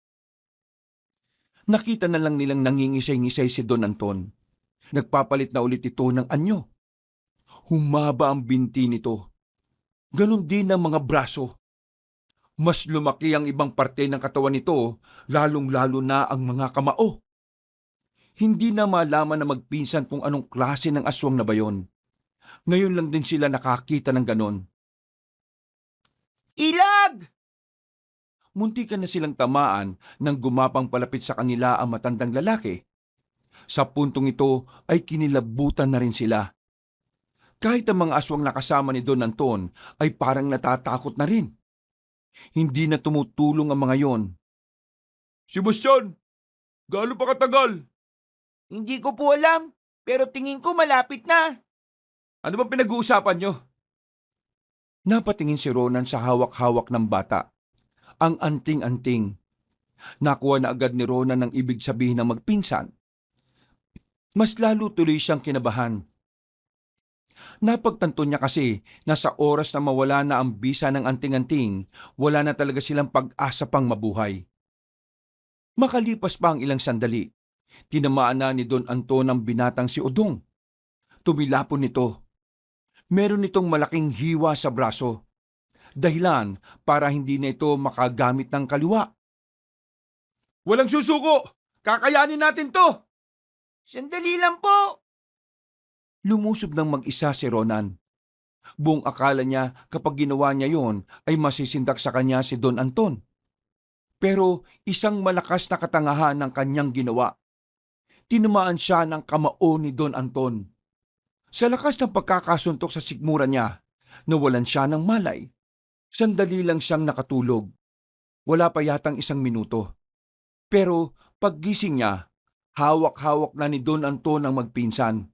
Nakita na lang nilang nangingisay-ngisay si Don Anton. Nagpapalit na ulit ito ng anyo. Humaba ang binti nito. Ganon din ang mga braso. Mas lumaki ang ibang parte ng katawan nito, lalong-lalo na ang mga kamao. Hindi na malaman na magpinsan kung anong klase ng aswang na ba yon. Ngayon lang din sila nakakita ng ganon. Ilag! Muntikan na silang tamaan nang gumapang palapit sa kanila ang matandang lalaki. Sa puntong ito ay kinilabutan na rin sila. Kahit ang mga aswang na kasama ni Don Anton ay parang natatakot na rin. Hindi na tumutulong ang mga yon. Sebastian, gaano pa katagal? Hindi ko po alam, pero tingin ko malapit na. Ano bang pinag-uusapan nyo? Napatingin si Ronan sa hawak-hawak ng bata. Ang anting-anting. Nakuha na agad ni Ronan ang ibig sabihin ng magpinsan. Mas lalo tuloy siyang kinabahan. Napagtanto niya kasi na sa oras na mawala na ang bisa ng anting-anting, wala na talaga silang pag-asa pang mabuhay. Makalipas pa ang ilang sandali, tinamaan na ni Don Anton ang binatang si Udong. Tumilapon nito. Meron itong malaking hiwa sa braso. Dahilan para hindi na ito makagamit ng kaliwa. Walang susuko! Kakayanin natin to! Sandali lang po. Lumusob ng mag-isa si Ronan. Buong akala niya kapag ginawa niya yon ay masisindak sa kanya si Don Anton. Pero isang malakas na katangahan ng kanyang ginawa. Tinamaan siya ng kamao ni Don Anton. Sa lakas ng pagkakasuntok sa sikmura niya, nawalan siya ng malay. Sandali lang siyang nakatulog. Wala pa yatang 1 minuto. Pero paggising niya, hawak-hawak na ni Don Anton ang magpinsan.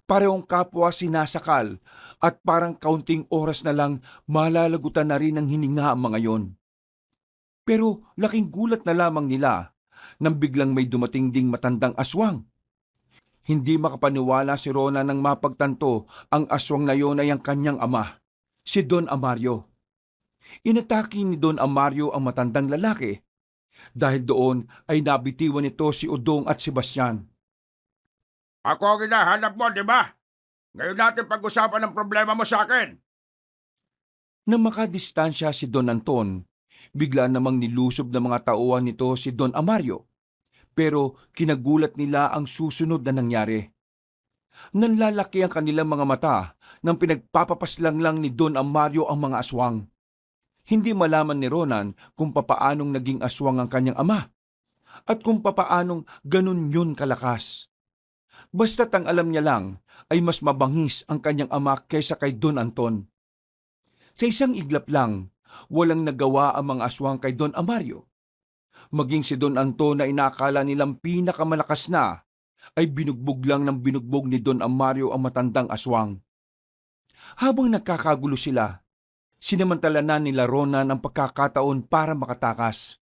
Parehong kapwa sinasakal at parang kaunting oras na lang malalagutan na rin ng hininga ang mga yon. Pero laking gulat na lamang nila nang biglang may dumating ding matandang aswang. Hindi makapaniwala si Ronan nang mapagtanto ang aswang na yon ay ang kanyang ama, si Don Amario. Inatake ni Don Amario ang matandang lalaki. Dahil doon ay nabitiwan nito si Udong at Sebastian. Ako ang hinahanap mo, di ba? Ngayon natin pag-usapan ang problema mo sa akin. Nang makadistansya si Don Anton, bigla namang nilusob ng mga tauhan nito si Don Amario. Pero kinagulat nila ang susunod na nangyari. Nanlalaki ang kanilang mga mata nang pinagpapapaslang lang ni Don Amario ang mga aswang. Hindi malaman ni Ronan kung papaanong naging aswang ang kanyang ama at kung papaanong ganun yun kalakas. Basta't ang alam niya lang ay mas mabangis ang kanyang ama kaysa kay Don Anton. Sa isang iglap lang, walang nagawa ang mga aswang kay Don Amario. Maging si Don Anton na inakala nilang pinakamalakas na, ay binugbog lang ng binugbog ni Don Amario ang matandang aswang. Habang nagkakagulo sila, sinamantala na nila Ronan ang pagkakataon para makatakas.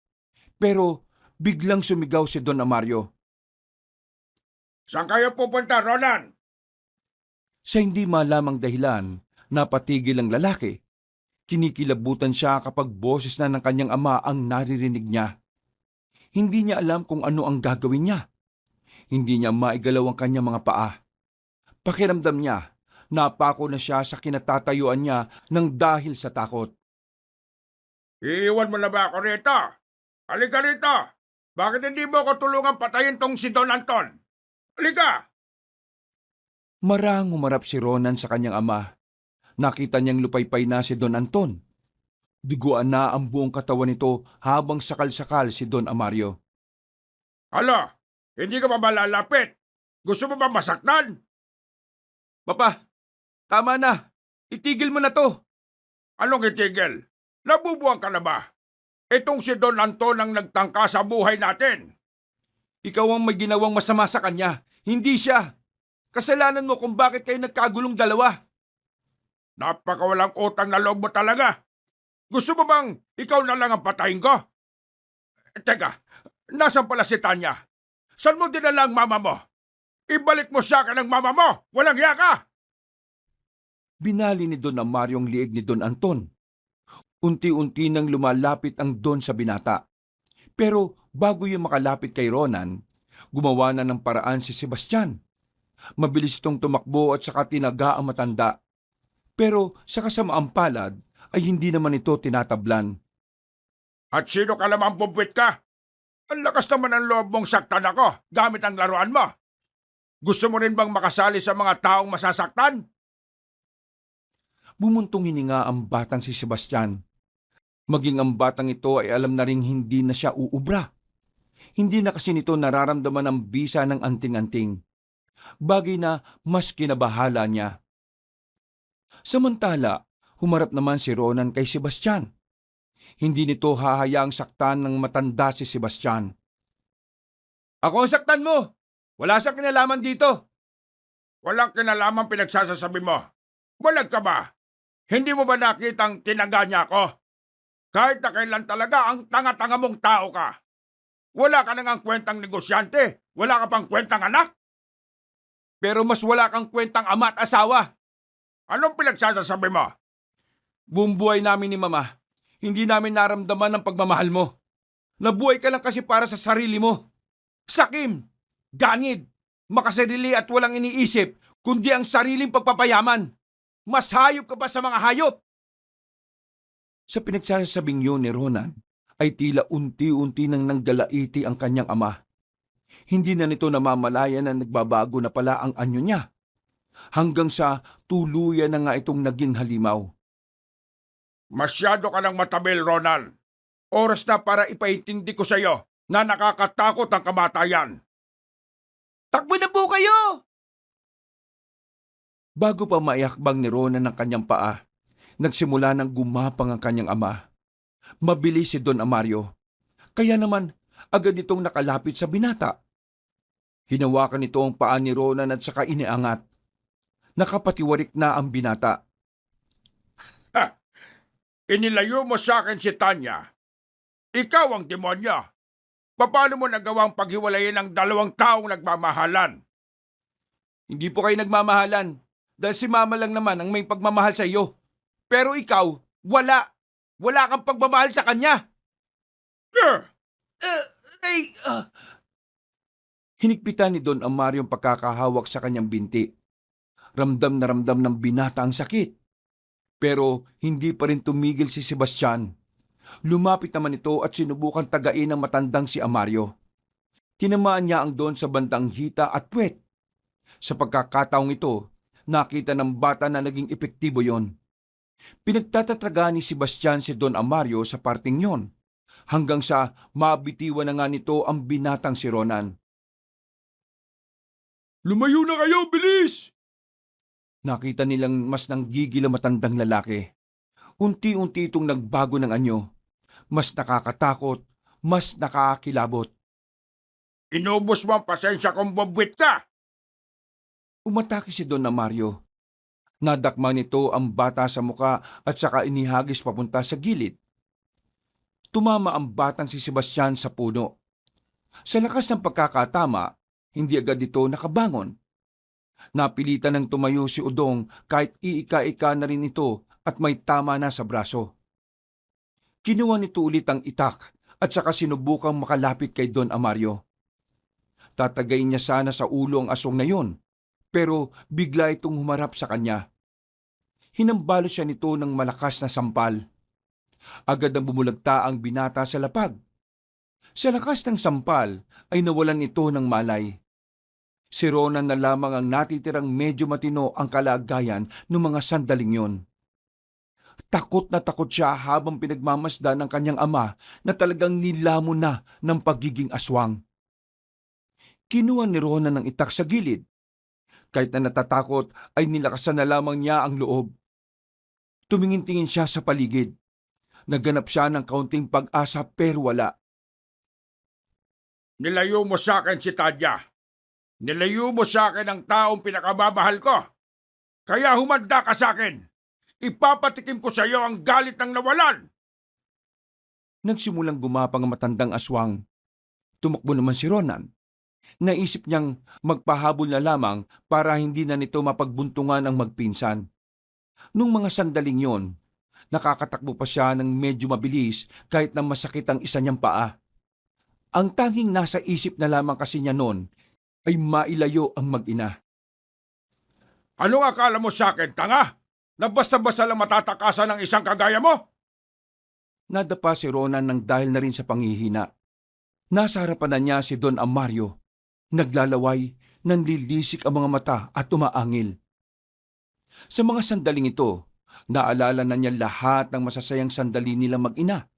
Pero biglang sumigaw si Don Amario. Saan kayo pupunta, Ronan? Sa hindi malamang dahilan, napatigil ang lalaki. Kinikilabutan siya kapag boses na ng kanyang ama ang naririnig niya. Hindi niya alam kung ano ang gagawin niya. Hindi niya maigalaw ang kanyang mga paa. Pakiramdam niya, napako na siya sa kinatatayuan niya ng dahil sa takot. Iiwan mo na ba ako rito? Halika rito! Bakit hindi mo ako tulungan patayin tong si Don Anton? Halika! Marang humarap si Ronan sa kanyang ama. Nakita niyang lupaypay na si Don Anton. Duguan na ang buong katawan nito habang sakal-sakal si Don Amario. Hala, hindi ka pa ba lalapit? Gusto mo ba masaktan? Papa, tama na. Itigil mo na to. Anong itigil? Nabubuang ka na ba? Itong si Don Anton ang nagtangka sa buhay natin. Ikaw ang may ginawang masama sa kanya, hindi siya. Kasalanan mo kung bakit kayo nagkagulong dalawa. Napakawalang utang na loob mo talaga. Gusto mo bang ikaw na lang ang patayin ko? Teka, nasan pala si Tanya? Saan mo dinala ang mama mo? Ibalik mo sa akin ang mama mo! Walang hiya ka! Binali ni Don Amario ang liig ni Don Anton. Unti-unti nang lumalapit ang Don sa binata. Pero bago yung makalapit kay Ronan, gumawa na ng paraan si Sebastian. Mabilis itong tumakbo at saka tinaga ang matanda. Pero sa kasamaang palad ay hindi naman ito tinatablan. At sino ka naman pumpwit ka? Ang lakas naman ang loob mong saktan ako gamit ang laruan mo. Gusto mo rin bang makasali sa mga taong masasaktan? Bumuntong hininga ang batang si Sebastian. Maging ang batang ito ay alam na ring hindi na siya uubra. Hindi na kasi nito nararamdaman ang bisa ng anting-anting. Bagay na mas kinabahala niya. Samantala, humarap naman si Ronan kay Sebastian. Hindi nito hahayaang saktan ng matanda si Sebastian. Ako ang saktan mo! Wala siyang kinalaman dito! Walang kinalaman pinagsasasabi mo. Walag ka ba? Hindi mo ba nakitang tinaga niya ako? Kahit na kailan talaga ang tanga-tanga mong tao ka. Wala ka nang kwentang negosyante. Wala ka pang kwentang anak. Pero mas wala kang kwentang ama at asawa. Anong pinagsasasabi mo? Buong buhay namin ni Mama, hindi namin naramdaman ang pagmamahal mo. Nabuhay ka lang kasi para sa sarili mo. Sakim, ganid, makasarili at walang iniisip, kundi ang sariling pagpapayaman. Mas hayop ka pa sa mga hayop. Sa pinagsasabing yun ni Ronan, ay tila unti-unti nang nagdalaiti ang kanyang ama. Hindi na nito namamalayan na nagbabago na pala ang anyo niya. Hanggang sa tuluyan na nga itong naging halimaw. Masyado ka ng matabil, Ronald. Oras na para ipaintindi ko sa iyo na nakakatakot ang kamatayan. Takbo na po kayo! Bago pa maiakbang ni Ronan ng kanyang paa, nagsimula ng gumapang ang kanyang ama. Mabilis si Don Amario. Kaya naman, agad itong nakalapit sa binata. Hinawakan nito ang paa ni Ronan at saka iniangat. Nakapatiwarik na ang binata. Ha! Inilayo mo sa akin si Tanya. Ikaw ang demonyo. Paano mo nagawang paghiwalayin ang dalawang taong nagmamahalan? Hindi po kayo nagmamahalan dahil si Mama lang naman ang may pagmamahal sa iyo. Pero ikaw, wala. Wala kang pagmamahal sa kanya. Hinigpitan ni Don Amario ang pagkakahawak sa kanyang binti. Ramdam na ramdam ng binata ang sakit. Pero hindi pa rin tumigil si Sebastian. Lumapit naman ito at sinubukan tagain ng matandang si Amario. Tinamaan niya ang Don sa bandang hita at puwet. Sa pagkakataong ito, nakita ng bata na naging epektibo yon. Pinagtatatraga ni Sebastian si Don Amario sa parting yon, hanggang sa mabitiwan na nga nito ang binatang si Ronan. Lumayo na kayo, bilis! Nakita nilang mas nanggigil ang matandang lalaki. Unti-unti itong nagbago ng anyo. Mas nakakatakot, mas nakakakilabot. Inubos mo ang pasensya kong bobwit ka! Umatake si Don Amario. Nadakma nito ang bata sa muka at saka inihagis papunta sa gilid. Tumama ang batang si Sebastian sa puno. Sa lakas ng pagkakatama, hindi agad ito nakabangon. Napilitan ng tumayo si Udong kahit iika-ika na rin ito at may tama na sa braso. Kinuha nito ulit ang itak at saka sinubukang makalapit kay Don Amario. Tatagayin niya sana sa ulo ang aswang na yon, pero bigla itong humarap sa kanya. Hinambalo siya nito ng malakas na sampal. Agad ang bumulagta ang binata sa lapag. Sa lakas ng sampal ay nawalan ito ng malay. Si Ronan na lamang ang natitirang medyo matino ang kalagayan ng mga sandaling yon. Takot na takot siya habang pinagmamasdan ng kanyang ama na talagang nilamon na ng pagiging aswang. Kinuha ni Ronan ng itak sa gilid. Kahit na natatakot ay nilakasan na lamang niya ang loob. Tumingin-tingin siya sa paligid. Nagganap siya ng kaunting pag-asa pero wala. Nilayo mo sa akin si Tadya. Nilayo mo sa akin ang taong pinakamamahal ko. Kaya humanda ka sa akin. Ipapatikim ko sa iyo ang galit ng nawalan. Nagsimulang gumapang ang matandang aswang. Tumakbo naman si Ronan. Naisip niyang magpahabol na lamang para hindi na nito mapagbuntungan ang magpinsan. Nung mga sandaling yon, nakakatakbo pa siya ng medyo mabilis kahit na masakit ang isa niyang paa. Ang tanging nasa isip na lamang kasi niya noon ay mailayo ang mag-ina. Anong akala mo sa akin, tanga? Na basta-basta lang matatakasan ng isang kagaya mo? Nadapa si Ronan ng dahil na rin sa panghihina. Nasa harapan na niya si Don Amario. Naglalaway, nanlilisik ang mga mata at umaangil. Sa mga sandaling ito, naalala na niya lahat ng masasayang sandali nila mag-ina,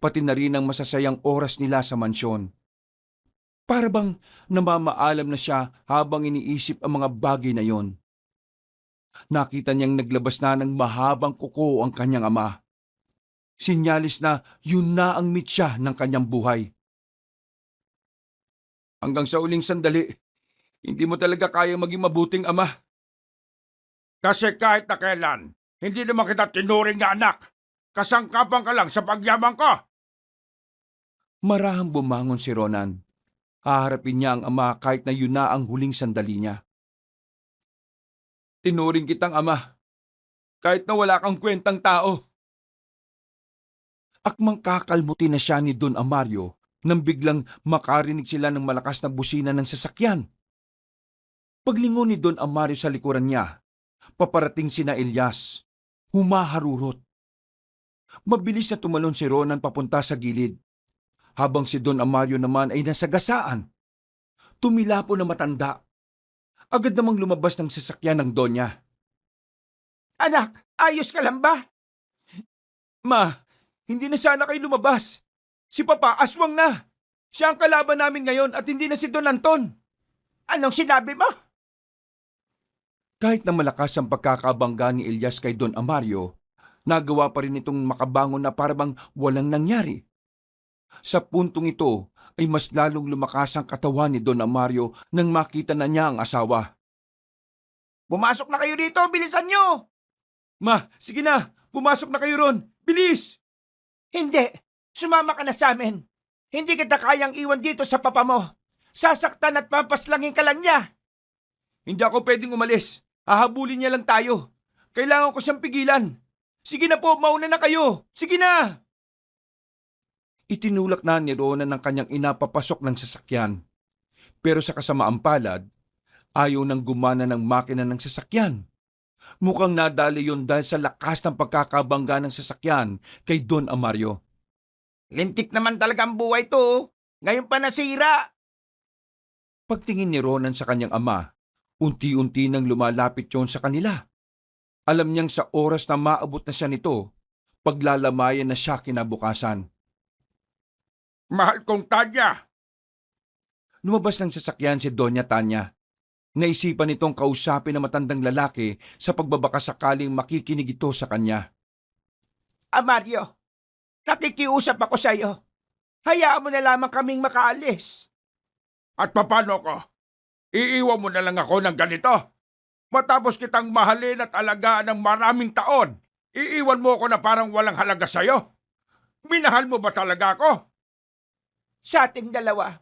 pati na rin ang masasayang oras nila sa mansyon. Para bang namamaalam na siya habang iniisip ang mga bagay na yon. Nakita niyang naglabas na ng mahabang kuko ang kanyang ama. Sinyalis na yun na ang mitya ng kanyang buhay. Hanggang sa uling sandali, hindi mo talaga kaya maging mabuting ama. Kasi kahit na kailan, hindi naman kita tinuring na anak. Kasangkapan ka lang sa pagyabang ko. Marahang bumangon si Ronan. Haharapin niya ang ama kahit na yun na ang huling sandali niya. Tinuring kitang ama, kahit na wala kang kwentang tao. Akmang kakalmuti na siya ni Don Amario nang biglang makarinig sila ng malakas na busina ng sasakyan. Paglingon ni Don Amario sa likuran niya, paparating sina Elias. Humaharurot. Mabilis na tumalon si Ronan papunta sa gilid, habang si Don Amario naman ay nasagasaan. Tumilapo na matanda. Agad namang lumabas ng sasakyan ng Donya. Anak, ayos ka lang ba? Ma, hindi na sana kayo lumabas. Si Papa aswang na. Siya ang kalaban namin ngayon at hindi na si Don Anton. Anong sinabi mo? Kahit na malakas ang pagkakabangga ni Elias kay Don Amario, nagawa pa rin itong makabangon na parabang walang nangyari. Sa puntong ito ay mas lalong lumakas ang katawan ni Don Amario nang makita na niya ang asawa. Pumasok na kayo dito, bilisan nyo! Ma, sige na, pumasok na kayo ron. Bilis! Hindi, sumama ka na sa amin. Hindi kita kayang iwan dito sa papa mo. Sasaktan at papaslangin ka lang niya. Hindi ako pwedeng umalis. Hahabulin niya lang tayo. Kailangan ko siyang pigilan. Sige na po, mauna na kayo. Sige na! Itinulak na ni Ronan ng kanyang ina papasok ng sasakyan. Pero sa kasamaang palad, ayaw nang gumana ng makina ng sasakyan. Mukhang nadali yun dahil sa lakas ng pagkakabangga ng sasakyan kay Don Amario. Lintik naman talaga ang buhay to. Oh. Ngayon pa nasira. Pagtingin ni Ronan sa kanyang ama, unti-unti nang lumalapit yon sa kanila. Alam niyang sa oras na maabot na siya nito, paglalamayan na siya kinabukasan. Mahal kong Tanya, Lumabas ng sasakyan si Doña Tanya. Naisipan nitong kausapin ang matandang lalaki sa pagbabaka sakaling makikinig ito sa kanya. Mario, nakikiusap ako sa iyo. Hayaan mo na lamang kaming makaalis. at papano ko? Iiwan mo na lang ako ng ganito? Matapos kitang mahalin at alagaan ng maraming taon, iiwan mo ako na parang walang halaga sa'yo? Minahal mo ba talaga ako? Sa ating dalawa,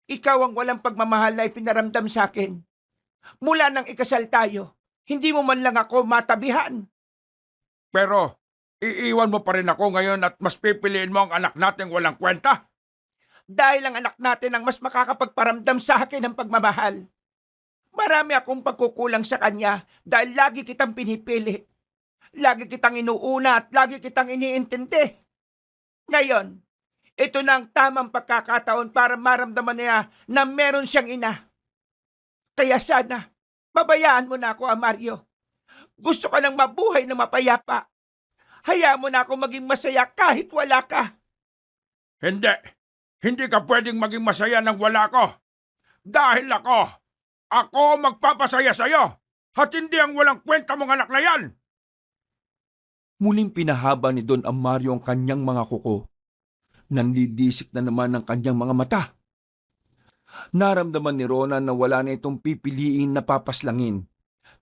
ikaw ang walang pagmamahal na ipinaramdam sa akin. Mula nang ikasal tayo, hindi mo man lang ako matabihan. Pero, iiwan mo pa rin ako ngayon at mas pipiliin mo ang anak nating walang kwenta? Dahil ang anak natin ang mas makakapagparamdam sa akin ng pagmamahal. Marami akong pagkukulang sa kanya dahil lagi kitang pinipili. Lagi kitang inuuna at lagi kitang iniintindi. Ngayon, ito na ang tamang pagkakataon para maramdaman niya na meron siyang ina. Kaya sana, babayaan mo na ako, Mario. Gusto ko nang mabuhay na mapayapa. Hayaan mo na ako maging masaya kahit wala ka. Hindi. Hindi ka pwedeng maging masaya nang wala ko. Dahil ako magpapasaya sa'yo. At hindi ang walang kwenta mong anak na yan. Muling pinahaba ni Don Amario ang kanyang mga kuko. Nanlidisik na naman ang kanyang mga mata. Naramdaman ni Ronan na wala na itong pipiliin na papaslangin.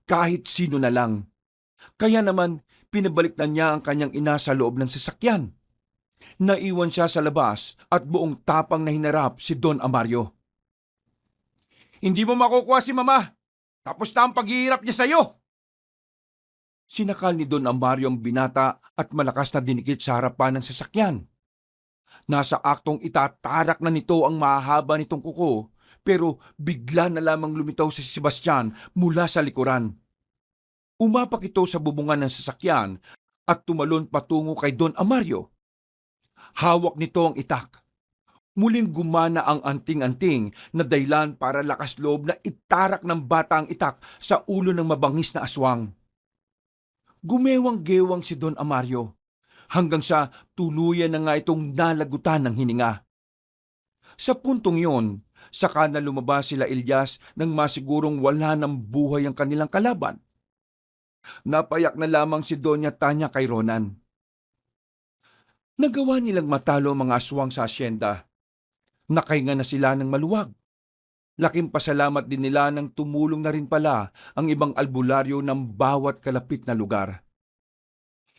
Kahit sino na lang. Kaya naman, pinabalik na niya ang kanyang ina sa loob ng sasakyan. Naiwan siya sa labas at buong tapang na hinarap si Don Amario. Hindi mo makukuha si Mama. Tapos na ang paghihirap niya sa'yo. Sinakal ni Don Amario ang binata at malakas na dinikit sa harapan ng sasakyan. Nasa aktong itatarak na nito ang mahahaba nitong kuko, pero bigla na lamang lumitaw si Sebastian mula sa likuran. Umapak ito sa bubungan ng sasakyan at tumalon patungo kay Don Amario. Hawak nito ang itak. Muling gumana ang anting-anting na dahilan para lakas loob na itarak ng bata ang itak sa ulo ng mabangis na aswang. Gumewang-gewang si Don Amario hanggang sa tuluyan na nga itong nalagutan ng hininga. Sa puntong yon, saka na lumabas sila Elias nang masigurong wala ng buhay ang kanilang kalaban. Napayak na lamang si Doña Tanya kay Ronan. Nagawa nilang matalo ang mga aswang sa asyenda. Nakahinga na sila ng maluwag. Laking pasalamat din nila nang tumulong na rin pala ang ibang albularyo ng bawat kalapit na lugar.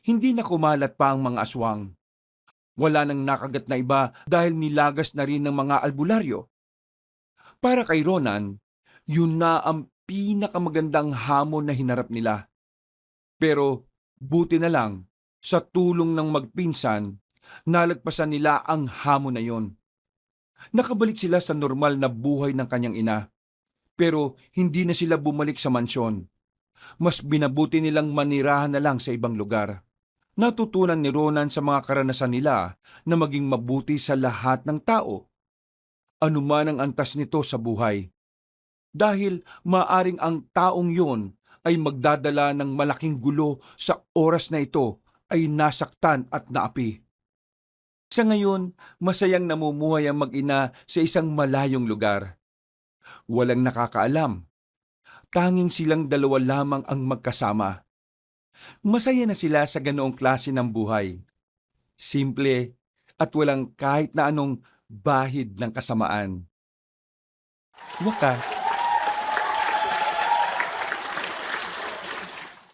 Hindi na kumalat pa ang mga aswang. Wala nang nakagat na iba dahil nilagas na rin ng mga albularyo. Para kay Ronan, yun na ang pinakamagandang hamon na hinarap nila. Pero buti na lang, sa tulong ng magpinsan, nalagpasan nila ang hamon na yon. Nakabalik sila sa normal na buhay ng kanyang ina. Pero hindi na sila bumalik sa mansyon. Mas binabuti nilang manirahan na lang sa ibang lugar. Natutunan ni Ronan sa mga karanasan nila na maging mabuti sa lahat ng tao. Anuman ang antas nito sa buhay. Dahil maaring ang taong yon ay magdadala ng malaking gulo sa oras na ito ay nasaktan at naapi. Sa ngayon, masayang namumuhay ang mag-ina sa isang malayong lugar. Walang nakakaalam. Tanging silang dalawa lamang ang magkasama. Masaya na sila sa ganoong klase ng buhay. Simple at walang kahit na anong bahid ng kasamaan. Wakas.